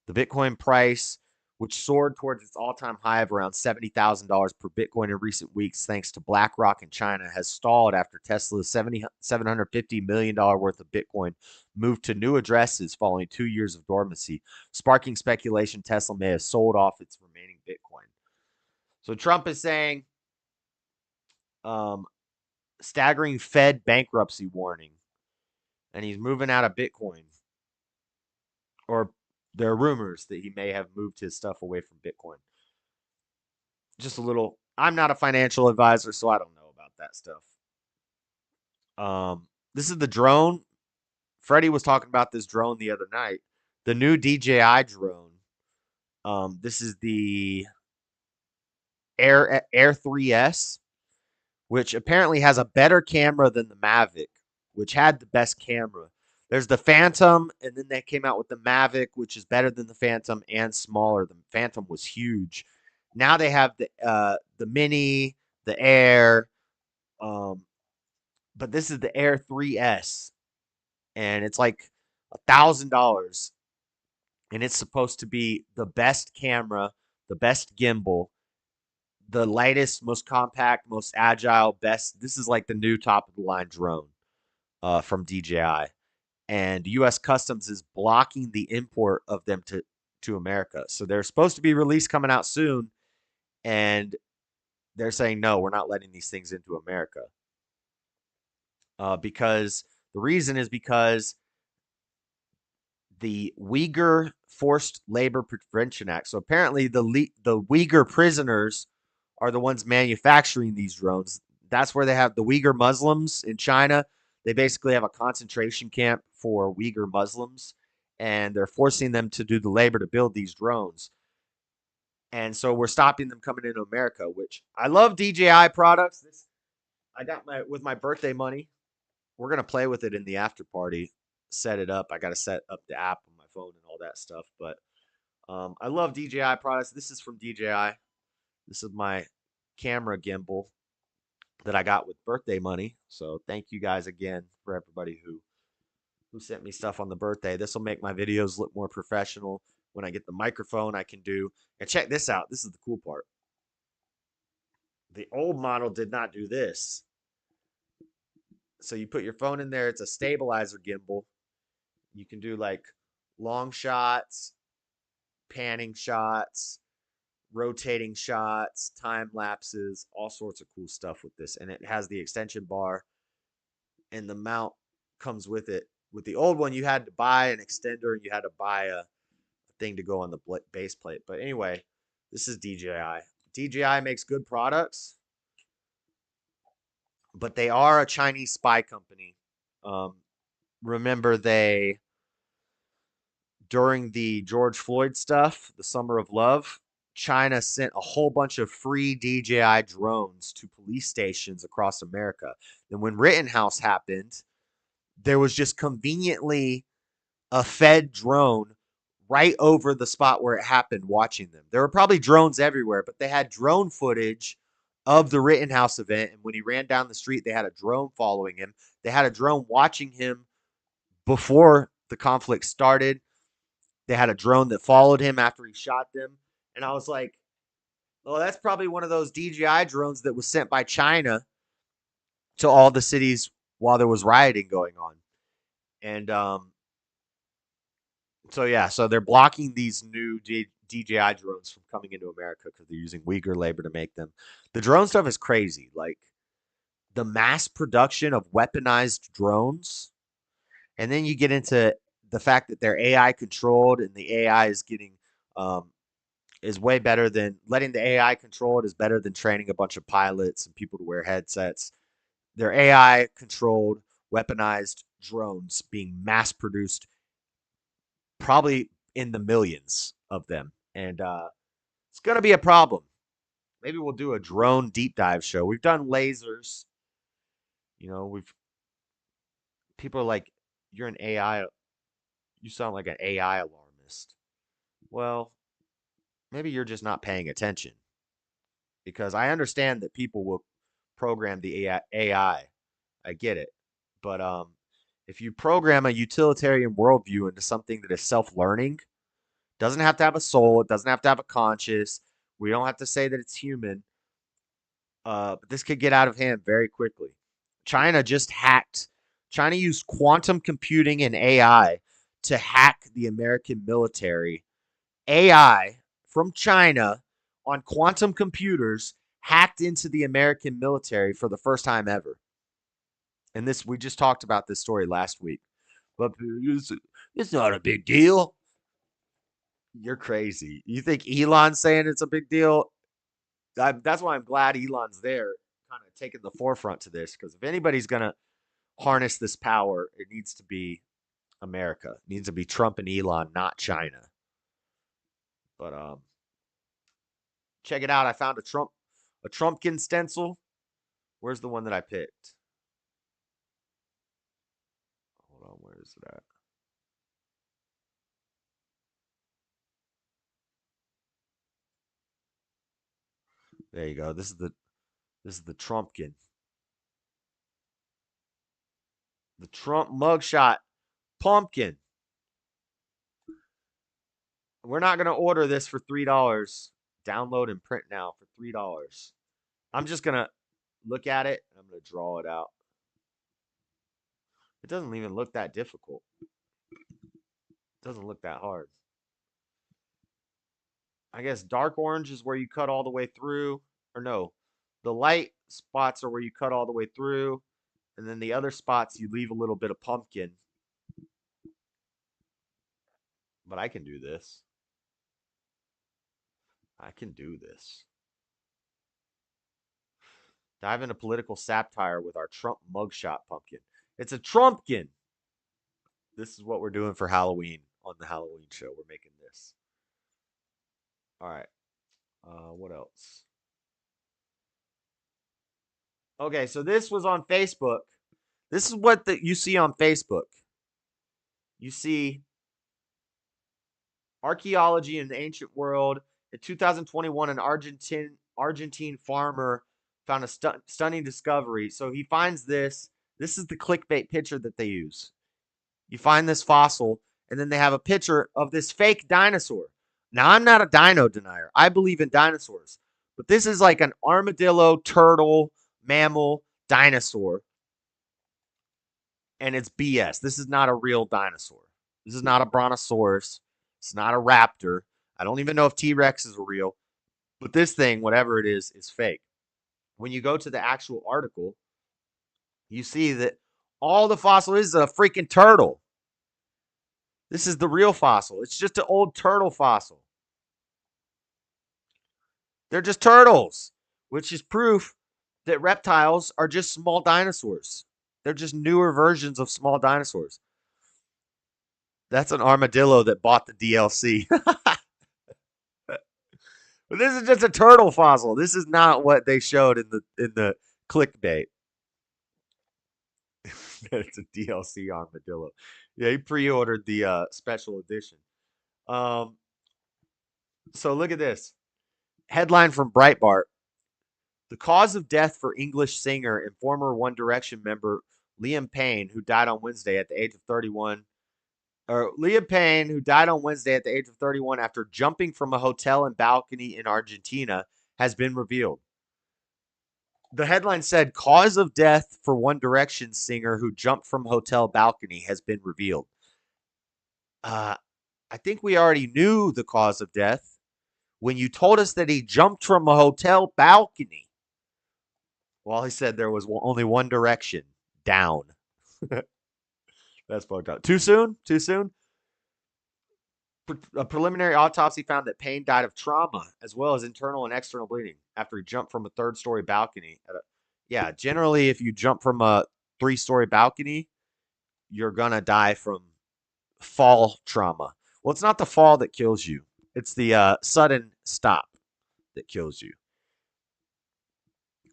The Bitcoin price, which soared towards its all-time high of around $70,000 per Bitcoin in recent weeks thanks to BlackRock in China, has stalled after Tesla's $750 million worth of Bitcoin moved to new addresses following 2 years of dormancy, sparking speculation Tesla may have sold off its remaining Bitcoin. So Trump is saying staggering Fed bankruptcy warning, and he's moving out of Bitcoin. Or there are rumors that he may have moved his stuff away from Bitcoin. Just a little. I'm not a financial advisor, so I don't know about that stuff. This is the drone. Freddie was talking about this drone the other night. The new DJI drone. This is the Air 3S, which apparently has a better camera than the Mavic, which had the best camera. There's the Phantom, and then they came out with the Mavic, which is better than the Phantom and smaller. The Phantom was huge. Now they have the Mini, the Air, but this is the Air 3S, and it's like $1,000, and it's supposed to be the best camera, the best gimbal, the lightest, most compact, most agile, best. This is like the new top of the line drone from DJI. And U.S. Customs is blocking the import of them to America. So they're supposed to be released coming out soon, and they're saying, no, we're not letting these things into America. Because the reason is because the Uyghur Forced Labor Prevention Act. So apparently the Uyghur prisoners are the ones manufacturing these drones. That's where they have the Uyghur Muslims in China. They basically have a concentration camp for Uyghur Muslims, and they're forcing them to do the labor to build these drones. And so we're stopping them coming into America, which I love DJI products. I got with my birthday money. We're going to play with it in the after party, set it up. I got to set up the app on my phone and all that stuff. But I love DJI products. This is from DJI. This is my camera gimbal that I got with birthday money. So thank you guys again for everybody who sent me stuff on the birthday. This will make my videos look more professional. When I get the microphone, I can do. And check this out. This is the cool part. The old model did not do this. So you put your phone in there. It's a stabilizer gimbal. You can do like long shots, panning shots, rotating shots, time lapses, all sorts of cool stuff with this. And it has the extension bar, and the mount comes with it. With the old one, you had to buy an extender and you had to buy a thing to go on the base plate. But anyway, this is DJI. DJI makes good products, but they are a Chinese spy company. Remember, during the George Floyd stuff, the Summer of Love, China sent a whole bunch of free DJI drones to police stations across America. Then when Rittenhouse happened, there was just conveniently a Fed drone right over the spot where it happened watching them. There were probably drones everywhere, but they had drone footage of the Rittenhouse event. And when he ran down the street, they had a drone following him. They had a drone watching him before the conflict started. They had a drone that followed him after he shot them. And I was like, oh, that's probably one of those DJI drones that was sent by China to all the cities while there was rioting going on. And so they're blocking these new DJI drones from coming into America because they're using Uyghur labor to make them. The drone stuff is crazy. Like the mass production of weaponized drones. And then you get into the fact that they're AI controlled, and the AI is getting is way better than letting the AI control it is better than training a bunch of pilots and people to wear headsets. They're AI controlled, weaponized drones being mass produced, probably in the millions of them. And it's going to be a problem. Maybe we'll do a drone deep dive show. We've done lasers. People are like, you're an AI. You sound like an AI alarmist. Well, maybe you're just not paying attention, because I understand that people will program the AI. I get it. But if you program a utilitarian worldview into something that is self-learning, doesn't have to have a soul, it doesn't have to have a conscience, we don't have to say that it's human, but this could get out of hand very quickly. China used quantum computing and AI to hack the American military. AI from China on quantum computers hacked into the American military for the first time ever. And we just talked about this story last week. But it's not a big deal. You're crazy. You think Elon's saying it's a big deal? That's why I'm glad Elon's there, kind of taking the forefront to this, because if anybody's going to harness this power, it needs to be America. It needs to be Trump and Elon, not China. But check it out. I found a Trumpkin stencil. Where's the one that I picked? Hold on, where is it at? There you go. This is the Trumpkin. The Trump mugshot pumpkin. We're not going to order this for $3. Download and print now for $3. I'm just going to look at it, and I'm going to draw it out. It doesn't even look that difficult. It doesn't look that hard. I guess dark orange is where you cut all the way through. Or no, the light spots are where you cut all the way through. And then the other spots, you leave a little bit of pumpkin. But I can do this. I can do this. Dive into political satire with our Trump mugshot pumpkin. It's a Trumpkin. This is what we're doing for Halloween on the Halloween show. We're making this. All right. What else? Okay, so this was on Facebook. This is what you see on Facebook. You see archaeology in the ancient world. In 2021, an Argentine farmer found a stunning discovery. So he finds this. This is the clickbait picture that they use. You find this fossil, and then they have a picture of this fake dinosaur. Now, I'm not a dino denier. I believe in dinosaurs. But this is like an armadillo, turtle, mammal, dinosaur. And it's BS. This is not a real dinosaur. This is not a brontosaurus. It's not a raptor. I don't even know if T-Rexes are real. But this thing, whatever it is fake. When you go to the actual article, you see that all the fossil is a freaking turtle. This is the real fossil. It's just an old turtle fossil. They're just turtles, which is proof that reptiles are just small dinosaurs. They're just newer versions of small dinosaurs. That's an armadillo that bought the DLC. But this is just a turtle fossil. This is not what they showed in the clickbait. It's a DLC armadillo. Yeah, he pre-ordered the special edition. So look at this. Headline from Breitbart. The cause of death for English singer and former One Direction member Liam Payne, who died on Wednesday at the age of 31. Liam Payne, who died on Wednesday at the age of 31 after jumping from a hotel and balcony in Argentina, has been revealed. The headline said, cause of death for One Direction singer who jumped from hotel balcony has been revealed. I think we already knew the cause of death when you told us that he jumped from a hotel balcony. Well, he said there was only One Direction down. That's fucked up. Too soon? Too soon? A preliminary autopsy found that Payne died of trauma as well as internal and external bleeding after he jumped from a third-story balcony. Yeah, generally, if you jump from a 3-story balcony, you're going to die from fall trauma. Well, it's not the fall that kills you. It's the sudden stop that kills you.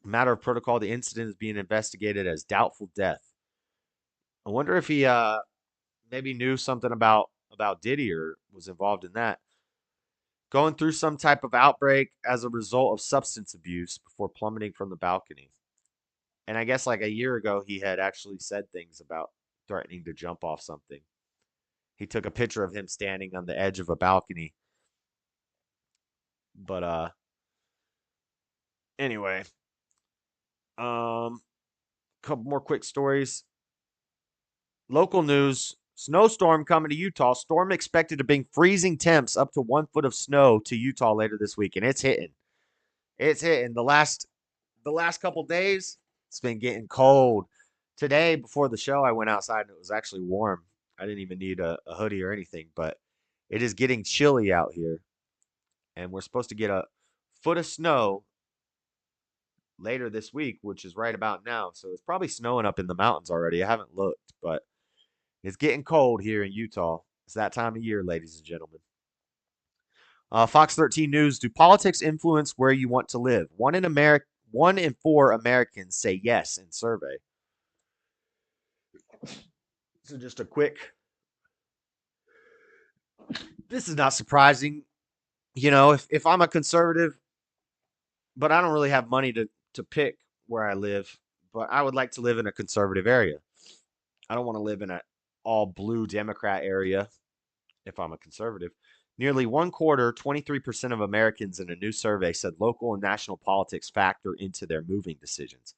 Matter of protocol, the incident is being investigated as doubtful death. I wonder if he maybe knew something about Diddy or was involved in that. Going through some type of outbreak as a result of substance abuse before plummeting from the balcony. And I guess like a year ago, he had actually said things about threatening to jump off something. He took a picture of him standing on the edge of a balcony. But anyway, couple more quick stories. Local news. Snowstorm coming to Utah. Storm expected to bring freezing temps up to 1 foot of snow to Utah later this week, and it's hitting. It's hitting. The last couple days, it's been getting cold. Today, before the show, I went outside and it was actually warm. I didn't even need a hoodie or anything, but it is getting chilly out here, and we're supposed to get a foot of snow later this week, which is right about now. So it's probably snowing up in the mountains already. I haven't looked, but it's getting cold here in Utah. It's that time of year, ladies and gentlemen. Fox 13 News. Do politics influence where you want to live? 1 in 4 Americans say yes in survey. So just a quick. This is not surprising. You know, if I'm a conservative, but I don't really have money to pick where I live, but I would like to live in a conservative area. I don't want to live in an all blue Democrat area if I'm a conservative. Nearly 1/4, 23% of Americans in a new survey said local and national politics factor into their moving decisions.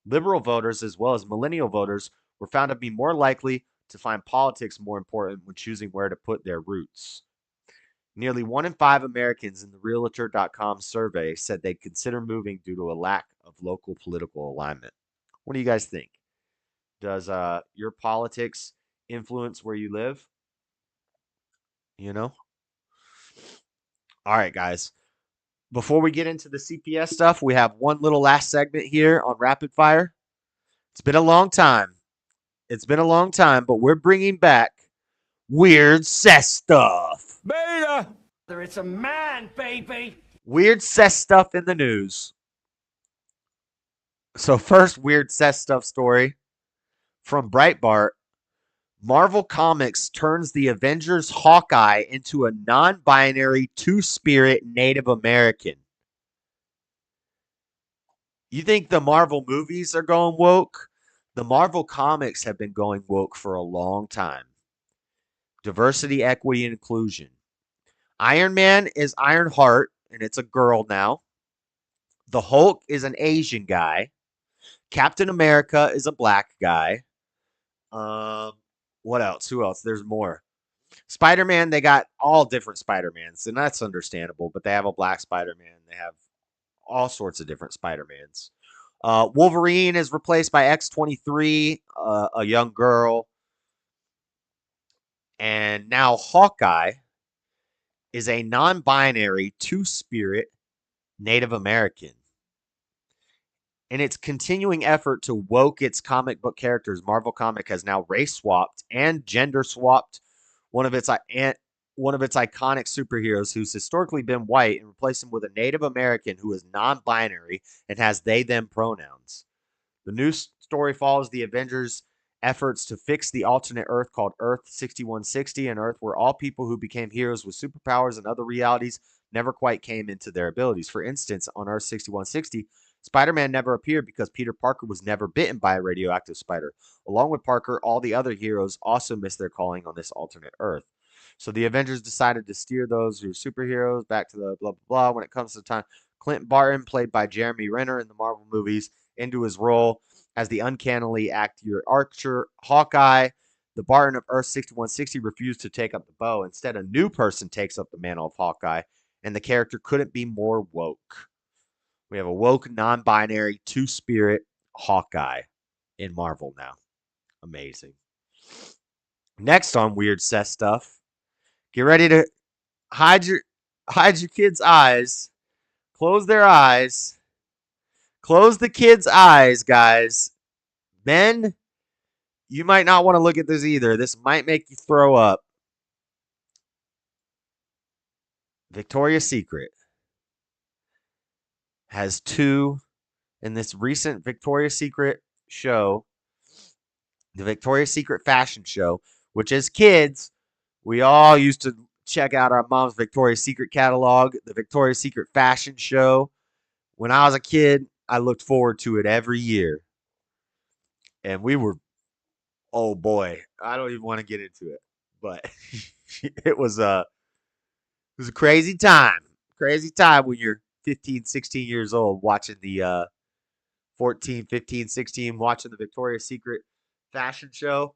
Liberal voters, as well as millennial voters, were found to be more likely to find politics more important when choosing where to put their roots. Nearly 1 in 5 Americans in the Realtor.com survey said they'd consider moving due to a lack of local political alignment. What do you guys think? Does your politics influence where you live? You know? All right, guys. Before we get into the CPS stuff, we have one little last segment here on Rapid Fire. It's been a long time. But we're bringing back Weird Cess Stuff. Beta! It's a man, baby! Weird Cess Stuff in the news. So first Weird Cess Stuff story from Breitbart. Marvel Comics turns the Avengers Hawkeye into a non-binary two-spirit Native American. You think the Marvel movies are going woke? The Marvel Comics have been going woke for a long time. Diversity, equity, and inclusion. Iron Man is Ironheart, and it's a girl now. The Hulk is an Asian guy. Captain America is a black guy. What else? Who else? There's more. Spider-Man, they got all different Spider-Mans, and that's understandable, but they have a black Spider-Man. They have all sorts of different Spider-Mans. Wolverine is replaced by X-23, a young girl. And now Hawkeye is a non-binary, two-spirit Native American. In its continuing effort to woke its comic book characters, Marvel Comics has now race-swapped and gender-swapped one of its iconic superheroes who's historically been white and replaced him with a Native American who is non-binary and has they-them pronouns. The new story follows the Avengers' efforts to fix the alternate Earth called Earth 6160, an Earth where all people who became heroes with superpowers and other realities never quite came into their abilities. For instance, on Earth 6160, Spider-Man never appeared because Peter Parker was never bitten by a radioactive spider. Along with Parker, all the other heroes also missed their calling on this alternate Earth. So the Avengers decided to steer those who are superheroes back to the blah, blah, blah. When it comes to time, Clint Barton, played by Jeremy Renner in the Marvel movies, into his role as the uncannily accurate Archer Hawkeye. The Barton of Earth 6160 refused to take up the bow. Instead, a new person takes up the mantle of Hawkeye, and the character couldn't be more woke. We have a woke, non-binary, two-spirit Hawkeye in Marvel now. Amazing. Next on Weird Cess Stuff, get ready to hide your kids' eyes. Close their eyes. Close the kids' eyes, guys. Men, you might not want to look at this either. This might make you throw up. Victoria's Secret has two in this recent Victoria's Secret show, the Victoria's Secret fashion show, which as kids, we all used to check out our mom's Victoria's Secret catalog, the Victoria's Secret fashion show. When I was a kid, I looked forward to it every year. And we were, oh boy, I don't even want to get into it, but it was a crazy time. Crazy time when you're 15, 16 years old watching the 14, 15, 16, watching the Victoria's Secret fashion show.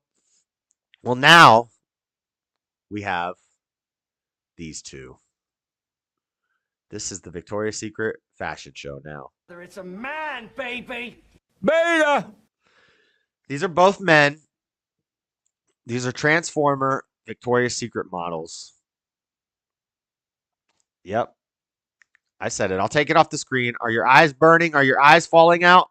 Well, now we have these two. This is the Victoria's Secret fashion show now. It's a man, baby. Beta! These are both men. These are Transformer Victoria's Secret models. Yep. I said it. I'll take it off the screen. Are your eyes burning? Are your eyes falling out?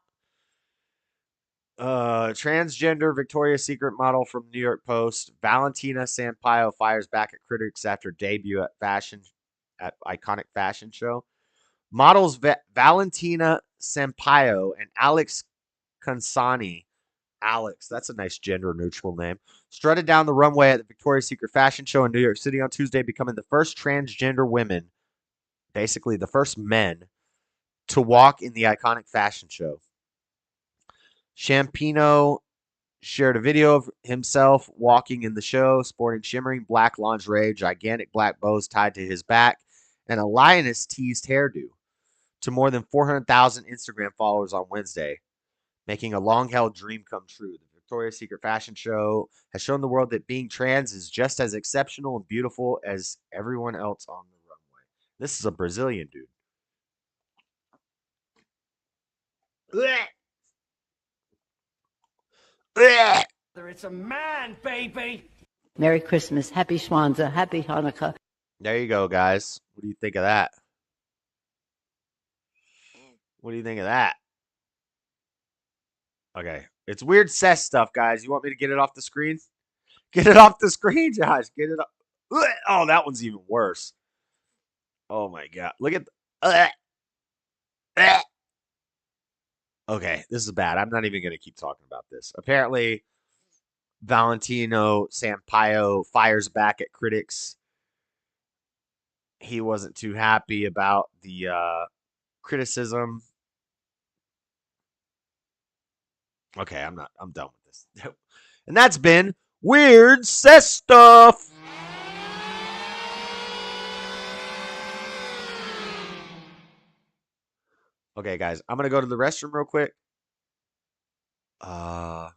Transgender Victoria's Secret model from New York Post. Valentina Sampaio fires back at critics after debut at iconic fashion show. Models Valentina Sampaio and Alex Consani. Alex, that's a nice gender neutral name. Strutted down the runway at the Victoria's Secret fashion show in New York City on Tuesday, becoming the first transgender women, basically the first men, to walk in the iconic fashion show. Champino shared a video of himself walking in the show, sporting shimmering black lingerie, gigantic black bows tied to his back, and a lioness-teased hairdo, to more than 400,000 Instagram followers on Wednesday, making a long-held dream come true. The Victoria's Secret fashion show has shown the world that being trans is just as exceptional and beautiful as everyone else on the runway. This is a Brazilian dude. It's a man, baby. Merry Christmas, Happy Schwanza, Happy Hanukkah. There you go, guys. What do you think of that? What do you think of that? Okay. It's Weird Cess Stuff, guys. You want me to get it off the screen? Get it off the screen, Josh. Get it off. Oh, that one's even worse. Oh, my God. Look at okay, this is bad. I'm not even going to keep talking about this. Apparently, Valentino Sampaio fires back at critics. He wasn't too happy about the criticism. Okay, I'm done with this. And that's been Weird Cess Stuff. Okay, guys, I'm gonna go to the restroom real quick. Let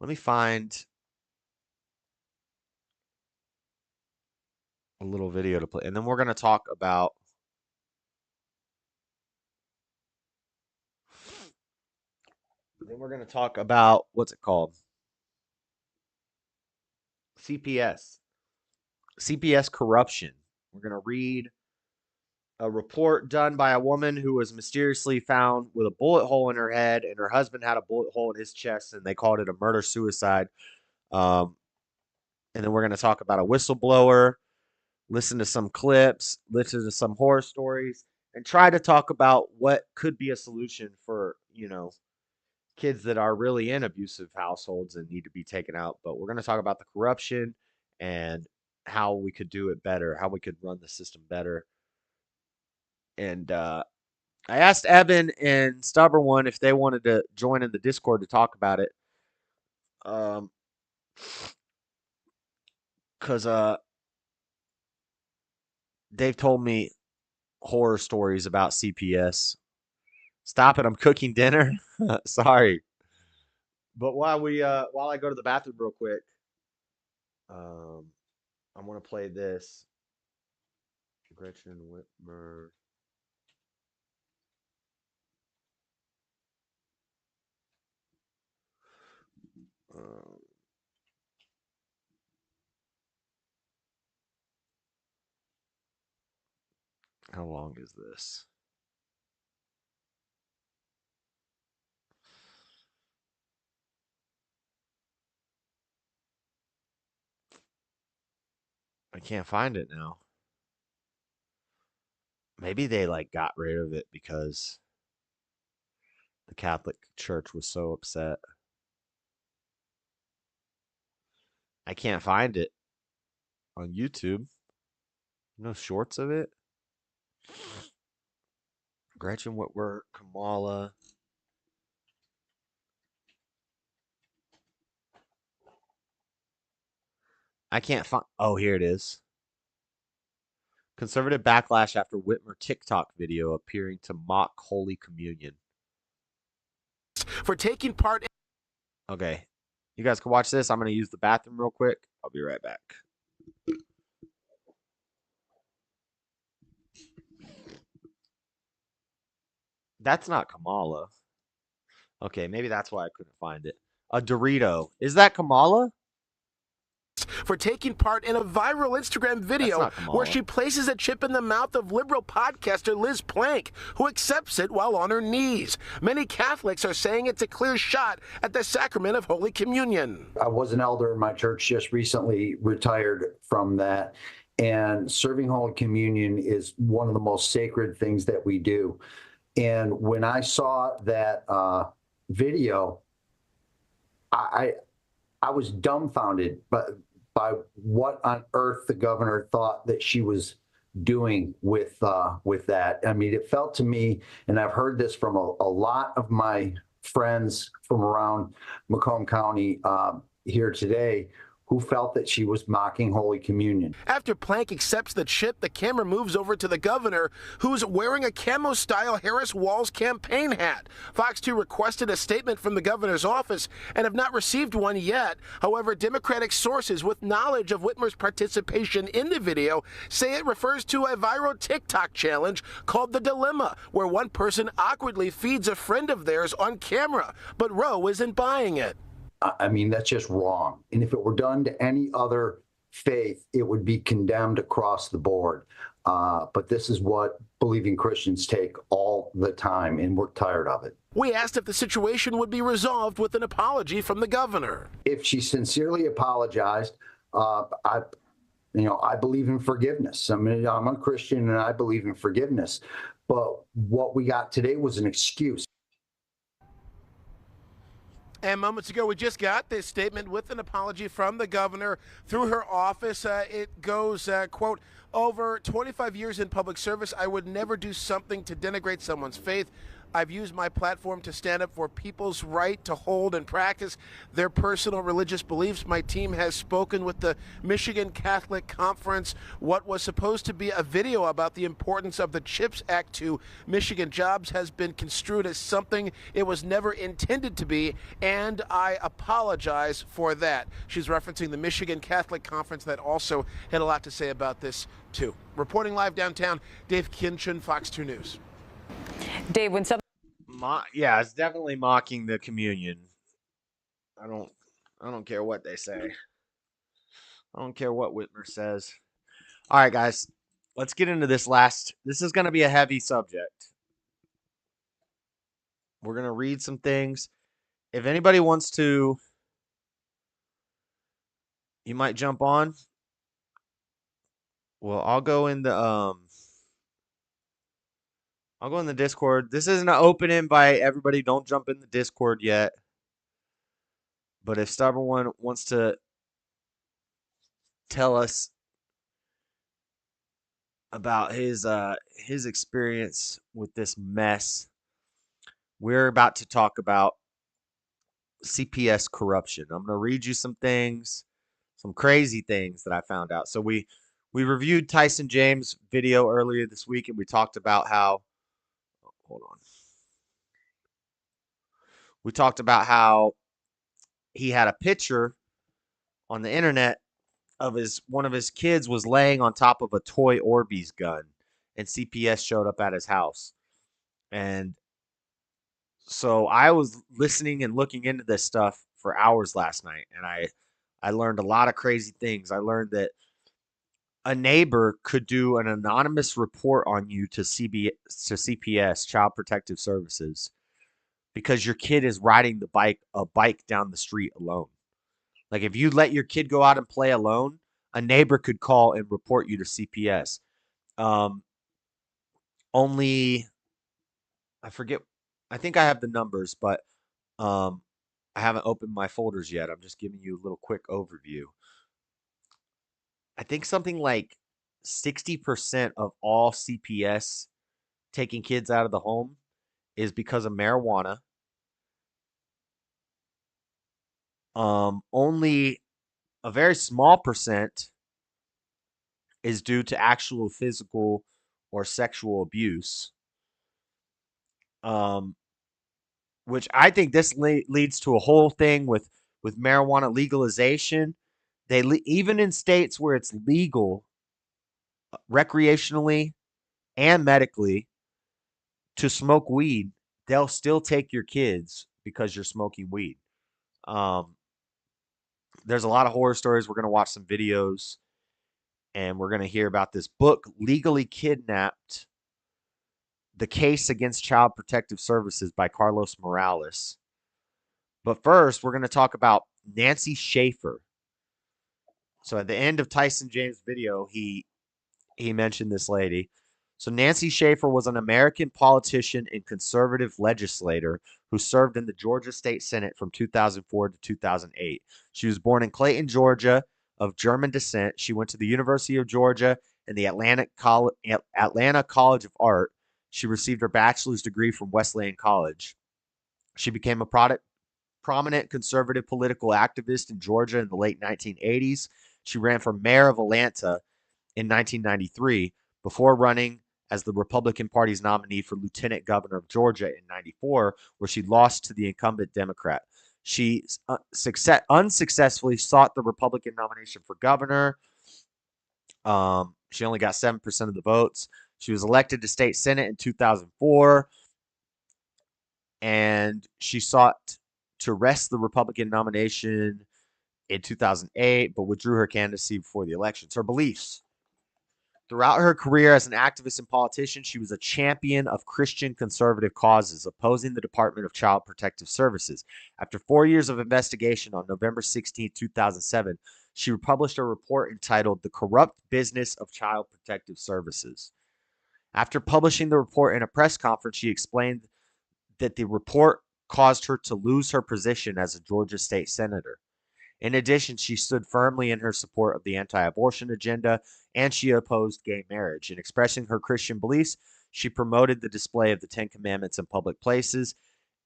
me find a little video to play, and then we're going to talk about what's it called? CPS corruption. We're going to read a report done by a woman who was mysteriously found with a bullet hole in her head, and her husband had a bullet hole in his chest, and they called it a murder-suicide. And then we're going to talk about a whistleblower, listen to some clips, listen to some horror stories, and try to talk about what could be a solution for, kids that are really in abusive households and need to be taken out. But we're going to talk about the corruption and how we could do it better, how we could run the system better. And I asked Evan and Stubborn One if they wanted to join in the Discord to talk about it. Because they've told me horror stories about CPS. Stop it! I'm cooking dinner. Sorry. But while I go to the bathroom real quick, I'm gonna play this. Gretchen Whitmer. How long is this? I can't find it now. Maybe they got rid of it because the Catholic Church was so upset. I can't find it on YouTube. No shorts of it. Gretchen Whitmer, Kamala. I can't find. Oh, here it is. Conservative backlash after Whitmer TikTok video appearing to mock Holy Communion. For taking part. Okay. You guys can watch this. I'm going to use the bathroom real quick. I'll be right back. That's not Kamala. Okay, maybe that's why I couldn't find it. A Dorito. Is that Kamala? For taking part in a viral Instagram video where she places a chip in the mouth of liberal podcaster Liz Plank, who accepts it while on her knees. Many Catholics are saying it's a clear shot at the sacrament of Holy Communion. I was an elder in my church, just recently retired from that, and serving Holy Communion is one of the most sacred things that we do. And when I saw that video, I was dumbfounded by what on earth the governor thought that she was doing with that. I mean, it felt to me, and I've heard this from a lot of my friends from around Macomb County here today, who felt that she was mocking Holy Communion. After Plank accepts the chip, the camera moves over to the governor, who's wearing a camo-style Harris Walls campaign hat. Fox 2 requested a statement from the governor's office and have not received one yet. However, Democratic sources with knowledge of Whitmer's participation in the video say it refers to a viral TikTok challenge called The Dilemma, where one person awkwardly feeds a friend of theirs on camera, but Roe isn't buying it. I mean, that's just wrong. And if it were done to any other faith, it would be condemned across the board. But this is what believing Christians take all the time, and we're tired of it. We asked if the situation would be resolved with an apology from the governor. If she sincerely apologized, I believe in forgiveness. I mean, I'm a Christian and I believe in forgiveness. But what we got today was an excuse. And moments ago, we just got this statement with an apology from the governor through her office. It goes, quote, over 25 years in public service, I would never do something to denigrate someone's faith. I've used my platform to stand up for people's right to hold and practice their personal religious beliefs. My team has spoken with the Michigan Catholic Conference. What was supposed to be a video about the importance of the CHIPS Act to Michigan jobs has been construed as something it was never intended to be, and I apologize for that. She's referencing the Michigan Catholic Conference that also had a lot to say about this, too. Reporting live downtown, Dave Kinchin, Fox 2 News. Dave, when something yeah, it's definitely mocking the communion. I don't care what they say. I don't care what Whitmer says. All right, guys, let's get into this last. This is going to be a heavy subject. We're going to read some things. If anybody wants to, you might jump on. Well, I'll go in the Discord. This isn't an open invite. Everybody don't jump in the Discord yet. But if Stubborn One wants to tell us about his experience with this mess, we're about to talk about CPS corruption. I'm going to read you some things, some crazy things that I found out. So we reviewed Tyson James' video earlier this week, and we talked about how we talked about how he had a picture on the internet of one of his kids was laying on top of a toy Orbeez gun, and CPS showed up at his house. And so I was listening and looking into this stuff for hours last night, and I learned a lot of crazy things. I learned that a neighbor could do an anonymous report on you to CPS, Child Protective Services, because your kid is riding a bike down the street alone. Like, if you let your kid go out and play alone, a neighbor could call and report you to CPS. Only, I forget, I think I have the numbers, but I haven't opened my folders yet. I'm just giving you a little quick overview. I think something like 60% of all CPS taking kids out of the home is because of marijuana. Only a very small percent is due to actual physical or sexual abuse. Which I think this leads to a whole thing with marijuana legalization. Even in states where it's legal recreationally and medically to smoke weed, they'll still take your kids because you're smoking weed. There's a lot of horror stories. We're going to watch some videos, and we're going to hear about this book, Legally Kidnapped: The Case Against Child Protective Services by Carlos Morales. But first, we're going to talk about Nancy Schaefer. So at the end of Tyson James' video, he mentioned this lady. So Nancy Schaefer was an American politician and conservative legislator who served in the Georgia State Senate from 2004 to 2008. She was born in Clayton, Georgia, of German descent. She went to the University of Georgia and the Atlanta College of Art. She received her bachelor's degree from Wesleyan College. She became a prominent conservative political activist in Georgia in the late 1980s. She ran for mayor of Atlanta in 1993 before running as the Republican Party's nominee for lieutenant governor of Georgia in 94, where she lost to the incumbent Democrat. She unsuccessfully sought the Republican nomination for governor. She only got 7% of the votes. She was elected to state senate in 2004, and she sought to wrest the Republican nomination in 2008, but withdrew her candidacy before the elections. Her beliefs. Throughout her career as an activist and politician, she was a champion of Christian conservative causes, opposing the Department of Child Protective Services. After 4 years of investigation, on November 16, 2007, she published a report entitled The Corrupt Business of Child Protective Services. After publishing the report in a press conference, she explained that the report caused her to lose her position as a Georgia state senator. In addition, she stood firmly in her support of the anti-abortion agenda, and she opposed gay marriage. In expressing her Christian beliefs, She promoted the display of the Ten Commandments in public places,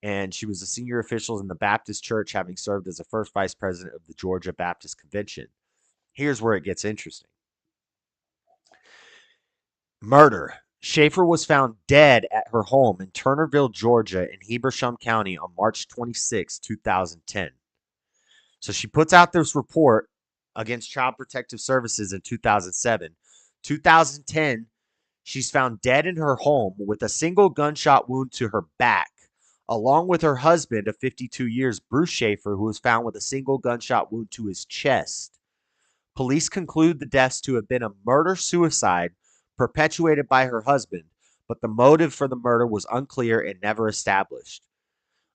and she was a senior official in the Baptist Church, having served as the first vice president of the Georgia Baptist Convention. Here's where it gets interesting. Murder. Schaefer was found dead at her home in Turnerville, Georgia, in Hebersham County on March 26, 2010. So she puts out this report against Child Protective Services in 2007. 2010, she's found dead in her home with a single gunshot wound to her back, along with her husband of 52 years, Bruce Schaefer, who was found with a single gunshot wound to his chest. Police conclude the deaths to have been a murder-suicide perpetuated by her husband, but the motive for the murder was unclear and never established.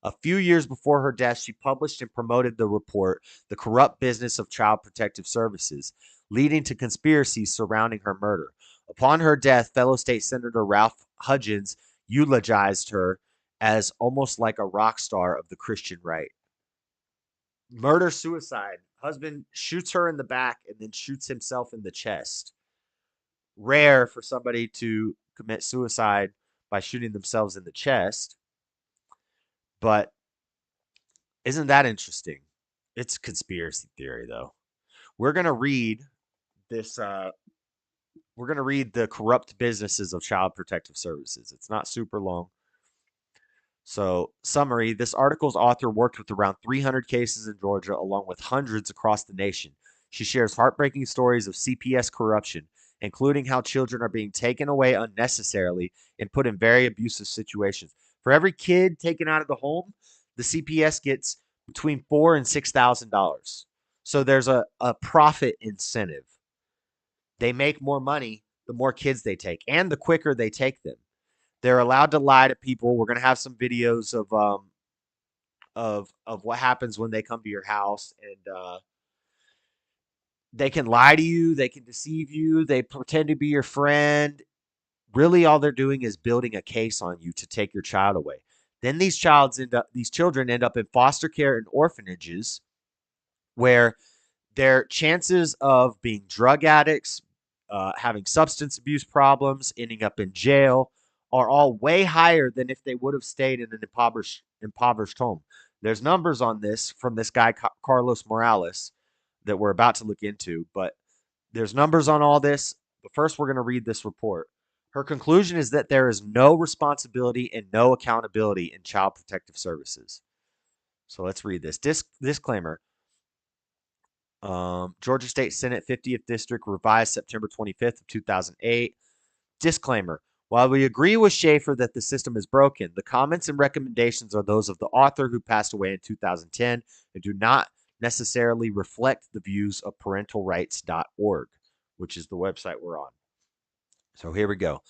A few years before her death, she published and promoted the report, The Corrupt Business of Child Protective Services, leading to conspiracies surrounding her murder. Upon her death, fellow state Senator Ralph Hudgens eulogized her as almost like a rock star of the Christian right. Murder-suicide. Husband shoots her in the back and then shoots himself in the chest. Rare for somebody to commit suicide by shooting themselves in the chest. But isn't that interesting? It's a conspiracy theory, though. We're going to read this. We're going to read The Corrupt Businesses of Child Protective Services. It's not super long. So, summary, this article's author worked with around 300 cases in Georgia, along with hundreds across the nation. She shares heartbreaking stories of CPS corruption, including how children are being taken away unnecessarily and put in very abusive situations. For every kid taken out of the home, the CPS gets between $4,000 and $6,000. So there's a profit incentive. They make more money the more kids they take, and the quicker they take them. They're allowed to lie to people. We're going to have some videos of what happens when they come to your house, and they can lie to you. They can deceive you. They pretend to be your friend. Really, all they're doing is building a case on you to take your child away. Then these children end up in foster care and orphanages, where their chances of being drug addicts, having substance abuse problems, ending up in jail, are all way higher than if they would have stayed in an impoverished home. There's numbers on this from this guy, Carlos Morales, that we're about to look into, but there's numbers on all this. But first, we're going to read this report. Her conclusion is that there is no responsibility and no accountability in Child Protective Services. So let's read this. Disclaimer. Georgia State Senate 50th District, revised September 25th of 2008. Disclaimer. While we agree with Schaefer that the system is broken, the comments and recommendations are those of the author, who passed away in 2010, and do not necessarily reflect the views of parentalrights.org, which is the website we're on. So here we go.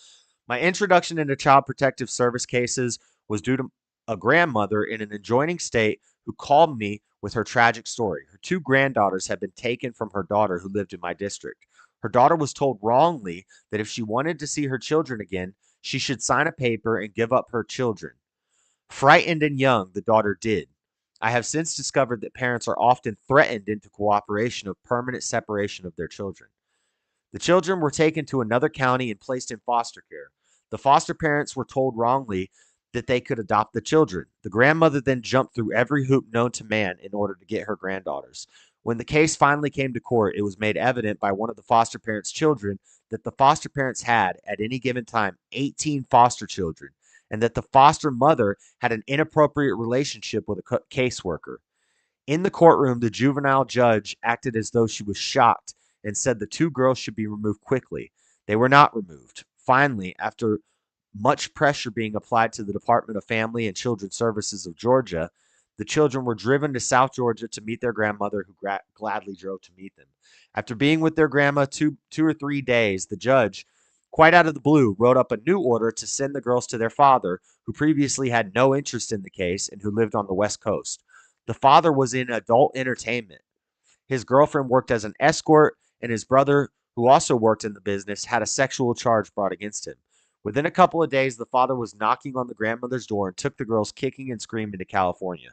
My introduction into child protective service cases was due to a grandmother in an adjoining state who called me with her tragic story. Her 2 granddaughters had been taken from her daughter who lived in my district. Her daughter was told wrongly that if she wanted to see her children again, she should sign a paper and give up her children. Frightened and young, the daughter did. I have since discovered that parents are often threatened into cooperation of permanent separation of their children. The children were taken to another county and placed in foster care. The foster parents were told wrongly that they could adopt the children. The grandmother then jumped through every hoop known to man in order to get her granddaughters. When the case finally came to court, it was made evident by one of the foster parents' children that the foster parents had, at any given time, 18 foster children, and that the foster mother had an inappropriate relationship with a caseworker. In the courtroom, the juvenile judge acted as though she was shocked and said the 2 girls should be removed quickly. They were not removed. Finally, after much pressure being applied to the Department of Family and Children Services of Georgia, the children were driven to South Georgia to meet their grandmother, who gladly drove to meet them. After being with their grandma 2 or 3 days, the judge, quite out of the blue, wrote up a new order to send the girls to their father, who previously had no interest in the case and who lived on the West Coast. The father was in adult entertainment. His girlfriend worked as an escort, and his brother, who also worked in the business, had a sexual charge brought against him. Within a couple of days, the father was knocking on the grandmother's door and took the girls kicking and screaming to California.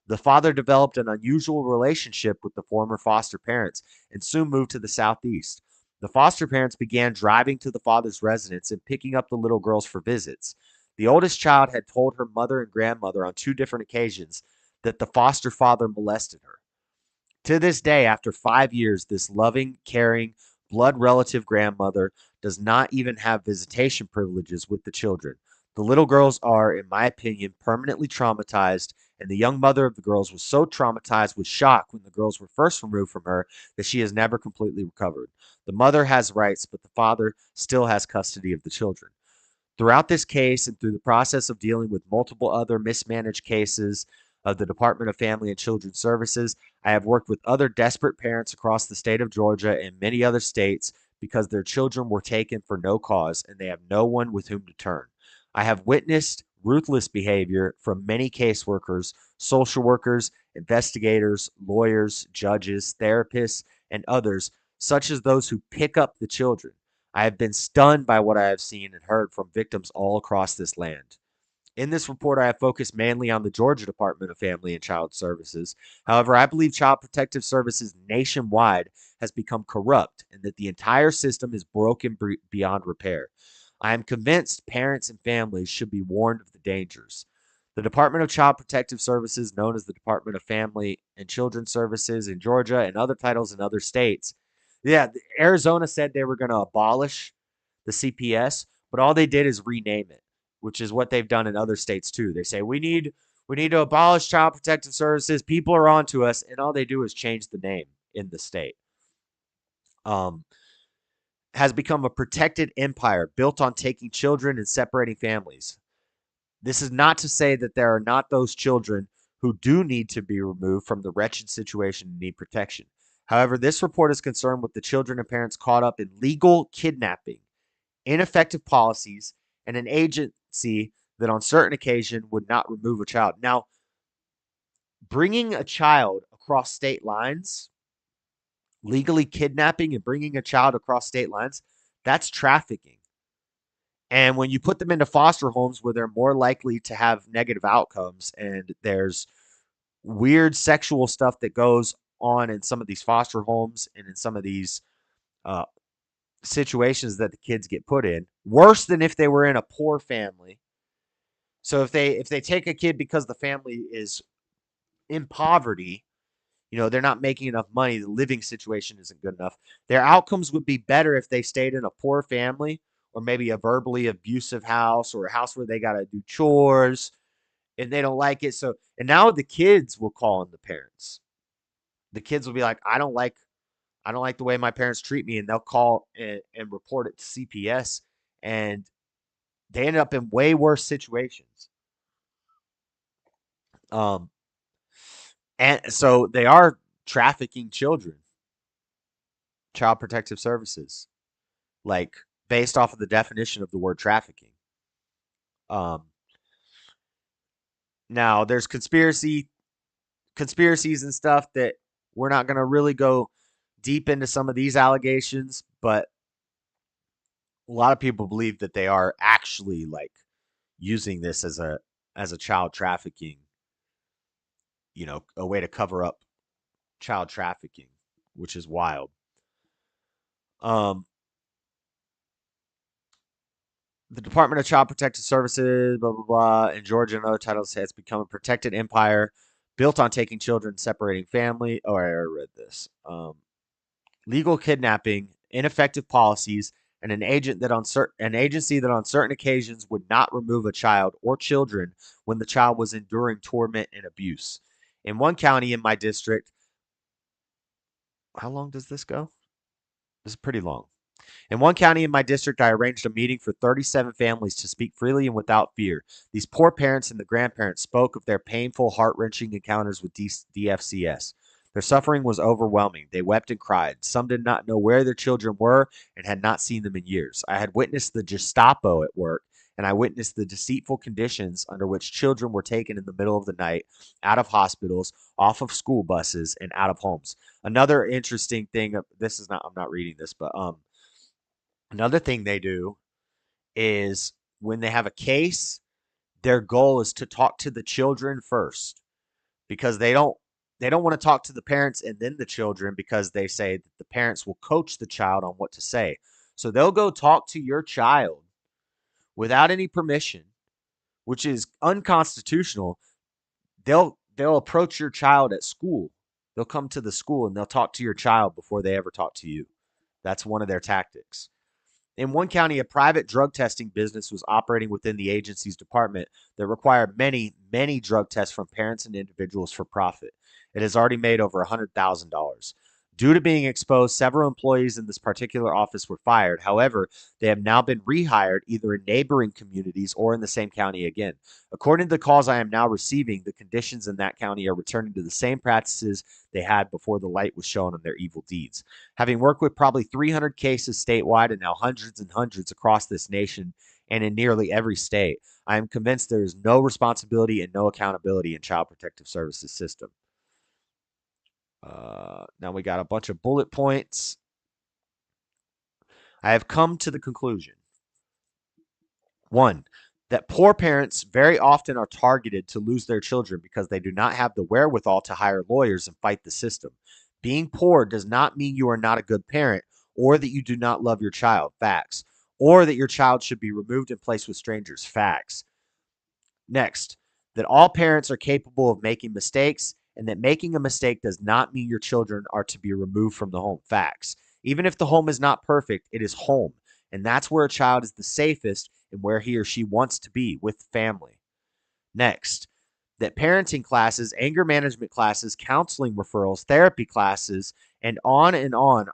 The father developed an unusual relationship with the former foster parents and soon moved to the Southeast. The foster parents began driving to the father's residence and picking up the little girls for visits. The oldest child had told her mother and grandmother on 2 different occasions that the foster father molested her. To this day, after 5 years, this loving, caring, blood relative grandmother does not even have visitation privileges with the children. The little girls are, in my opinion, permanently traumatized, and the young mother of the girls was so traumatized with shock when the girls were first removed from her that she has never completely recovered. The mother has rights, but the father still has custody of the children. Throughout this case and through the process of dealing with multiple other mismanaged cases of the Department of Family and Children's Services, I have worked with other desperate parents across the state of Georgia and many other states because their children were taken for no cause and they have no one with whom to turn. I have witnessed ruthless behavior from many caseworkers, social workers, investigators, lawyers, judges, therapists, and others, such as those who pick up the children. I have been stunned by what I have seen and heard from victims all across this land. In this report, I have focused mainly on the Georgia Department of Family and Child Services. However, I believe Child Protective Services nationwide has become corrupt and that the entire system is broken beyond repair. I am convinced parents and families should be warned of the dangers. The Department of Child Protective Services, known as the Department of Family and Children's Services in Georgia and other titles in other states. Yeah, Arizona said they were going to abolish the CPS, but all they did is rename it, which is what they've done in other states too. They say we need to abolish Child Protective Services. People are on to us, and all they do is change the name in the state. Has become a protected empire built on taking children and separating families. This is not to say that there are not those children who do need to be removed from the wretched situation and need protection. However, this report is concerned with the children and parents caught up in legal kidnapping, ineffective policies, and an agency that on certain occasions would not remove a child. Now, bringing a child across state lines, legally kidnapping and bringing a child across state lines, that's trafficking. And when you put them into foster homes where they're more likely to have negative outcomes and there's weird sexual stuff that goes on in some of these foster homes and in some of these situations that the kids get put in, worse than if they were in a poor family. So if they take a kid because the family is in poverty, they're not making enough money, the living situation isn't good enough. Their outcomes would be better if they stayed in a poor family or maybe a verbally abusive house or a house where they got to do chores and they don't like it. So, and now the kids will call on the parents. The kids will be like, I don't like the way my parents treat me, and they'll call and report it to CPS, and they end up in way worse situations. And so they are trafficking children. Child Protective Services, like based off of the definition of the word trafficking. Now there's conspiracies and stuff that we're not going to really go deep into some of these allegations, but a lot of people believe that they are actually like using this as a child trafficking, a way to cover up child trafficking, which is wild. The Department of Child Protective Services, blah, blah, blah, in Georgia and other titles say it's become a protected empire built on taking children, separating family. Oh, I already read this. Legal kidnapping, ineffective policies, and an agency that on certain occasions would not remove a child or children when the child was enduring torment and abuse. In one county in my district, how long does this go? This is pretty long. In one county in my district, I arranged a meeting for 37 families to speak freely and without fear. These poor parents and the grandparents spoke of their painful, heart-wrenching encounters with DFCS. Their suffering was overwhelming. They wept and cried. Some did not know where their children were and had not seen them in years. I had witnessed the Gestapo at work, and I witnessed the deceitful conditions under which children were taken in the middle of the night, out of hospitals, off of school buses, and out of homes. Another interesting thing, I'm not reading this, but another thing they do is when they have a case, their goal is to talk to the children first because they don't They don't want to talk to the parents and then the children because they say that the parents will coach the child on what to say. So they'll go talk to your child without any permission, which is unconstitutional. They'll approach your child at school. They'll come to the school and they'll talk to your child before they ever talk to you. That's one of their tactics. In one county, a private drug testing business was operating within the agency's department that required many, many drug tests from parents and individuals for profit. It has already made over $100,000. Due to being exposed, several employees in this particular office were fired. However, they have now been rehired either in neighboring communities or in the same county again. According to the calls I am now receiving, the conditions in that county are returning to the same practices they had before the light was shown on their evil deeds. Having worked with probably 300 cases statewide and now hundreds and hundreds across this nation and in nearly every state, I am convinced there is no responsibility and no accountability in Child Protective Services system. Now we got a bunch of bullet points. I have come to the conclusion. 1, that poor parents very often are targeted to lose their children because they do not have the wherewithal to hire lawyers and fight the system. Being poor does not mean you are not a good parent or that you do not love your child. Facts. Or that your child should be removed and placed with strangers. Facts. Next, that all parents are capable of making mistakes and that making a mistake does not mean your children are to be removed from the home. Facts. Even if the home is not perfect, it is home. And that's where a child is the safest and where he or she wants to be with family. Next, that parenting classes, anger management classes, counseling referrals, therapy classes, and on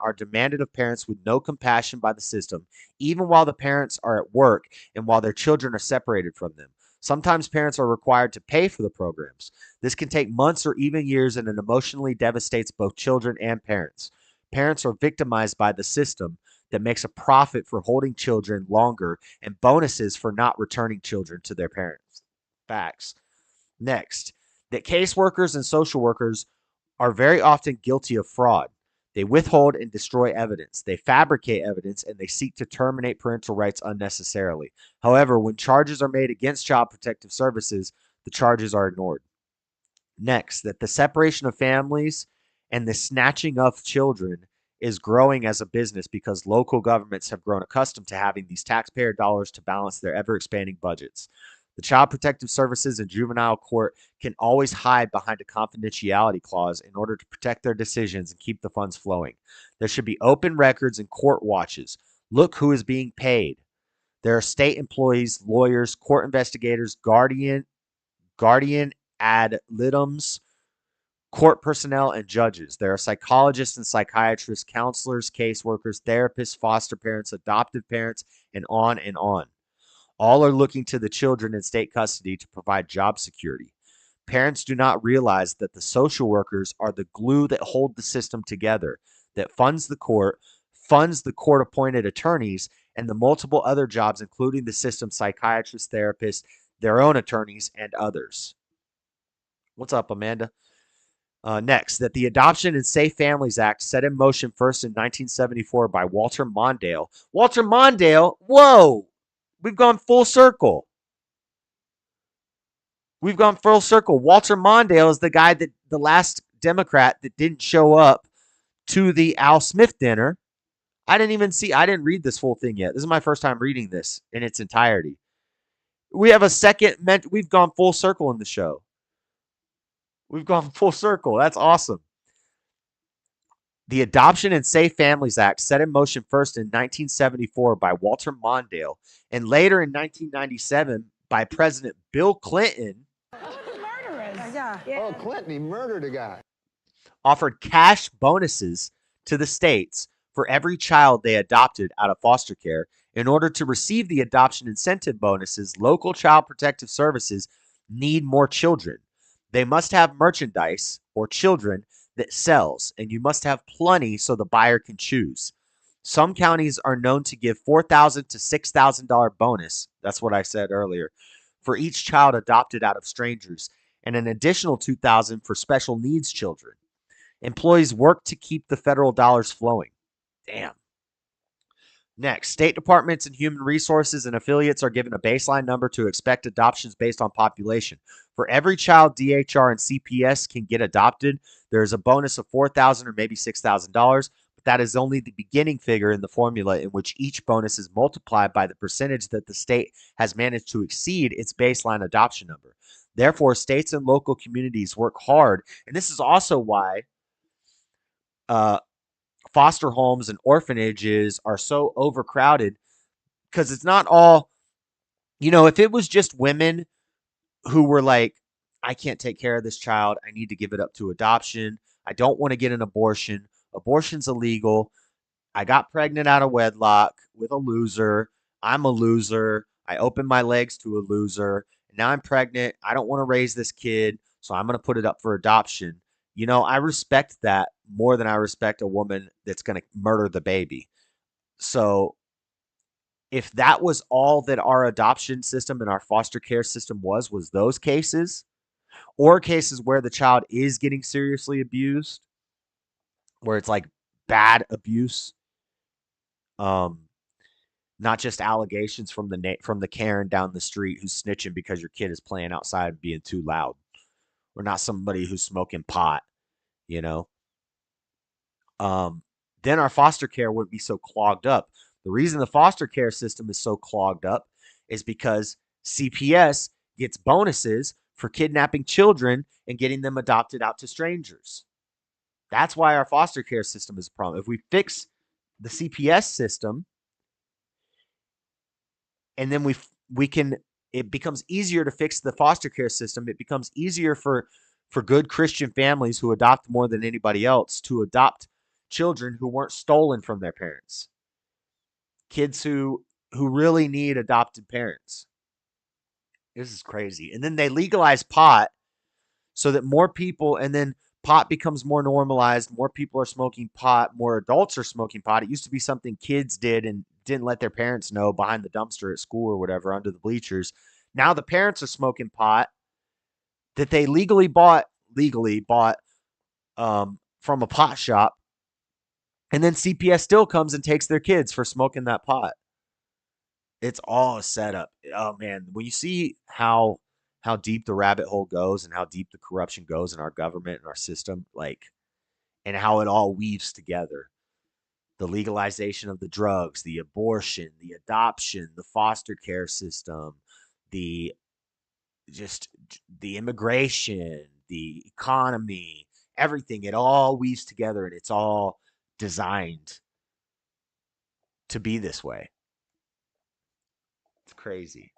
are demanded of parents with no compassion by the system, even while the parents are at work and while their children are separated from them. Sometimes parents are required to pay for the programs. This can take months or even years, and it emotionally devastates both children and parents. Parents are victimized by the system that makes a profit for holding children longer and bonuses for not returning children to their parents. Facts. Next, that caseworkers and social workers are very often guilty of fraud. They withhold and destroy evidence. They fabricate evidence and they seek to terminate parental rights unnecessarily. However, when charges are made against Child Protective Services, the charges are ignored. Next, that the separation of families and the snatching of children is growing as a business because local governments have grown accustomed to having these taxpayer dollars to balance their ever-expanding budgets. The Child Protective Services and juvenile court can always hide behind a confidentiality clause in order to protect their decisions and keep the funds flowing. There should be open records and court watches. Look who is being paid. There are state employees, lawyers, court investigators, guardian ad litems, court personnel, and judges. There are psychologists and psychiatrists, counselors, caseworkers, therapists, foster parents, adoptive parents, and on and on. All are looking to the children in state custody to provide job security. Parents do not realize that the social workers are the glue that hold the system together, that funds the court-appointed attorneys, and the multiple other jobs, including the system psychiatrists, therapists, their own attorneys, and others. What's up, Amanda? Next, that the Adoption and Safe Families Act set in motion first in 1974 by Walter Mondale. Walter Mondale? Whoa! We've gone full circle. Walter Mondale is the guy that the last Democrat that didn't show up to the Al Smith dinner. I didn't read this full thing yet. This is my first time reading this in its entirety. We have a second, we've gone full circle in the show. We've gone full circle. That's awesome. The Adoption and Safe Families Act set in motion first in 1974 by Walter Mondale and later in 1997 by President Bill Clinton. Oh, Clinton, he murdered a guy. Offered cash bonuses to the states for every child they adopted out of foster care. In order to receive the adoption incentive bonuses, local Child Protective Services need more children. They must have merchandise or children that sells, and you must have plenty so the buyer can choose. Some counties are known to give $4,000 to $6,000 bonus, that's what I said earlier, for each child adopted out of strangers, and an additional $2,000 for special needs children. Employees work to keep the federal dollars flowing. Damn. Next, state departments and human resources and affiliates are given a baseline number to expect adoptions based on population. For every child DHR and CPS can get adopted, there is a bonus of $4,000 or maybe $6,000, but that is only the beginning figure in the formula in which each bonus is multiplied by the percentage that the state has managed to exceed its baseline adoption number. Therefore, states and local communities work hard, and this is also why foster homes and orphanages are so overcrowded, because it's not all, if it was just women who were like, I can't take care of this child, I need to give it up to adoption, I don't want to get an abortion, abortion's illegal, I got pregnant out of wedlock with a loser, I'm a loser, I opened my legs to a loser, and now I'm pregnant, I don't want to raise this kid, so I'm going to put it up for adoption. I respect that more than I respect a woman that's going to murder the baby. So if that was all that our adoption system and our foster care system was those cases, or cases where the child is getting seriously abused, where it's like bad abuse, not just allegations from the Karen down the street who's snitching because your kid is playing outside and being too loud, or not somebody who's smoking pot, then our foster care wouldn't be so clogged up. The reason the foster care system is so clogged up is because CPS gets bonuses for kidnapping children and getting them adopted out to strangers. That's why our foster care system is a problem. If we fix the CPS system, and then it becomes easier to fix the foster care system. It becomes easier for good Christian families who adopt more than anybody else to adopt children who weren't stolen from their parents. Kids who really need adopted parents. This is crazy. And then they legalize pot so that more people, and then pot becomes more normalized. More people are smoking pot. More adults are smoking pot. It used to be something kids did and didn't let their parents know behind the dumpster at school or whatever, under the bleachers. Now the parents are smoking pot that they legally bought from a pot shop. And then CPS still comes and takes their kids for smoking that pot. It's all a setup. Oh man, when you see how deep the rabbit hole goes and how deep the corruption goes in our government and our system, and how it all weaves together. The legalization of the drugs, the abortion, the adoption, the foster care system, the immigration, the economy, everything, it all weaves together, and it's all designed to be this way. It's crazy.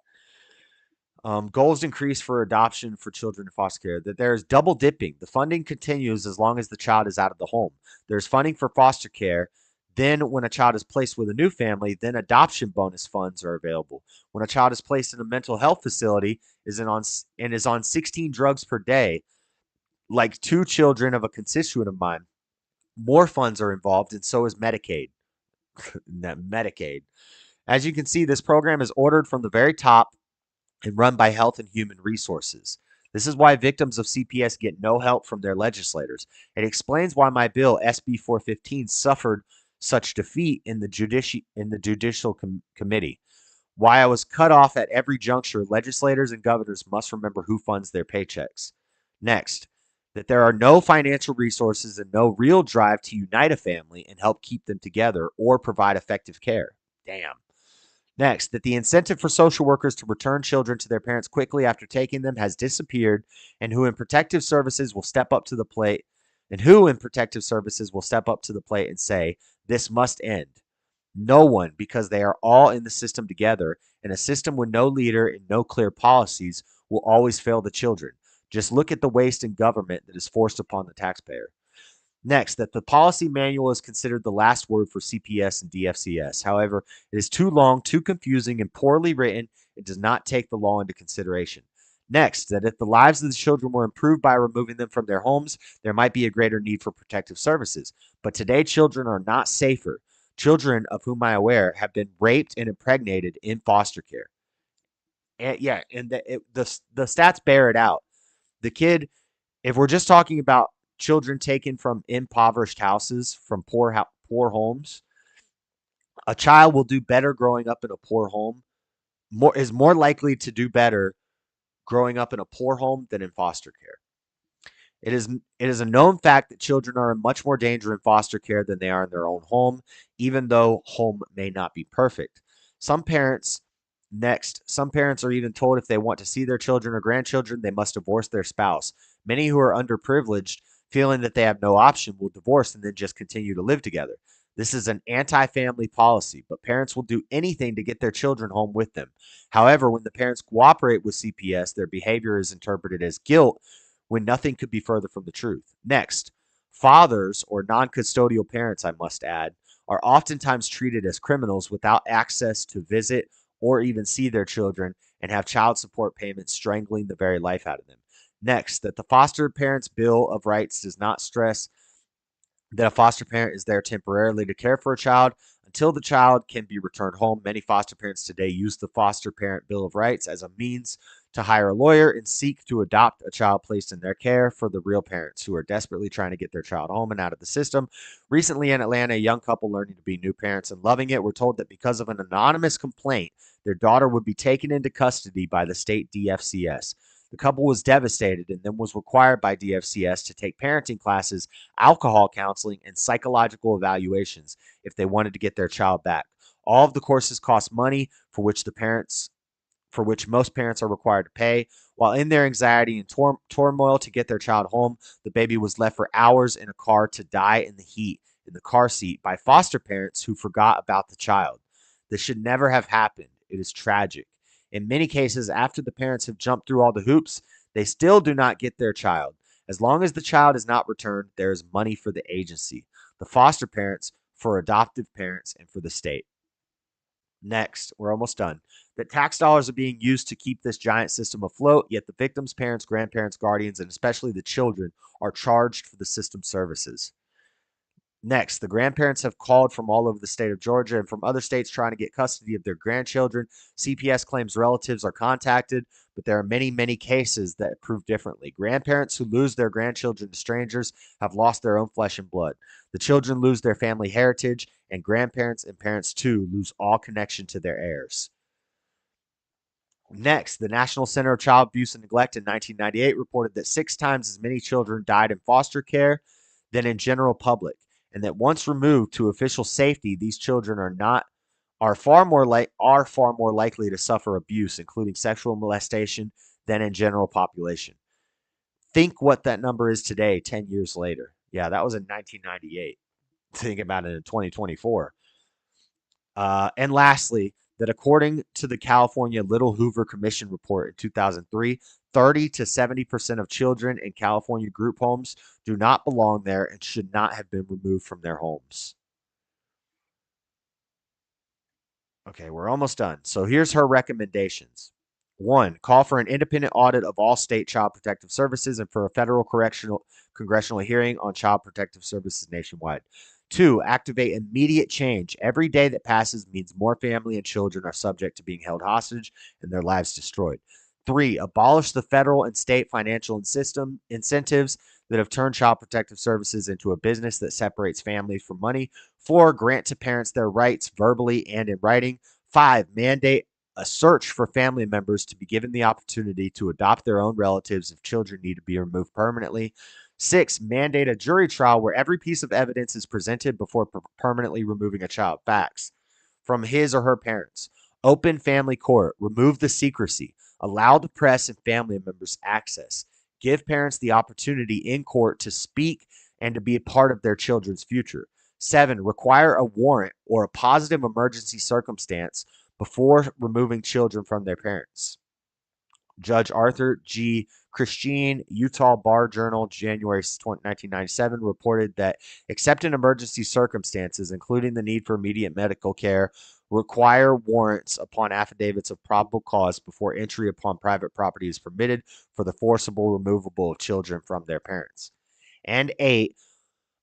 Goals increase for adoption for children in foster care. That there's double dipping. The funding continues as long as the child is out of the home. There's funding for foster care. Then when a child is placed with a new family, then adoption bonus funds are available. When a child is placed in a mental health facility is on 16 drugs per day, like 2 children of a constituent of mine, more funds are involved, and so is Medicaid. Medicaid. As you can see, this program is ordered from the very top and run by Health and Human Resources. This is why victims of CPS get no help from their legislators. It explains why my bill, SB 415, suffered such defeat in the judicial committee. Why I was cut off at every juncture. Legislators and governors must remember who funds their paychecks. Next, that there are no financial resources and no real drive to unite a family and help keep them together or provide effective care. Damn. Next, that the incentive for social workers to return children to their parents quickly after taking them has disappeared, and who in protective services will step up to the plate, and say, this must end. No one, because they are all in the system together, and a system with no leader and no clear policies will always fail the children. Just look at the waste in government that is forced upon the taxpayer. Next, that the policy manual is considered the last word for CPS and DFCS. However, it is too long, too confusing, and poorly written. It does not take the law into consideration. Next, that if the lives of the children were improved by removing them from their homes, there might be a greater need for protective services. But today, children are not safer. Children, of whom I am aware, have been raped and impregnated in foster care. And the stats bear it out. The kid, if we're just talking about children taken from impoverished houses, from poor homes, A child will do better growing up in a poor home, is more likely to do better growing up in a poor home than in foster care. It is a known fact that children are in much more danger in foster care than they are in their own home, even though home may not be perfect. Some parents some parents are even told if they want to see their children or grandchildren, they must divorce their spouse. Many who are underprivileged, feeling that they have no option, will divorce and then just continue to live together. This is an anti-family policy, but parents will do anything to get their children home with them. However, when the parents cooperate with CPS, their behavior is interpreted as guilt when nothing could be further from the truth. Next, fathers, or non-custodial parents, I must add, are oftentimes treated as criminals without access to visit or even see their children and have child support payments strangling the very life out of them. Next, that the Foster Parents Bill of Rights does not stress that a foster parent is there temporarily to care for a child until the child can be returned home. Many foster parents today use the Foster Parent Bill of Rights as a means to hire a lawyer and seek to adopt a child placed in their care for the real parents who are desperately trying to get their child home and out of the system. Recently in Atlanta, a young couple learning to be new parents and loving it were told that because of an anonymous complaint, their daughter would be taken into custody by the state DFCS. The couple was devastated and then was required by DFCS to take parenting classes, alcohol counseling, and psychological evaluations if they wanted to get their child back. All of the courses cost money for which most parents are required to pay. While in their anxiety and turmoil to get their child home, the baby was left for hours in a car to die in the heat in the car seat by foster parents who forgot about the child. This should never have happened. It is tragic. In many cases, after the parents have jumped through all the hoops, they still do not get their child. As long as the child is not returned, there is money for the agency, the foster parents, for adoptive parents, and for the state. Next, we're almost done. That tax dollars are being used to keep this giant system afloat, yet the victims' parents, grandparents, guardians, and especially the children are charged for the system services. Next, the grandparents have called from all over the state of Georgia and from other states trying to get custody of their grandchildren. CPS claims relatives are contacted, but there are many, many cases that prove differently. Grandparents who lose their grandchildren to strangers have lost their own flesh and blood. The children lose their family heritage, and grandparents and parents too lose all connection to their heirs. Next, the National Center of Child Abuse and Neglect in 1998 reported that 6 times as many children died in foster care than in general public, and that once removed to official safety, these children are far more likely to suffer abuse, including sexual molestation, than in general population. Think what that number is today, 10 years later. Yeah, that was in 1998. Think about it in 2024. And lastly, that according to the California Little Hoover Commission report in 2003, 30 to 70% of children in California group homes do not belong there and should not have been removed from their homes. Okay, we're almost done. So here's her recommendations. 1, call for an independent audit of all state child protective services and for a federal congressional hearing on child protective services nationwide. 2, activate immediate change. Every day that passes means more family and children are subject to being held hostage and their lives destroyed. 3, abolish the federal and state financial incentives that have turned child protective services into a business that separates families from money. 4, grant to parents their rights verbally and in writing. 5, mandate a search for family members to be given the opportunity to adopt their own relatives if children need to be removed permanently. 6, mandate a jury trial where every piece of evidence is presented before permanently removing a child. Facts from his or her parents. Open family court. Remove the secrecy. Allow the press and family members access. Give parents the opportunity in court to speak and to be a part of their children's future. 7, require a warrant or a positive emergency circumstance before removing children from their parents. Judge Arthur G. Christine, Utah Bar Journal, January 1997, reported that except in emergency circumstances, including the need for immediate medical care, require warrants upon affidavits of probable cause before entry upon private property is permitted for the forcible removal of children from their parents. And 8,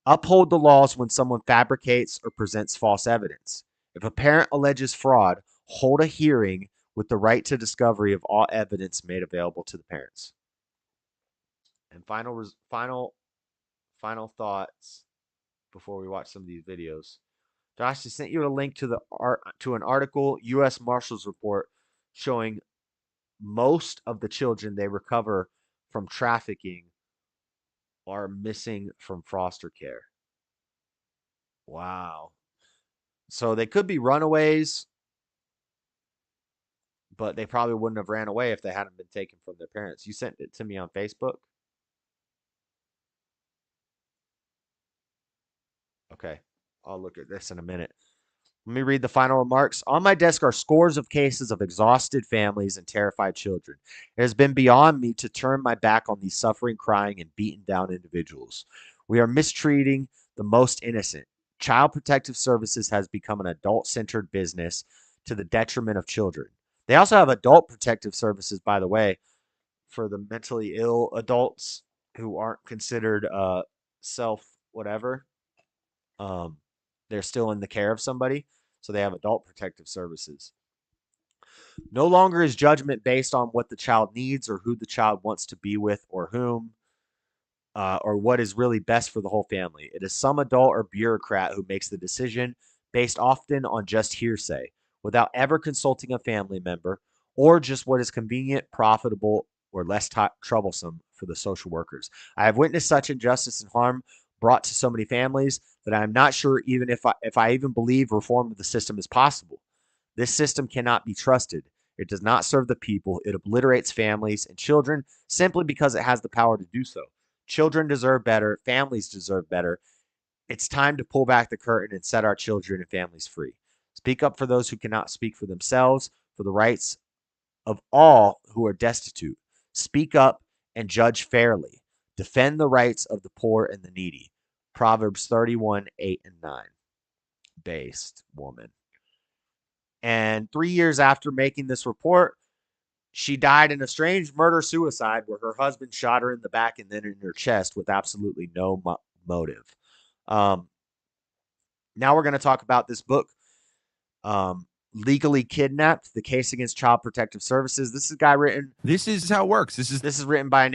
uphold the laws when someone fabricates or presents false evidence. If a parent alleges fraud, hold a hearing with the right to discovery of all evidence made available to the parents. And final thoughts before we watch some of these videos. Josh, I sent you a link to an article, U.S. Marshals report showing most of the children they recover from trafficking are missing from foster care. Wow. So they could be runaways, but they probably wouldn't have ran away if they hadn't been taken from their parents. You sent it to me on Facebook? Okay. I'll look at this in a minute. Let me read the final remarks. On my desk are scores of cases of exhausted families and terrified children. It has been beyond me to turn my back on these suffering, crying, and beaten down individuals. We are mistreating the most innocent. Child Protective Services has become an adult-centered business to the detriment of children. They also have adult protective services, by the way, for the mentally ill adults who aren't considered self-whatever. They're still in the care of somebody, so they have adult protective services. No longer is judgment based on what the child needs or who the child wants to be with or whom, or what is really best for the whole family. It is some adult or bureaucrat who makes the decision based often on just hearsay, without ever consulting a family member, or just what is convenient, profitable, or less troublesome for the social workers. I have witnessed such injustice and harm brought to so many families that I'm not sure even if I even believe reform of the system is possible. This system cannot be trusted. It does not serve the people. It obliterates families and children simply because it has the power to do so. Children deserve better. Families deserve better. It's time to pull back the curtain and set our children and families free. Speak up for those who cannot speak for themselves, for the rights of all who are destitute. Speak up and judge fairly. Defend the rights of the poor and the needy. Proverbs 31, 8, and 9. Based woman. And 3 years after making this report, she died in a strange murder-suicide where her husband shot her in the back and then in her chest with absolutely no motive. Now we're going to talk about this book, Legally Kidnapped, The Case Against Child Protective Services. This is This is how it works. This is written by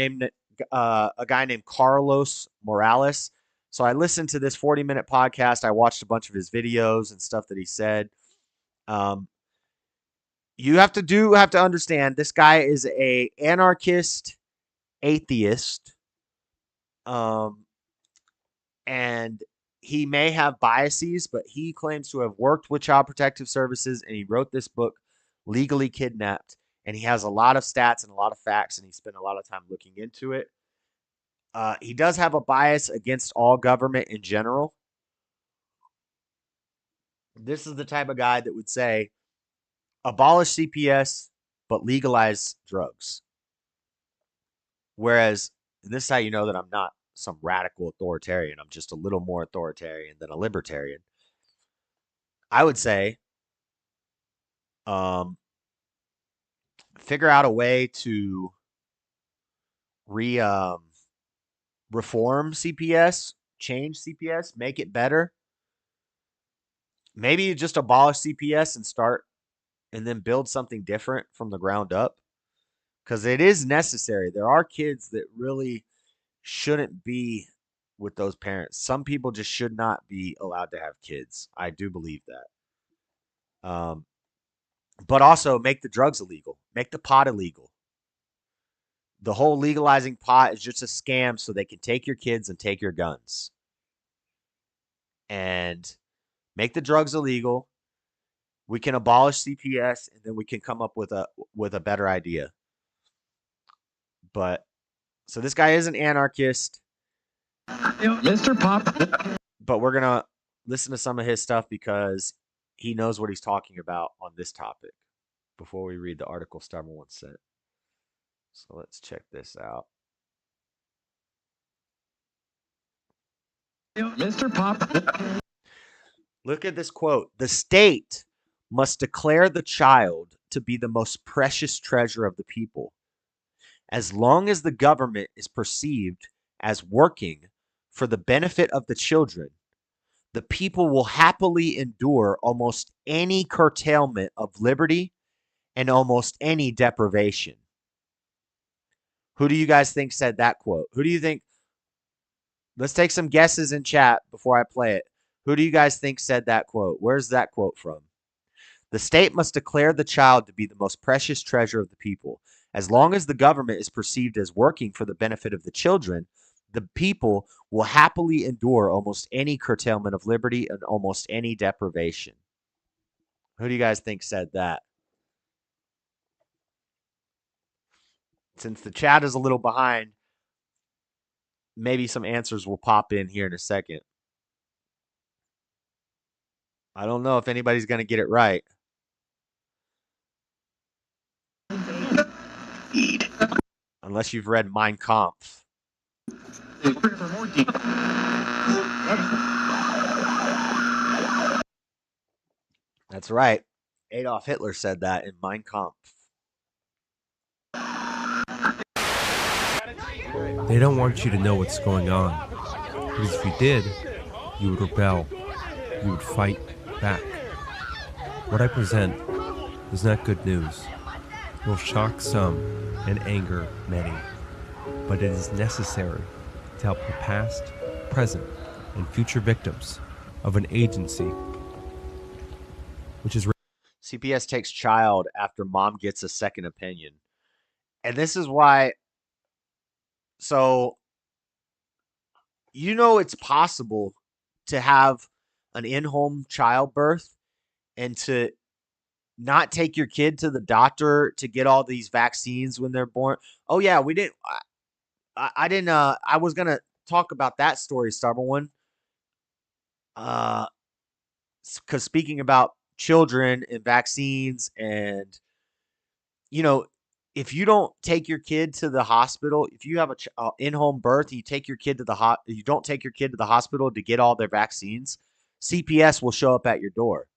a guy named Carlos Morales. So I listened to this 40-minute podcast. I watched a bunch of his videos and stuff that he said. You have to understand this guy is a anarchist, atheist, and he may have biases, but he claims to have worked with Child Protective Services, and he wrote this book, Legally Kidnapped, and he has a lot of stats and a lot of facts, and he spent a lot of time looking into it. He does have a bias against all government in general. This is the type of guy that would say, abolish CPS, but legalize drugs. Whereas, and this is how you know that I'm not some radical authoritarian. I'm just a little more authoritarian than a libertarian. I would say, figure out a way to reform CPS, change CPS, make it better. Maybe you just abolish CPS and then build something different from the ground up. Because it is necessary. There are kids that really shouldn't be with those parents. Some people just should not be allowed to have kids. I do believe that. But also make the drugs illegal. Make the pot illegal. The whole legalizing pot is just a scam so they can take your kids and take your guns. And make the drugs illegal. We can abolish CPS, and then we can come up with a better idea. But so this guy is an anarchist, Mr. Pop. But we're gonna listen to some of his stuff because he knows what he's talking about on this topic. Before we read the article Starman once sent, so let's check this out. Mr. Pop. Look at this quote: "The state must declare the child to be the most precious treasure of the people. As long as the government is perceived as working for the benefit of the children, the people will happily endure almost any curtailment of liberty and almost any deprivation." Who do you guys think said that quote? Who do you think? Let's take some guesses in chat before I play it. Who do you guys think said that quote? Where's that quote from? The state must declare the child to be the most precious treasure of the people. As long as the government is perceived as working for the benefit of the children, the people will happily endure almost any curtailment of liberty and almost any deprivation. Who do you guys think said that? Since the chat is a little behind, maybe some answers will pop in here in a second. I don't know if anybody's going to get it right. Unless you've read Mein Kampf. That's right. Adolf Hitler said that in Mein Kampf. They don't want you to know what's going on. Because if you did, you would rebel. You would fight back. What I present is not good news. It will shock some and anger many. But it is necessary to help the past, present, and future victims of an agency which is... CPS takes child after mom gets a second opinion. And this is why... So, it's possible to have an in-home childbirth and to not take your kid to the doctor to get all these vaccines when they're born. Oh yeah, we didn't. I didn't. I was gonna talk about that story, Stubborn One. Because speaking about children and vaccines, and if you don't take your kid to the hospital, if you have a in-home birth, you take your kid to you don't take your kid to the hospital to get all their vaccines, CPS will show up at your door.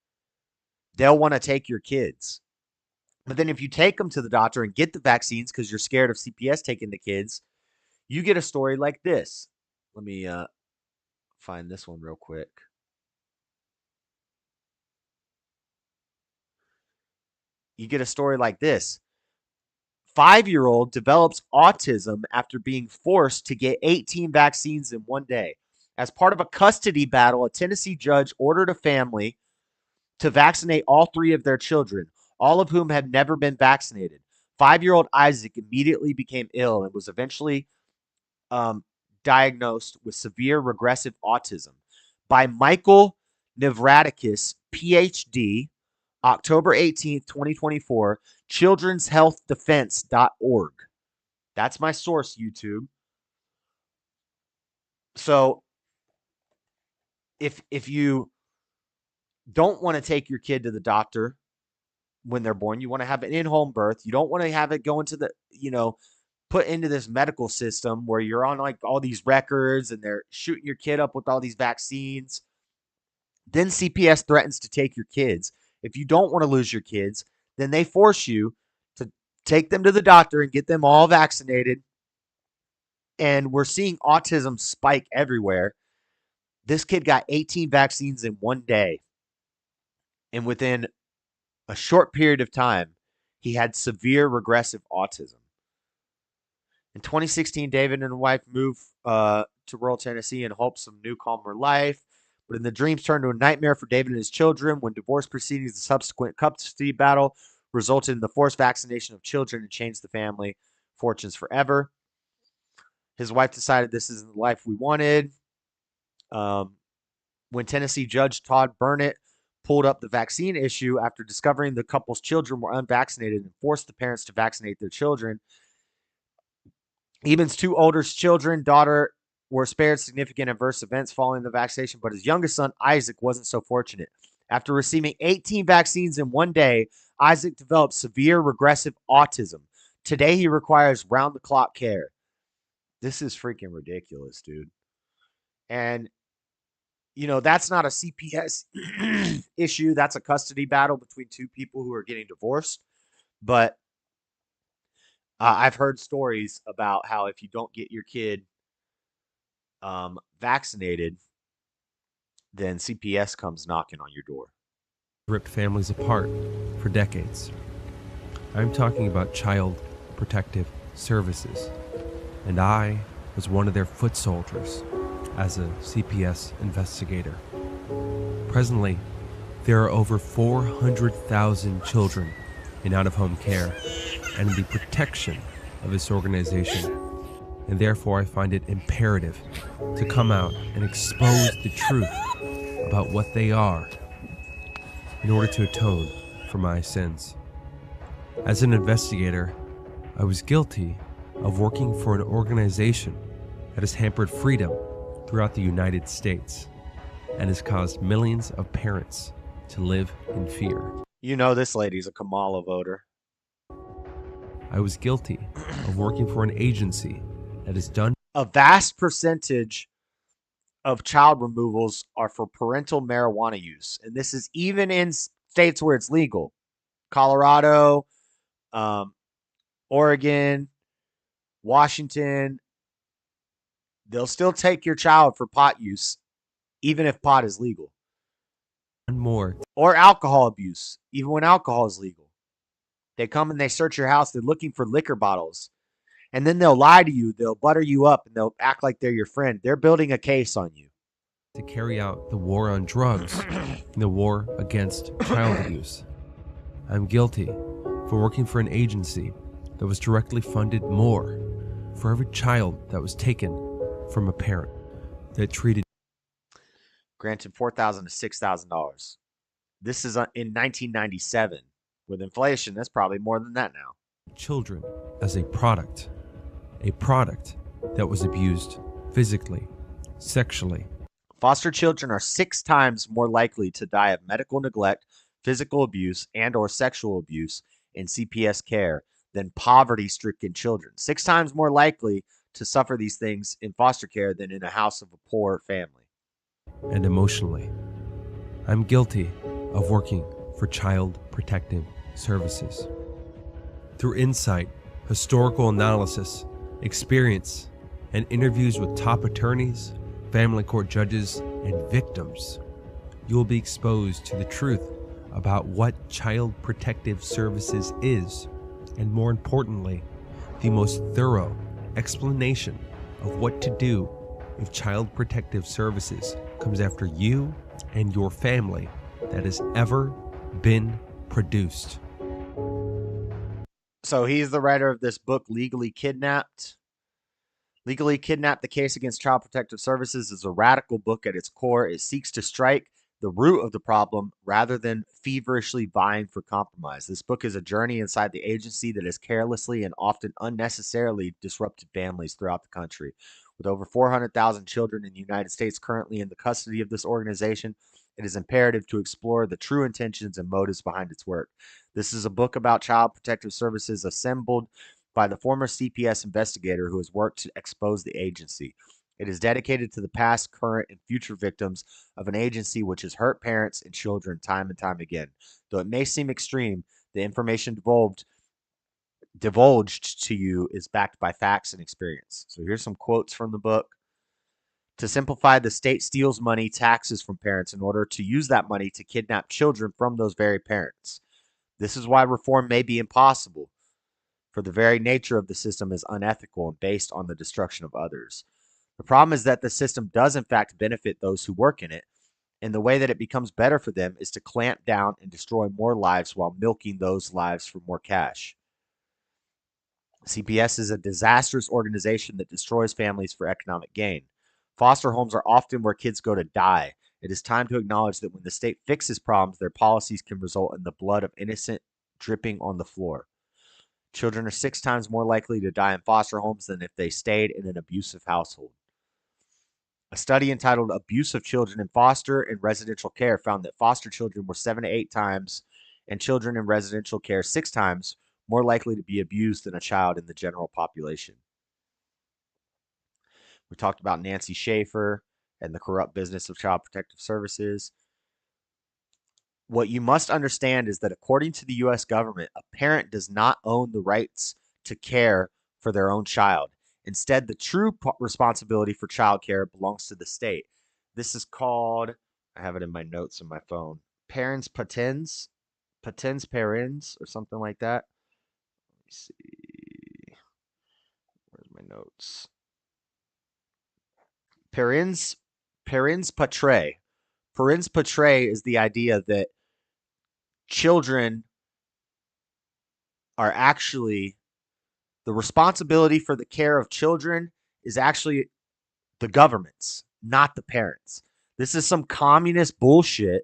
They'll want to take your kids. But then if you take them to the doctor and get the vaccines because you're scared of CPS taking the kids, you get a story like this. Let me find this one real quick. You get a story like this. 5-year-old develops autism after being forced to get 18 vaccines in one day. As part of a custody battle, a Tennessee judge ordered a family to vaccinate all 3 of their children, all of whom had never been vaccinated. 5-year-old Isaac immediately became ill and was eventually diagnosed with severe regressive autism. By Michael Navratikis, PhD, October 18th, 2024, childrenshealthdefense.org. That's my source, YouTube. So, if you don't want to take your kid to the doctor when they're born, you want to have an in-home birth, you don't want to have it go into the, put into this medical system where you're on like all these records and they're shooting your kid up with all these vaccines, then CPS threatens to take your kids. If you don't want to lose your kids, then they force you to take them to the doctor and get them all vaccinated. And we're seeing autism spike everywhere. This kid got 18 vaccines in one day. And within a short period of time, he had severe regressive autism. In 2016, David and his wife moved to rural Tennessee in hopes of a new, calmer life. But in the dreams turned to a nightmare for David and his children when divorce proceedings and subsequent custody battle resulted in the forced vaccination of children and changed the family fortunes forever. His wife decided this isn't the life we wanted. When Tennessee Judge Todd Burnett pulled up the vaccine issue after discovering the couple's children were unvaccinated and forced the parents to vaccinate their children. Eben's 2 older children, daughter, were spared significant adverse events following the vaccination, but his youngest son, Isaac, wasn't so fortunate. After receiving 18 vaccines in one day, Isaac developed severe regressive autism. Today, he requires round-the-clock care. This is freaking ridiculous, dude. And, that's not a CPS issue. That's a custody battle between 2 people who are getting divorced. But I've heard stories about how if you don't get your kid vaccinated, then CPS comes knocking on your door. Ripped families apart for decades. I'm talking about Child Protective Services, and I was one of their foot soldiers as a CPS investigator. Presently, there are over 400,000 children in out-of-home care and in the protection of this organization, and therefore I find it imperative to come out and expose the truth about what they are in order to atone for my sins. As an investigator, I was guilty of working for an organization that has hampered freedom throughout the United States and has caused millions of parents to live in fear. You know this lady's a Kamala voter. I was guilty of working for an agency that has done a vast percentage of child removals are for parental marijuana use, and this is even in states where it's legal. Colorado, Oregon, Washington, they'll still take your child for pot use, even if pot is legal. more. Or alcohol abuse, even when alcohol is legal. They come and they search your house. They're looking for liquor bottles. And then they'll lie to you. They'll butter you up and they'll act like they're your friend. They're building a case on you. To carry out the war on drugs and the war against child abuse. I'm guilty for working for an agency that was directly funded more for every child that was taken from a parent that treated. Granted $4,000 to $6,000. This is in 1997. With inflation, that's probably more than that now. Children as a product that was abused physically, sexually. Foster children are 6 times more likely to die of medical neglect, physical abuse, and or sexual abuse in CPS care than poverty-stricken children. 6 times more likely to suffer these things in foster care than in a house of a poor family. And emotionally, I'm guilty of working for Child Protective Services. Through insight, historical analysis, experience, and interviews with top attorneys, family court judges, and victims, you will be exposed to the truth about what Child Protective Services is, and more importantly, the most thorough explanation of what to do if Child Protective Services comes after you and your family that has ever been produced. So he's the writer of this book, Legally Kidnapped. Legally Kidnapped, The Case Against Child Protective Services is a radical book at its core. It seeks to strike the root of the problem rather than feverishly vying for compromise. This book is a journey inside the agency that has carelessly and often unnecessarily disrupted families throughout the country. With over 400,000 children in the United States currently in the custody of this organization, it is imperative to explore the true intentions and motives behind its work. This is a book about Child Protective Services assembled by the former CPS investigator who has worked to expose the agency. It is dedicated to the past, current, and future victims of an agency which has hurt parents and children time and time again. Though it may seem extreme, the information divulged to you is backed by facts and experience. So here's some quotes from the book. To simplify, the state steals money, taxes from parents in order to use that money to kidnap children from those very parents. This is why reform may be impossible, for the very nature of the system is unethical and based on the destruction of others. The problem is that the system does in fact benefit those who work in it, and the way that it becomes better for them is to clamp down and destroy more lives while milking those lives for more cash. CPS is a disastrous organization that destroys families for economic gain. Foster homes are often where kids go to die. It is time to acknowledge that when the state fixes problems, their policies can result in the blood of innocent dripping on the floor. Children are 6 times more likely to die in foster homes than if they stayed in an abusive household. A study entitled Abuse of Children in Foster and Residential Care found that foster children were 7 to 8 times and children in residential care 6 times more likely to be abused than a child in the general population. We talked about Nancy Schaefer and the corrupt business of Child Protective Services. What you must understand is that according to the U.S. government, a parent does not own the rights to care for their own child. Instead, the true responsibility for child care belongs to the state. This is called, I have it in my notes on my phone, parents patents parents, or something like that. Let me see. Where's my notes? Parents patrie. parens patriae is the idea that children are actually, the responsibility for the care of children is actually the government's, not the parents. This is some communist bullshit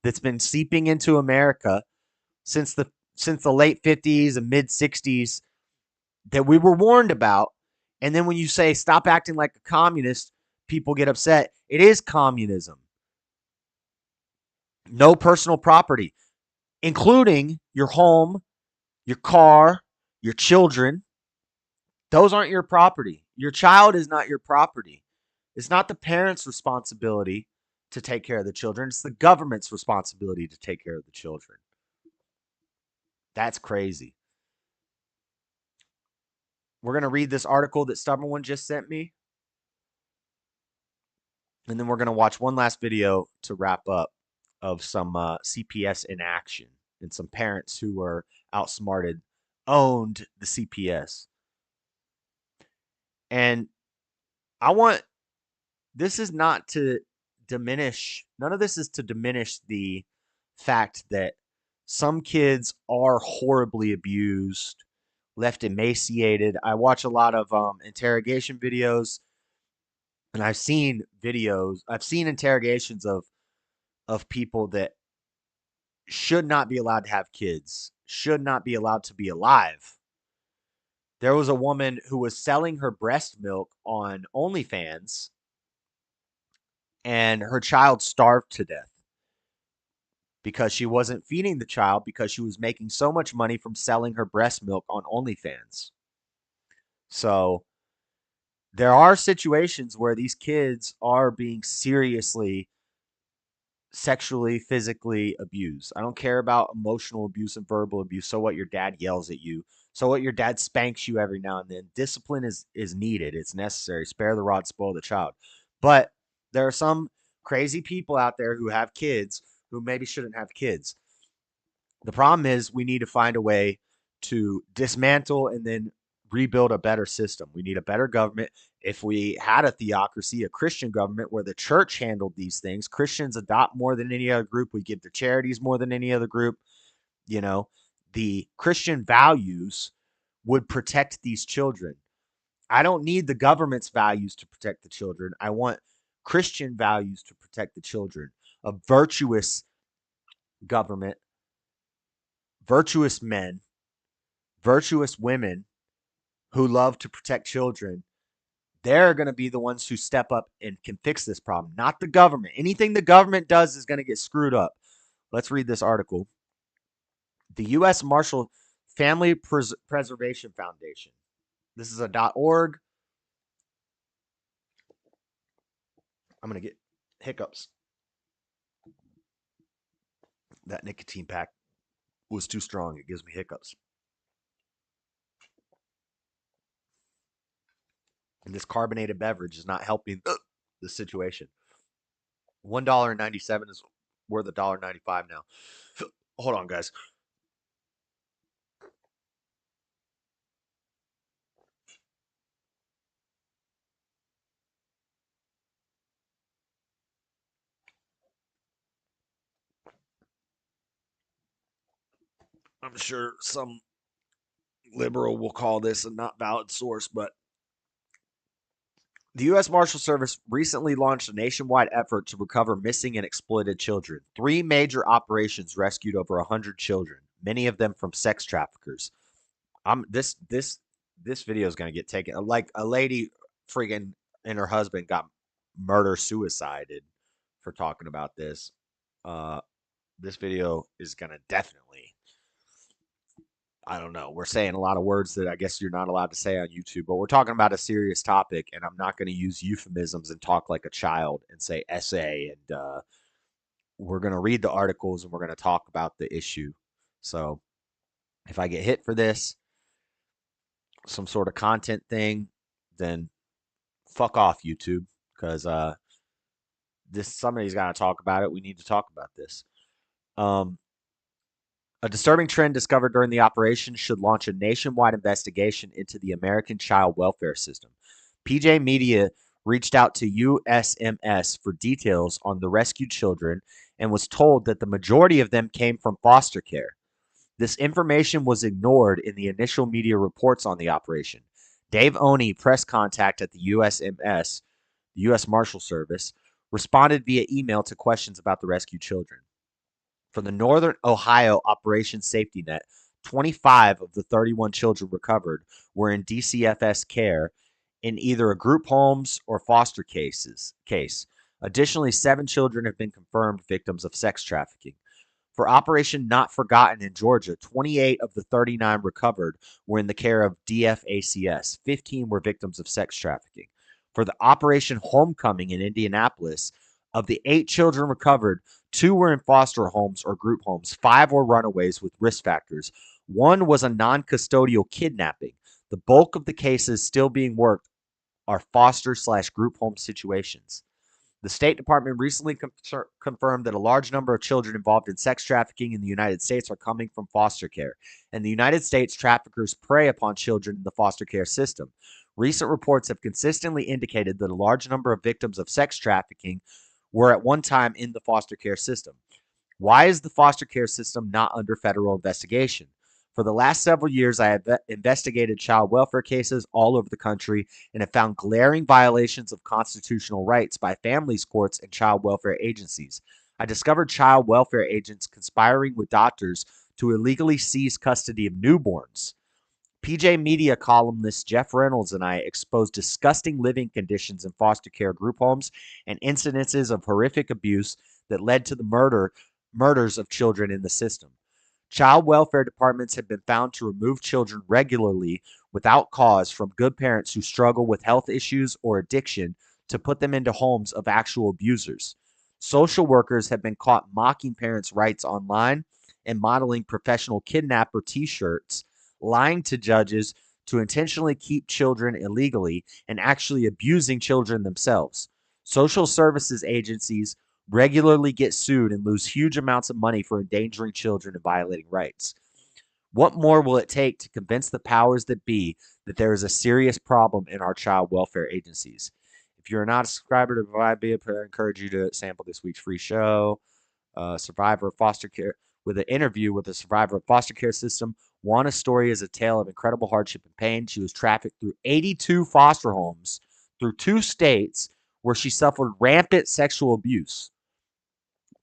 that's been seeping into America since the late 50s and mid 60s that we were warned about. And then when you say stop acting like a communist, people get upset. It is communism. No personal property, including your home, your car, your children. Those aren't your property. Your child is not your property. It's not the parents' responsibility to take care of the children. It's the government's responsibility to take care of the children. That's crazy. We're going to read this article that Stubborn One just sent me. And then we're going to watch one last video to wrap up of some CPS in action and some parents who were outsmarted, owned the CPS. And this is not to diminish, none of this is to diminish the fact that some kids are horribly abused, left emaciated. I watch a lot of interrogation videos, and I've seen interrogations of people that should not be allowed to have kids, should not be allowed to be alive. There was a woman who was selling her breast milk on OnlyFans, and her child starved to death because she wasn't feeding the child because she was making so much money from selling her breast milk on OnlyFans. So there are situations where these kids are being seriously sexually, physically abused. I don't care about emotional abuse and verbal abuse. So what, your dad yells at you. So what, your dad spanks you every now and then. Discipline is needed. It's necessary. Spare the rod, spoil the child. But there are some crazy people out there who have kids who maybe shouldn't have kids. The problem is we need to find a way to dismantle and then rebuild a better system. We need a better government. If we had a theocracy, a Christian government where the church handled these things, Christians adopt more than any other group. We give to charities more than any other group. You know, the Christian values would protect these children. I don't need the government's values to protect the children. I want Christian values to protect the children. A virtuous government, virtuous men, virtuous women who love to protect children. They're going to be the ones who step up and can fix this problem, not the government. Anything the government does is going to get screwed up. Let's read this article. The U.S. Marshall Family Preservation Foundation. This is a .org. I'm going to get hiccups. That nicotine pack was too strong. It gives me hiccups. And this carbonated beverage is not helping the situation. $1.97 is worth $1.95 now. Hold on, guys. I'm sure some liberal will call this a not valid source, but the U.S. Marshal Service recently launched a nationwide effort to recover missing and exploited children. 3 major operations rescued over 100 children, many of them from sex traffickers. This video is going to get taken. Like, a lady freaking and her husband got suicided for talking about this. This video is going to definitely, I don't know. We're saying a lot of words that I guess you're not allowed to say on YouTube, but we're talking about a serious topic, and I'm not going to use euphemisms and talk like a child and say essay. And we're going to read the articles and we're going to talk about the issue. So if I get hit for this, some sort of content thing, then fuck off, YouTube, because somebody's got to talk about it. We need to talk about this. A disturbing trend discovered during the operation should launch a nationwide investigation into the American child welfare system. PJ Media reached out to USMS for details on the rescued children and was told that the majority of them came from foster care. This information was ignored in the initial media reports on the operation. Dave Oney, press contact at the USMS, the U.S. Marshal Service, responded via email to questions about the rescued children. From the Northern Ohio Operation Safety Net, 25 of the 31 children recovered were in DCFS care in either a group homes or foster case. Additionally, 7 children have been confirmed victims of sex trafficking. For Operation Not Forgotten in Georgia, 28 of the 39 recovered were in the care of DFACS. 15 were victims of sex trafficking. For the Operation Homecoming in Indianapolis, of the 8 children recovered, 2 were in foster homes or group homes. 5 were runaways with risk factors. 1 was a non-custodial kidnapping. The bulk of the cases still being worked are foster/group home situations. The State Department recently confirmed that a large number of children involved in sex trafficking in the United States are coming from foster care. In the United States, traffickers prey upon children in the foster care system. Recent reports have consistently indicated that a large number of victims of sex trafficking were at one time in the foster care system. Why is the foster care system not under federal investigation? For the last several years, I have investigated child welfare cases all over the country and have found glaring violations of constitutional rights by families courts and child welfare agencies. I discovered child welfare agents conspiring with doctors to illegally seize custody of newborns. PJ Media columnist Jeff Reynolds and I exposed disgusting living conditions in foster care group homes and incidences of horrific abuse that led to the murders of children in the system. Child welfare departments have been found to remove children regularly without cause from good parents who struggle with health issues or addiction to put them into homes of actual abusers. Social workers have been caught mocking parents' rights online and modeling professional kidnapper t-shirts, lying to judges to intentionally keep children illegally and actually abusing children themselves. Social services agencies regularly get sued and lose huge amounts of money for endangering children and violating rights. What more will it take to convince the powers that be that there is a serious problem in our child welfare agencies? If you're not a subscriber to Vibe, I encourage you to sample this week's free show. Survivor of foster care, with an interview with a survivor of foster care system. Juana's story is a tale of incredible hardship and pain. She was trafficked through 82 foster homes through 2 states where she suffered rampant sexual abuse.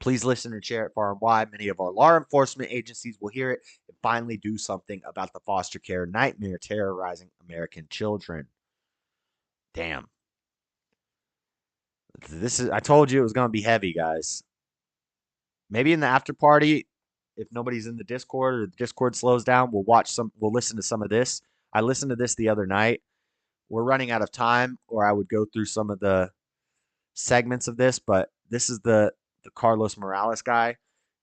Please listen and share it far and wide. Many of our law enforcement agencies will hear it and finally do something about the foster care nightmare terrorizing American children. Damn. I told you it was going to be heavy, guys. Maybe in the after party, if nobody's in the Discord or the Discord slows down, we'll listen to some of this. I listened to this the other night. We're running out of time, or I would go through some of the segments of this, but this is the Carlos Morales guy.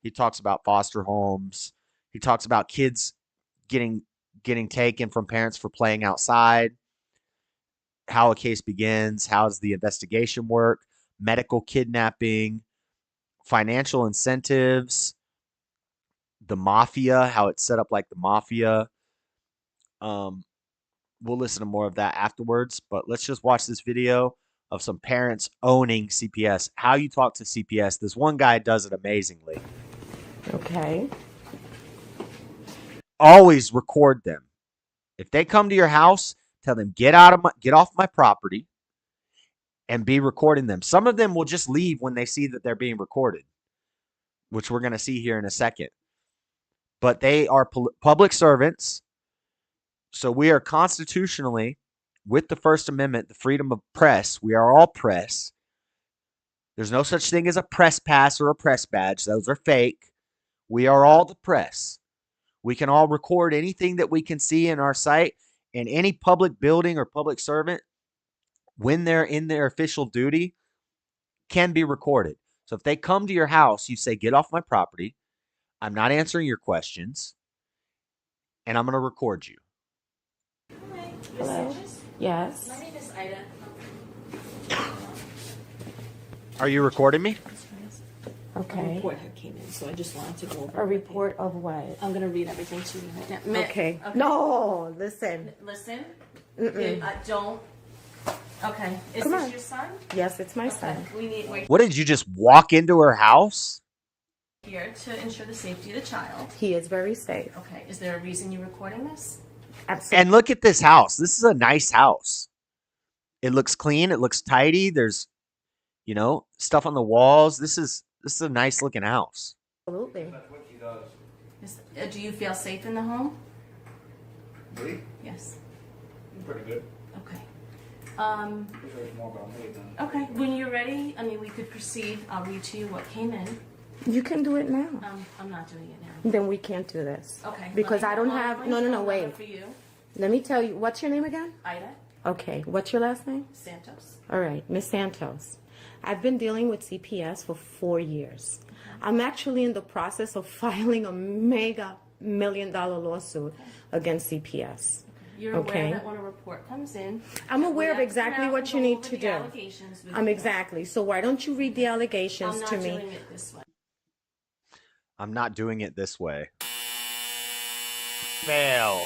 He talks about foster homes. He talks about kids getting taken from parents for playing outside, how a case begins, how does the investigation work, medical kidnapping, financial incentives, the mafia, how it's set up like the mafia. We'll listen to more of that afterwards, but let's just watch this video of some parents owning CPS. How you talk to CPS. This one guy does it amazingly. Okay. Always record them. If they come to your house, tell them get off my property, and be recording them. Some of them will just leave when they see that they're being recorded, which we're going to see here in a second. But they are public servants. So we are constitutionally, with the First Amendment, the freedom of press, we are all press. There's no such thing as a press pass or a press badge. Those are fake. We are all the press. We can all record anything that we can see in our site, and any public building or public servant, when they're in their official duty, can be recorded. So if they come to your house, you say, get off my property. I'm not answering your questions, and I'm going to record you. Hello. Yes. My name is Ida. Are you recording me? Okay. A report had came in, so I just wanted to go over A report of what? I'm going to read everything to you right now. Okay. No, listen. Listen. Mm-mm. Don't. Okay. Is Come this on. your son? Yes, it's my son. We need right What, did you just walk into her house? here to ensure the safety of the child. He is very safe. Okay. Is there a reason you're recording this? Absolutely. And look at this house. This is a nice house. It looks clean. It looks tidy. There's, you know, stuff on the walls. This is a nice looking house. Absolutely. That's what she does. Do you feel safe in the home? Me? Yes. Pretty good. Okay. There's more about me than. Okay. When you're ready, I mean, we could proceed. I'll read to you what came in. You can do it now. I'm not doing it now. Then we can't do this. Okay. Because I don't Let me have. call No, my no, no. phone Wait. number for you. Let me tell you. What's your name again? Ida Okay. What's your last name? Santos. All right, Miss Santos. I've been dealing with CPS for 4 years. I'm actually in the process of filing a mega $1 million lawsuit against CPS. You're aware that when a report comes in, I'm aware of we have to exactly come out what and you go need over to the do. allegations with I'm you. exactly. So why don't you read the allegations I'm to not me? doing it this way. I'm not doing it this way. Fail.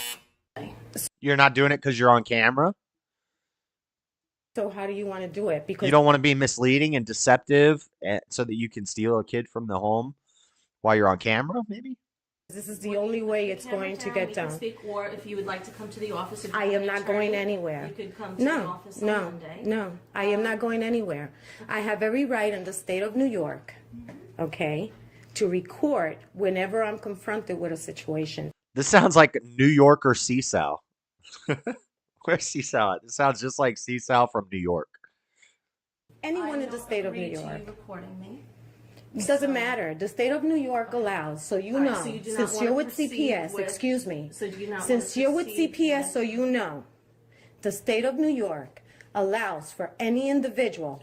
You're not doing it because you're on camera? So how do you want to do it? Because You don't want to be misleading and deceptive so that you can steal a kid from the home while you're on camera, maybe? this is the only way it's going to get We done. can speak, or if you would like to come to the office. If you I have am an not attorney, going anywhere. You could come to the No, office on no, Monday. no. I am not going anywhere. I have every right in the state of New York, okay, to record whenever I'm confronted with a situation. This sounds like New York or Seasal. Where's Seasal at? This sounds just like Seasal from New York. Anyone in the state of New agree to York. you recording me. It doesn't matter. The state of New York allows, so you All right, know, so you do not since wanna you're with proceed CPS, with- excuse me, So do you not since wanna you're with proceed CPS, so you know, the state of New York allows for any individual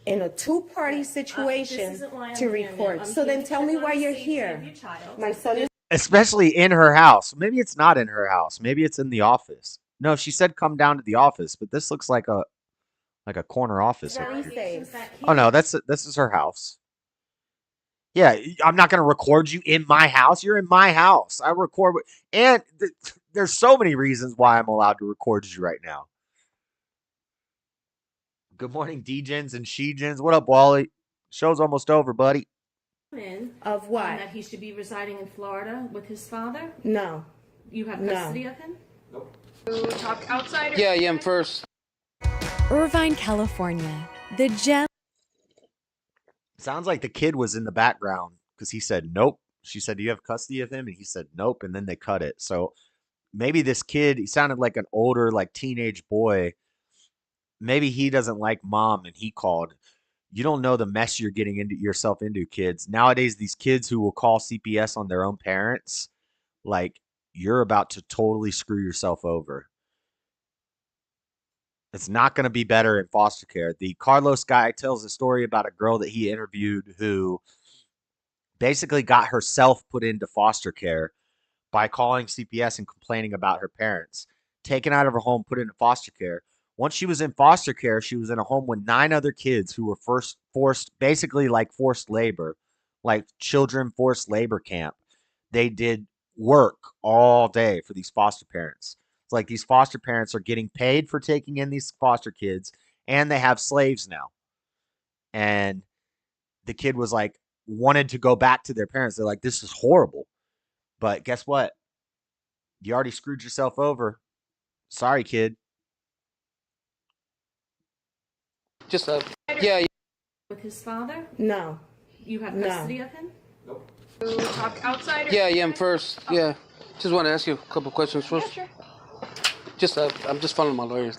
in a two-party situation isn't why I'm to here, record. ma'am. I'm So here then to tell check me on why the you're safety here. of your child. My son is Especially in her house. Maybe it's not in her house. Maybe it's in the office. No, she said come down to the office, but this looks like a corner office. very safe. Oh no, this is her house. Yeah, I'm not gonna record you in my house. You're in my house. I record, and there's so many reasons why I'm allowed to record you right now. Good morning, D-Gens and She-Gens. What up, Wally? Show's almost over, buddy. Of what? That he should be residing in Florida with his father? No. You have No. custody of him? Talk outside. Yeah, I am first. Irvine, California. The gem. Sounds like the kid was in the background because he said nope. She said, "Do you have custody of him?" And he said nope, and then they cut it. So maybe this kid, he sounded like an older, like teenage boy. Maybe he doesn't like mom, and he called. You don't know the mess you're getting into yourself into, kids. Nowadays, these kids who will call CPS on their own parents, like, you're about to totally screw yourself over. It's not going to be better in foster care. The Carlos guy tells a story about a girl that he interviewed who basically got herself put into foster care by calling CPS and complaining about her parents. Taken out of her home, put into foster care. Once she was in foster care, she was in a home with 9 other kids who were forced, basically like forced labor, like children forced labor camp. They did work all day for these foster parents. It's like these foster parents are getting paid for taking in these foster kids, and they have slaves now. And the kid was like, wanted to go back to their parents. They're like, this is horrible. But guess what? You already screwed yourself over. Sorry, kid. Just yeah. With his father? No. You have No. custody of him? Talk outside. Yeah, I am first. Yeah. Just want to ask you a couple questions first. Yeah, sure. Just I'm just following my lawyers.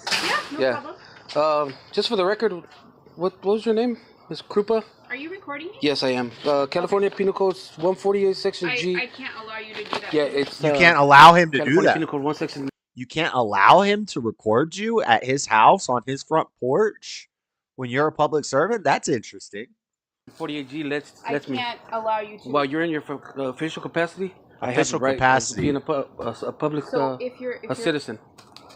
Yeah, no problem. Just for the record, what was your name? Ms. Krupa? Are you recording me? Yes, I am. California Penal Code 148, Section G. I can't allow you to do that. Yeah, it's. You can't allow him to do California that. Penal Code 1 Section. You can't allow him to record you at his house on his front porch when you're a public servant? That's interesting. 48G lets I me. can't allow you to. While you're in your official capacity, I have Official the right capacity. as being a public So if you're citizen.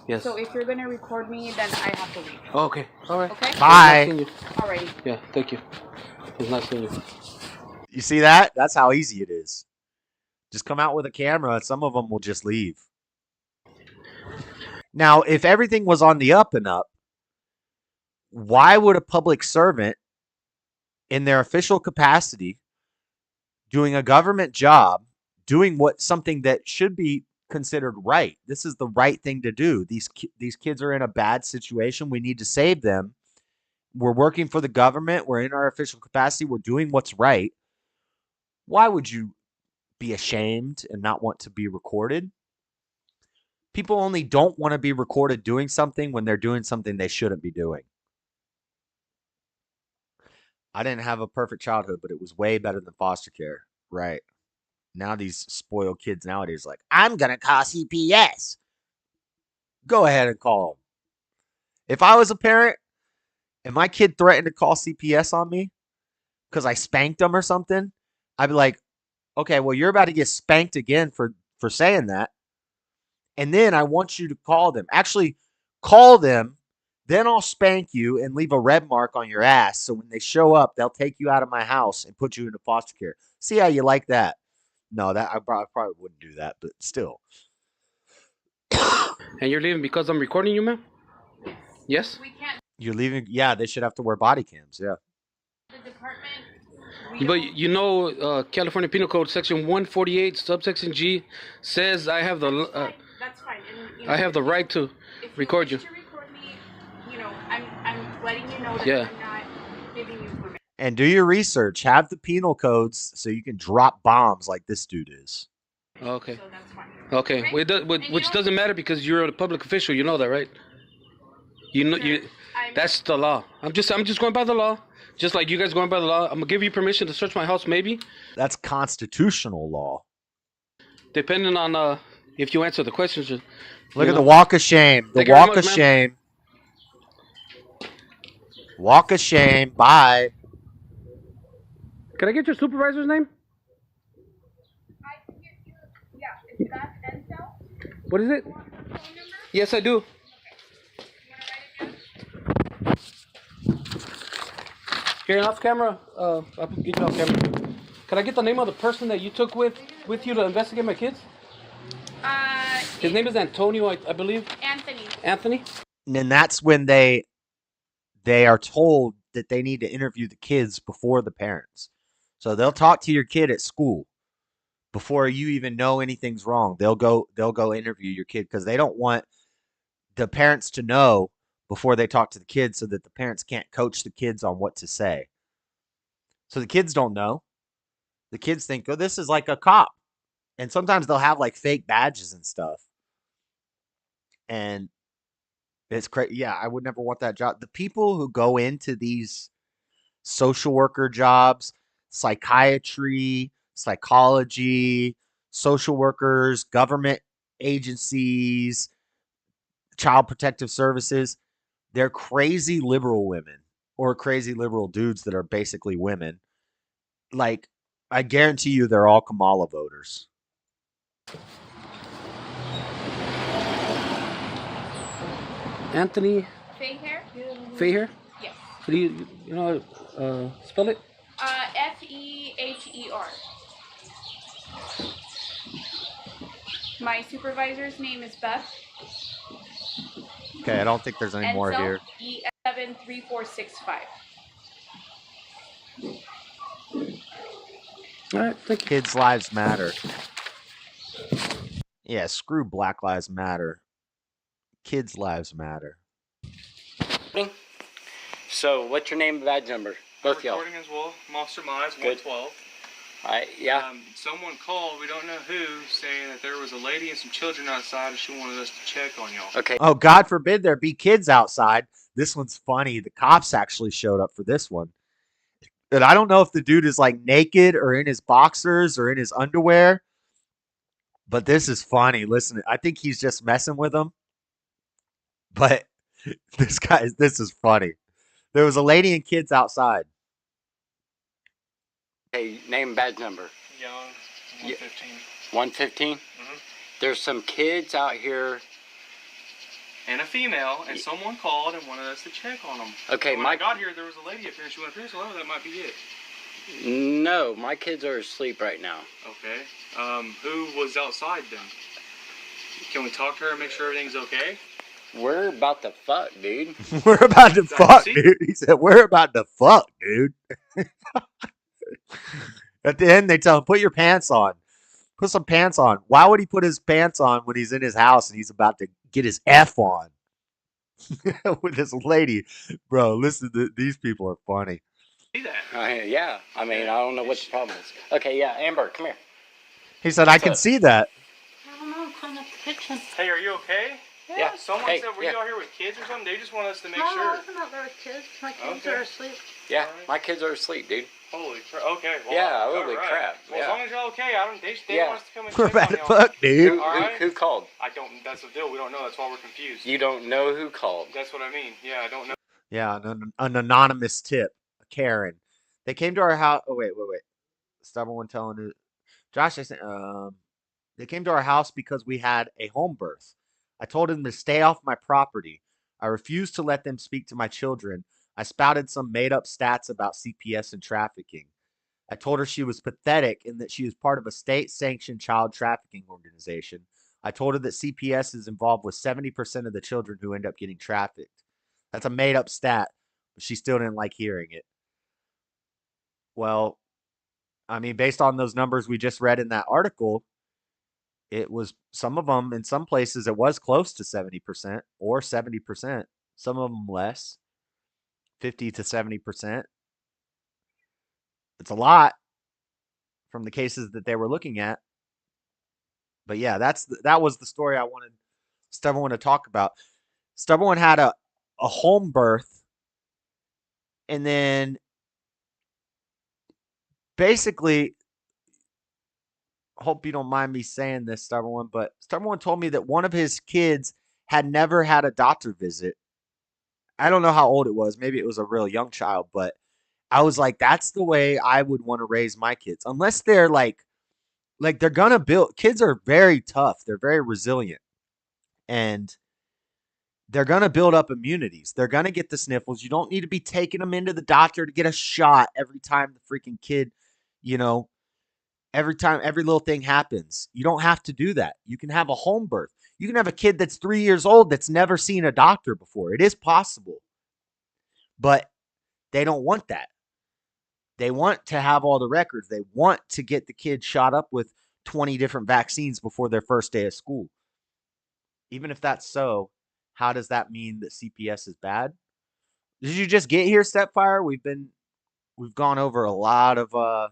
Yes. So if you're gonna record me, then I have to leave. Oh, okay. All right. Okay. Bye. Alrighty. Yeah. Thank you. It's nice seeing you. You see that? That's how easy it is. Just come out with a camera, and some of them will just leave. Now, if everything was on the up and up, why would a public servant in their official capacity doing a government job, doing something that should be considered right? This is the right thing to do. These kids are in a bad situation. We need to save them. We're working for the government. We're in our official capacity. We're doing what's right. Why would you be ashamed and not want to be recorded? People only don't want to be recorded doing something when they're doing something they shouldn't be doing. I didn't have a perfect childhood, but it was way better than foster care. Right. Now these spoiled kids nowadays like, I'm going to call CPS. Go ahead and call them. If I was a parent and my kid threatened to call CPS on me because I spanked them or something, I'd be like, okay, well, you're about to get spanked again for saying that. And then I want you to call them. Actually, call them. Then I'll spank you and leave a red mark on your ass. So when they show up, they'll take you out of my house and put you into foster care. See how you like that? No, that I probably wouldn't do that, but still. And you're leaving because I'm recording you, man? Yes? You're leaving? Yeah, they should have to wear body cams. Yeah. But you know, California Penal Code Section 148, subsection G, says I have the That's fine. And, I have the right to record you. To record me, I'm letting you know that Yeah. I'm not giving you permission. And do your research. Have the penal codes so you can drop bombs like this dude is. Okay. So that's fine. Okay. Well, which doesn't matter because you're a public official. You know that, right? You know, that's the law. I'm just going by the law. Just like you guys going by the law. I'm gonna give you permission to search my house, maybe. That's constitutional law. Depending on if you answer the questions. Look at the walk of shame. The walk of shame. Walk of shame. Bye. Can I get your supervisor's name? Is that Enzo? What is it? Yes, I do. Here, off camera. I'll get you off camera. Can I get the name of the person that you took with you to investigate my kids? His name is Antonio, I believe. Anthony. Anthony? And that's when they are told that they need to interview the kids before the parents. So they'll talk to your kid at school before you even know anything's wrong. They'll go interview your kid because they don't want the parents to know before they talk to the kids so that the parents can't coach the kids on what to say. So the kids don't know. The kids think, oh, this is like a cop. And sometimes they'll have like fake badges and stuff. And it's crazy. Yeah, I would never want that job. The people who go into these social worker jobs, psychiatry, psychology, social workers, government agencies, child protective services, they're crazy liberal women or crazy liberal dudes that are basically women. Like, I guarantee you they're all Kamala voters. Anthony? Fayhair? Fayhair? Yes. Do you know spell it? Feher. My supervisor's name is Beth. Okay, I don't think there's any more here. E73465. All right, thank you. Kids' lives matter. Yeah, screw Black Lives Matter. Kids' lives matter. So, what's your name and badge number? Both y'all. Recording as well. Officer Mize, Good. 112. All right, yeah. Someone called, we don't know who, saying that there was a lady and some children outside and she wanted us to check on y'all. Okay. Oh, God forbid there be kids outside. This one's funny. The cops actually showed up for this one. And I don't know if the dude is like naked or in his boxers or in his underwear. But this is funny. Listen, I think he's just messing with them. But this is funny. There was a lady and kids outside. Okay, name and badge number. Young, 115. 115? Mm-hmm. There's some kids out here. And a female, and someone called and wanted us to check on them. Okay, when I got here, there was a lady up here, and she went up here, so that might be it. No, my kids are asleep right now. Okay. Who was outside then? Can we talk to her and make sure everything's okay? We're about to fuck, dude. We're about to fuck, dude. He said, we're about to fuck, dude. At the end, they tell him, put your pants on. Put some pants on. Why would he put his pants on when he's in his house and he's about to get his F on with this lady? Bro, listen, these people are funny. Yeah, I mean, I don't know what the problem is. Okay, yeah, Amber, come here. He said, I can see that. I don't know, clean up the kitchen. Hey, are you okay? Yeah. Someone Hey, said, were yeah. you out here with kids or something? They just want us to make No, sure. I'm not there with kids. My kids Okay. are asleep. Yeah, my kids are asleep, dude. Holy crap. Okay. Well, Yeah, holy all right. crap. Well, Yeah. as long as you're okay, they Yeah. want us to come and We're check about on to y'all. fuck, dude. All right? Who called? I don't. That's the deal. We don't know. That's why we're confused. You don't know who called. That's what I mean. Yeah, I don't know. Yeah, an anonymous tip. Karen. They came to our house. Oh, wait. Stubborn one telling it. Josh, I said, they came to our house because we had a home birth. I told them to stay off my property. I refused to let them speak to my children. I spouted some made-up stats about CPS and trafficking. I told her she was pathetic and that she is part of a state-sanctioned child trafficking organization. I told her that CPS is involved with 70% of the children who end up getting trafficked. That's a made-up stat, but she still didn't like hearing it. Well, I mean, based on those numbers we just read in that article, it was some of them in some places it was close to 70% or 70%. Some of them less, 50 to 70%. It's a lot from the cases that they were looking at. But yeah, that was the story I wanted Stubborn to talk about. Stubborn had a home birth, and then basically, hope you don't mind me saying this, Stubborn One, but Stubborn One told me that one of his kids had never had a doctor visit. I don't know how old it was. Maybe it was a real young child, but I was like, that's the way I would want to raise my kids. Unless they're like they're gonna build. Kids are very tough. They're very resilient, and they're gonna build up immunities. They're gonna get the sniffles. You don't need to be taking them into the doctor to get a shot every time the freaking kid, every time every little thing happens. You don't have to do that. You can have a home birth. You can have a kid that's 3 years old that's never seen a doctor before. It is possible. But they don't want that. They want to have all the records. They want to get the kid shot up with 20 different vaccines before their first day of school. Even if that's so, how does that mean that CPS is bad? Did you just get here, Stepfire? We've gone over a lot of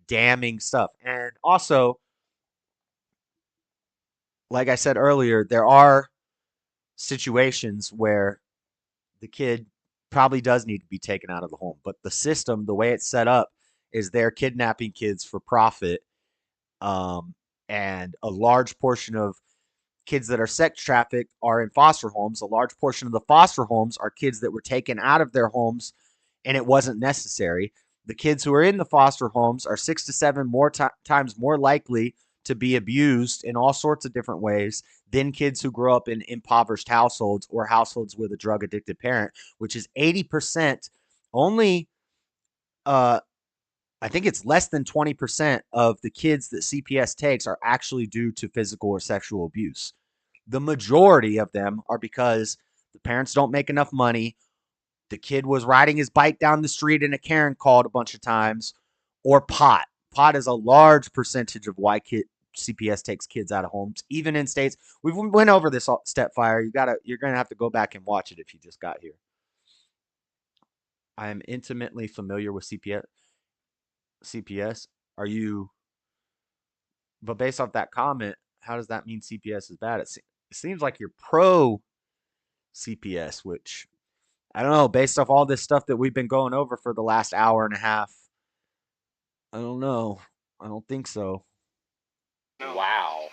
damning stuff. And also, like I said earlier, there are situations where the kid probably does need to be taken out of the home. But the system, the way it's set up, is they're kidnapping kids for profit. And a large portion of kids that are sex trafficked are in foster homes. A large portion of the foster homes are kids that were taken out of their homes and it wasn't necessary. The kids who are in the foster homes are 6 to 7 more times more likely to be abused in all sorts of different ways than kids who grow up in impoverished households or households with a drug addicted parent, which is 80%. Only, I think it's less than 20% of the kids that CPS takes are actually due to physical or sexual abuse. The majority of them are because the parents don't make enough money. The kid was riding his bike down the street and a Karen called a bunch of times, or pot. Pot is a large percentage of why CPS takes kids out of homes, even in states. We went over this, Stepfire. You're gonna have to go back and watch it if you just got here. I am intimately familiar with CPS. Are you? But based off that comment, how does that mean CPS is bad? It seems like you're pro CPS, which I don't know. Based off all this stuff that we've been going over for the last hour and a half, I don't know. I don't think so. Wow.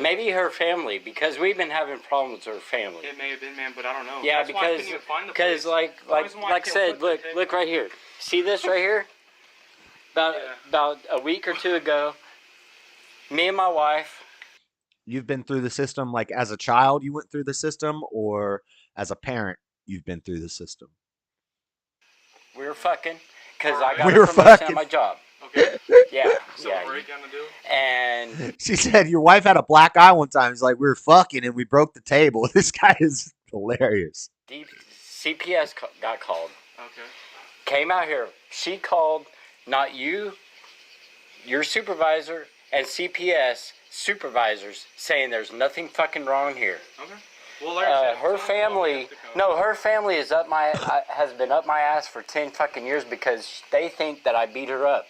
Maybe her family, because we've been having problems with her family. It may have been, man, but I don't know. Yeah, That's why I couldn't even find the place. like I said, look right here. See this right here? About a week or two ago, me and my wife. You've been through the system like as a child you went through the system, or as a parent you've been through the system? We were fucking because I got We a were promotion fucking. at my job. Okay. Yeah. Breakdown to do? And She said your wife had a black eye one time. It's like we were fucking and we broke the table. This guy is hilarious. CPS got called. Okay. Came out here. She called, not you, your supervisor, and CPS supervisors saying there's nothing fucking wrong here. Okay. Well, like I said, her family, her family is has been up my ass for 10 fucking years because they think that I beat her up.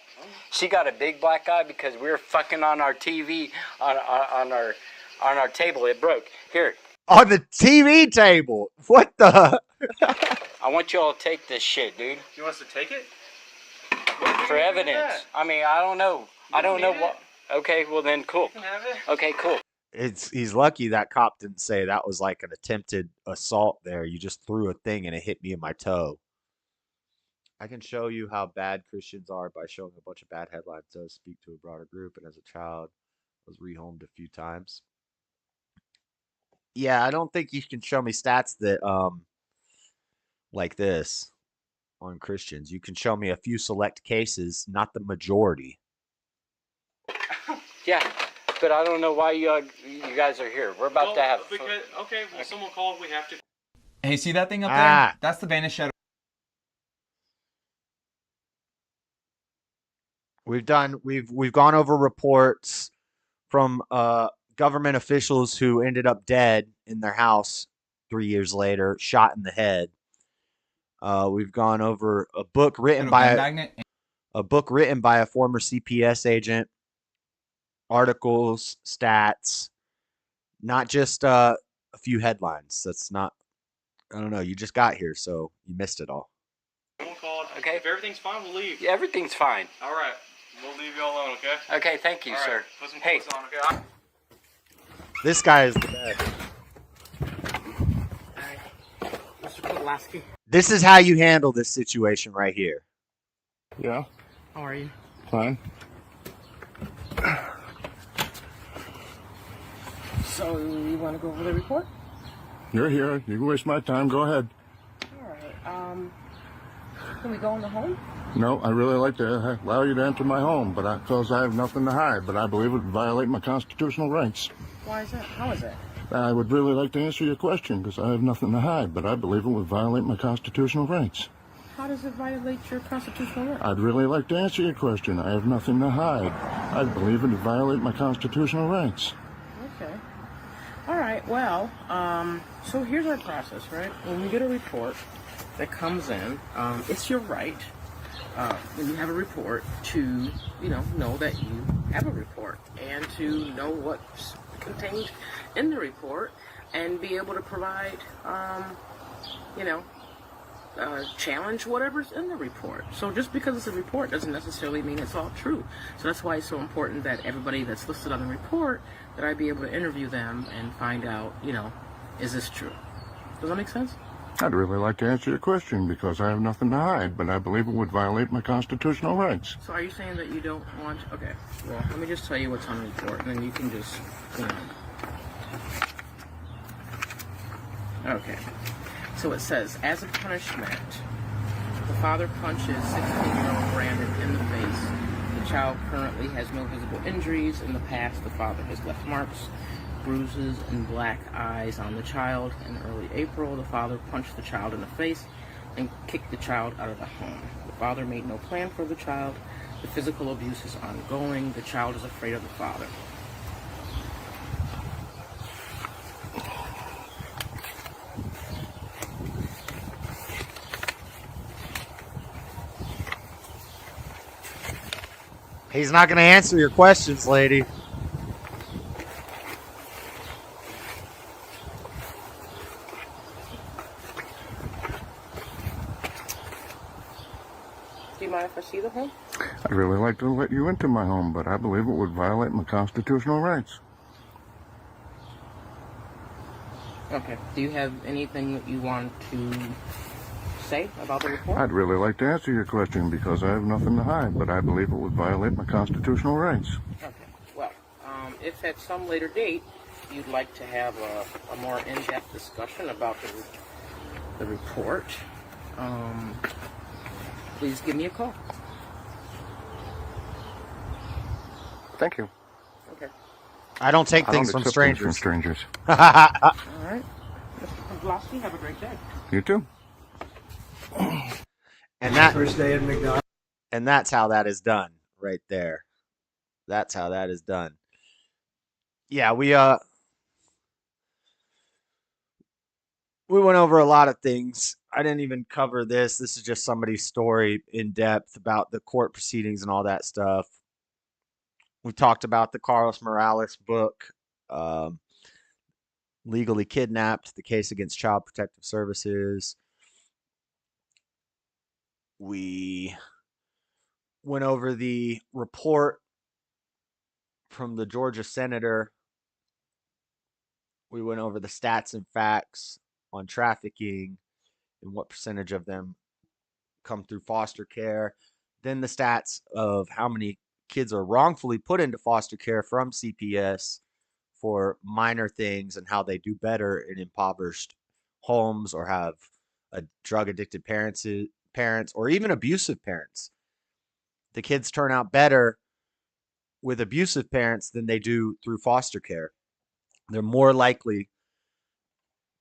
She got a big black eye because we were fucking on our TV on our table. It broke. Here. On the TV table. What the? I want you all to take this shit, dude. You want us to take it? For evidence. I mean, I don't know. I don't know what. Okay, well then, cool. You can have it. Okay, cool. He's lucky that cop didn't say that was like an attempted assault there. You just threw a thing and it hit me in my toe. I can show you how bad Christians are by showing a bunch of bad headlines. Does speak to a broader group, and as a child, was rehomed a few times. Yeah, I don't think you can show me stats that like this on Christians. You can show me a few select cases, not the majority. Yeah, but I don't know why you guys are here. We're about to have. Okay, well, someone called. We have to. Hey, see that thing up there? That's the vanished shadow. We've gone over reports from government officials who ended up dead in their house 3 years later, shot in the head. We've gone over a book written by a former CPS agent, articles, stats, not just a few headlines. That's not. I don't know. You just got here, so you missed it all. Someone called. Okay. If everything's fine, we'll leave. Yeah, everything's fine. All right. We'll leave you alone, okay? Okay, thank you, sir. Put some hey. clothes on, okay? This guy is the best. Mr. Podlasky. This is how you handle this situation right here. Yeah. How are you? Fine. So, you want to go over the report? You're here. You can waste my time. Go ahead. All right. Can we go in the home? No, I really like to allow you to enter my home, but because I have nothing to hide, but I believe it would violate my constitutional rights. Why is that? How is that? I would really like to answer your question because I have nothing to hide, but I believe it would violate my constitutional rights. How does it violate your constitutional rights? I'd really like to answer your question. I have nothing to hide. I believe it would violate my constitutional rights. Okay. All right. Well, so here's our process, right? When we get a report that comes in, it's your right. When you have a report to, know that you have a report and to know what's contained in the report and be able to provide, challenge whatever's in the report. So just because it's a report doesn't necessarily mean it's all true. So that's why it's so important that everybody that's listed on the report, that I be able to interview them and find out, is this true? Does that make sense? I'd really like to answer your question because I have nothing to hide, but I believe it would violate my constitutional rights. So are you saying that you don't want... Okay, well, let me just tell you what's on the report, and then you can just, Okay. So it says, as a punishment, the father punches 16-year-old Brandon in the face. The child currently has no visible injuries. In the past, the father has left marks, bruises, and black eyes on the child. In early April, the father punched the child in the face and kicked the child out of the home. The father made no plan for the child. The physical abuse is ongoing. The child is afraid of the father. He's not going to answer your questions, lady. Do you mind if I see the home? I'd really like to let you into my home, but I believe it would violate my constitutional rights. Okay. Do you have anything that you want to say about the report? I'd really like to answer your question because I have nothing to hide, but I believe it would violate my constitutional rights. Okay. Well, if at some later date you'd like to have a more in-depth discussion about the report, please give me a call. Thank you. Okay. I don't take things from strangers. All right. philosophy. Have a great day. You too. And that First day at McDonald's. And that's how that is done right there. That's how that is done. Yeah, we went over a lot of things. I didn't even cover this. This is just somebody's story in depth about the court proceedings and all that stuff. We talked about the Carlos Morales book, Legally Kidnapped, the case against Child Protective Services. We went over the report from the Georgia senator. We went over the stats and facts on trafficking and what percentage of them come through foster care. Then the stats of how many kids are wrongfully put into foster care from CPS for minor things and how they do better in impoverished homes or have a drug addicted parents or even abusive parents. The kids turn out better with abusive parents than they do through foster care. They're more likely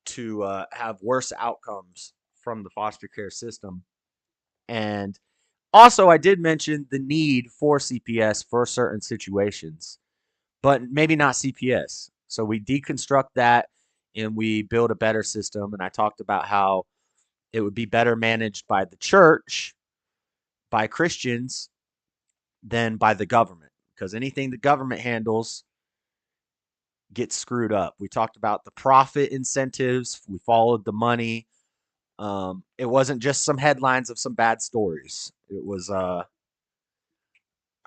to have worse outcomes from the foster care system. And also, I did mention the need for CPS for certain situations, but maybe not CPS. So we deconstruct that and we build a better system. And I talked about how it would be better managed by the church, by Christians, than by the government, because anything the government handles gets screwed up. We talked about the profit incentives. We followed the money. It wasn't just some headlines of some bad stories. It was, I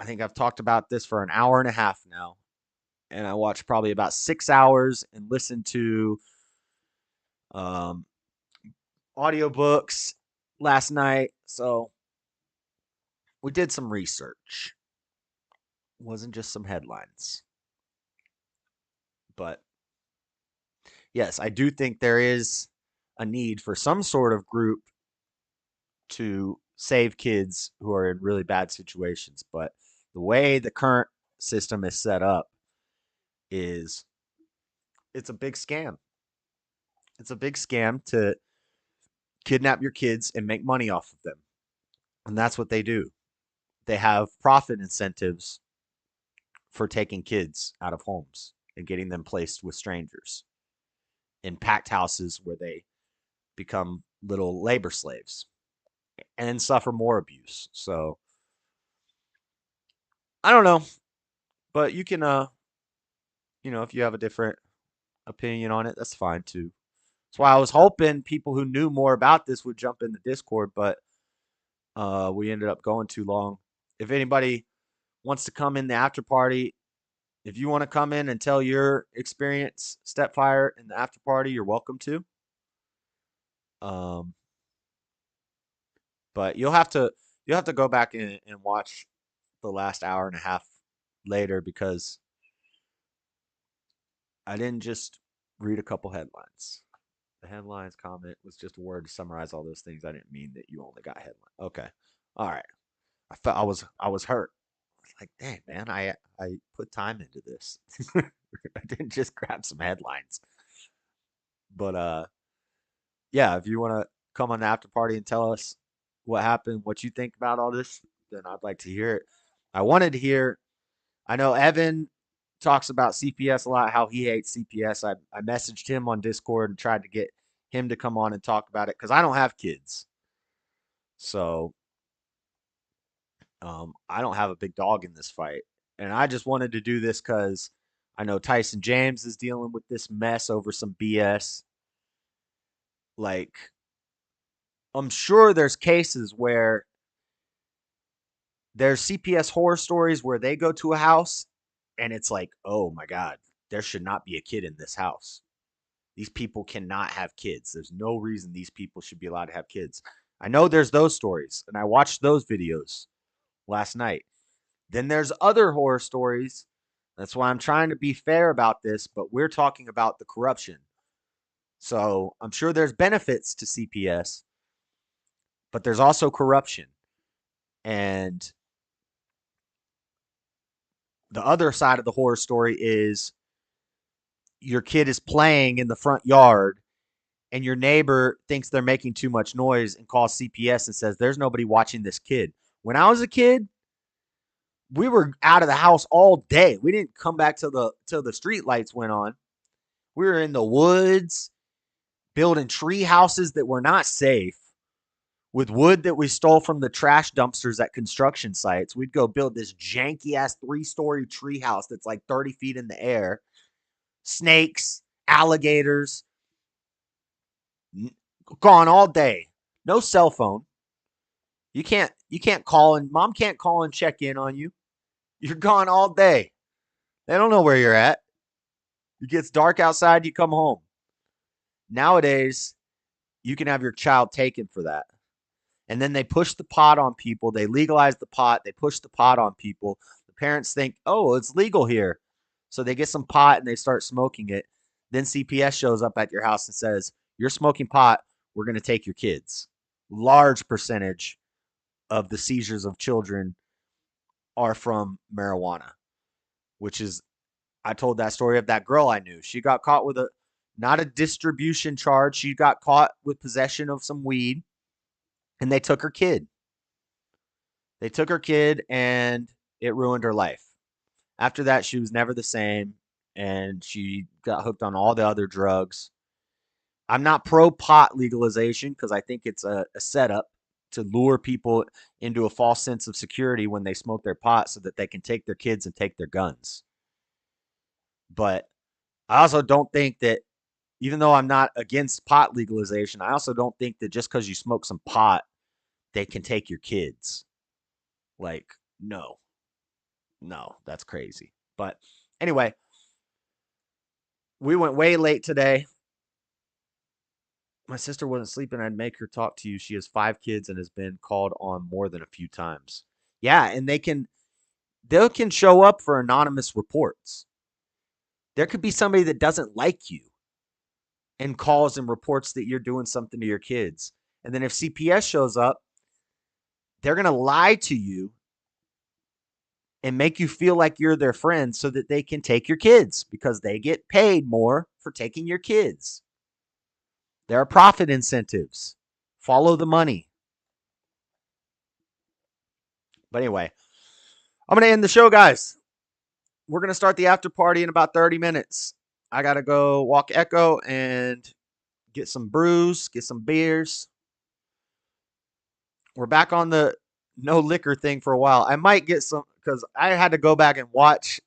think I've talked about this for an hour and a half now, and I watched probably about 6 hours and listened to audiobooks last night. So we did some research. It wasn't just some headlines. But yes, I do think there is a need for some sort of group to save kids who are in really bad situations. But the way the current system is set up it's a big scam. It's a big scam to kidnap your kids and make money off of them. And that's what they do. They have profit incentives for taking kids out of homes and getting them placed with strangers in packed houses where they become little labor slaves and suffer more abuse. So I don't know, but you can, if you have a different opinion on it, that's fine too. That's why I was hoping people who knew more about this would jump in the Discord, but we ended up going too long. If anybody wants to come in the after party, if you want to come in and tell your experience, Stepfire, in the after party, you're welcome to. But you'll have to go back and watch the last hour and a half later, because I didn't just read a couple headlines. The headlines comment was just a word to summarize all those things. I didn't mean that you only got headline. Okay. All right. I felt I was hurt. I was like, dang, man, I put time into this. I didn't just grab some headlines. But yeah, if you want to come on the after party and tell us what happened, what you think about all this, then I'd like to hear it. I wanted to hear, I know Evan talks about CPS a lot, how he hates CPS. I messaged him on Discord and tried to get him to come on and talk about it, because I don't have kids. So I don't have a big dog in this fight. And I just wanted to do this because I know Tyson James is dealing with this mess over some BS. Like, I'm sure there's cases where there's CPS horror stories where they go to a house and it's like, oh my God, there should not be a kid in this house. These people cannot have kids. There's no reason these people should be allowed to have kids. I know there's those stories, and I watched those videos last night. Then there's other horror stories. That's why I'm trying to be fair about this, but we're talking about the corruption. So I'm sure there's benefits to CPS, but there's also corruption. And the other side of the horror story is your kid is playing in the front yard and your neighbor thinks they're making too much noise and calls CPS and says, there's nobody watching this kid. When I was a kid, we were out of the house all day. We didn't come back till the street lights went on. We were in the woods, building tree houses that were not safe with wood that we stole from the trash dumpsters at construction sites. We'd go build this janky ass 3-story tree house that's like 30 feet in the air. Snakes, alligators, gone all day. No cell phone. You can't call, and mom can't call and check in on you. You're gone all day. They don't know where you're at. It gets dark outside, you come home. Nowadays, you can have your child taken for that. And then they push the pot on people. They legalize the pot. They push the pot on people. The parents think, oh, it's legal here. So they get some pot and they start smoking it. Then CPS shows up at your house and says, you're smoking pot. We're going to take your kids. Large percentage of the seizures of children are from marijuana, which is, I told that story of that girl I knew. She got caught with not a distribution charge. She got caught with possession of some weed, and they took her kid. They took her kid, and it ruined her life. After that, she was never the same, and she got hooked on all the other drugs. I'm not pro pot legalization because I think it's a setup to lure people into a false sense of security when they smoke their pot so that they can take their kids and take their guns. But I also don't think that, even though I'm not against pot legalization, I also don't think that just because you smoke some pot, they can take your kids. Like, no, that's crazy. But anyway, we went way late today. My sister wasn't sleeping. I'd make her talk to you. She has 5 kids and has been called on more than a few times. Yeah, and they can show up for anonymous reports. There could be somebody that doesn't like you and calls and reports that you're doing something to your kids. And then if CPS shows up, they're going to lie to you and make you feel like you're their friend so that they can take your kids because they get paid more for taking your kids. There are profit incentives. Follow the money. But anyway, I'm going to end the show, guys. We're going to start the after party in about 30 minutes. I got to go walk Echo and get some brews, get some beers. We're back on the no liquor thing for a while. I might get some, because I had to go back and watch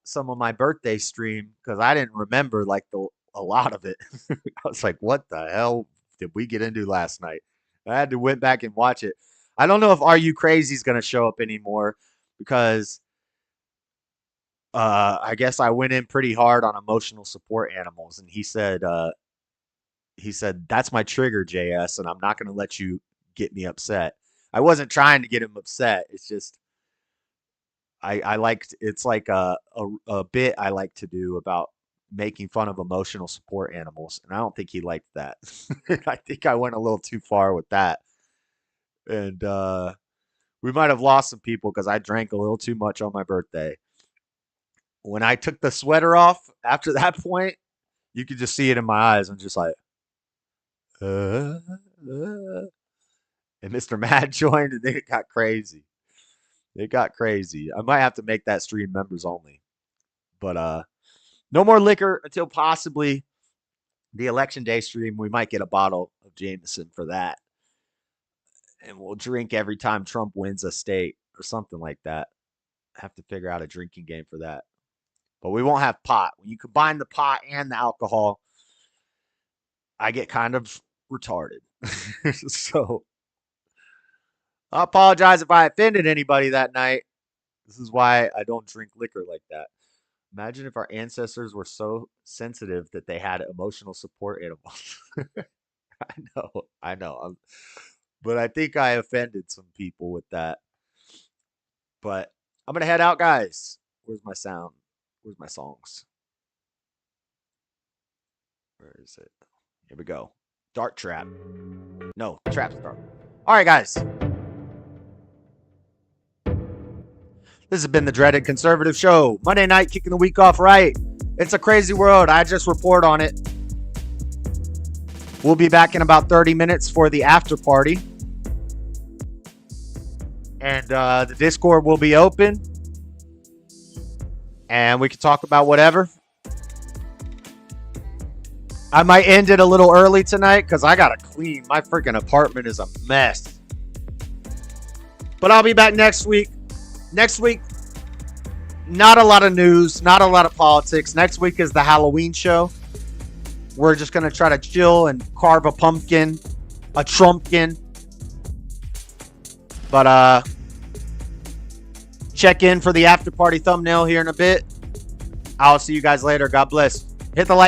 some of my birthday stream because I didn't remember like a lot of it. I was like, what the hell did we get into last night? I had to went back and watch it. I don't know if Are You Crazy is going to show up anymore because I guess I went in pretty hard on emotional support animals, and he said, that's my trigger, JS, and I'm not going to let you get me upset. I wasn't trying to get him upset. It's just, it's like a bit I like to do about making fun of emotional support animals, and I don't think he liked that. I think I went a little too far with that, and we might have lost some people because I drank a little too much on my birthday. When I took the sweater off after that point, you could just see it in my eyes. I'm just like, and Mr. Mad joined, and it got crazy. It got crazy. I might have to make that stream members only, but no more liquor until possibly the election day stream. We might get a bottle of Jameson for that, and we'll drink every time Trump wins a state or something like that. I have to figure out a drinking game for that. But we won't have pot. When you combine the pot and the alcohol, I get kind of retarded. So I apologize if I offended anybody that night. This is why I don't drink liquor like that. Imagine if our ancestors were so sensitive that they had emotional support animals. I know. But I think I offended some people with that. But I'm going to head out, guys. Where's my sound? Where's my songs? Where is it? Here we go. Dart Trap. No, Trap Star. All right, guys. This has been the Dreaded Conservative Show. Monday night, kicking the week off right. It's a crazy world. I just report on it. We'll be back in about 30 minutes for the after party. And the Discord will be open. And we can talk about whatever. I might end it a little early tonight because I got to clean. My freaking apartment is a mess. But I'll be back next week. Next week, not a lot of news, not a lot of politics. Next week is the Halloween show. We're just going to try to chill and carve a pumpkin, a Trumpkin. But check in for the after party thumbnail here in a bit. I'll see you guys later. God bless. Hit the like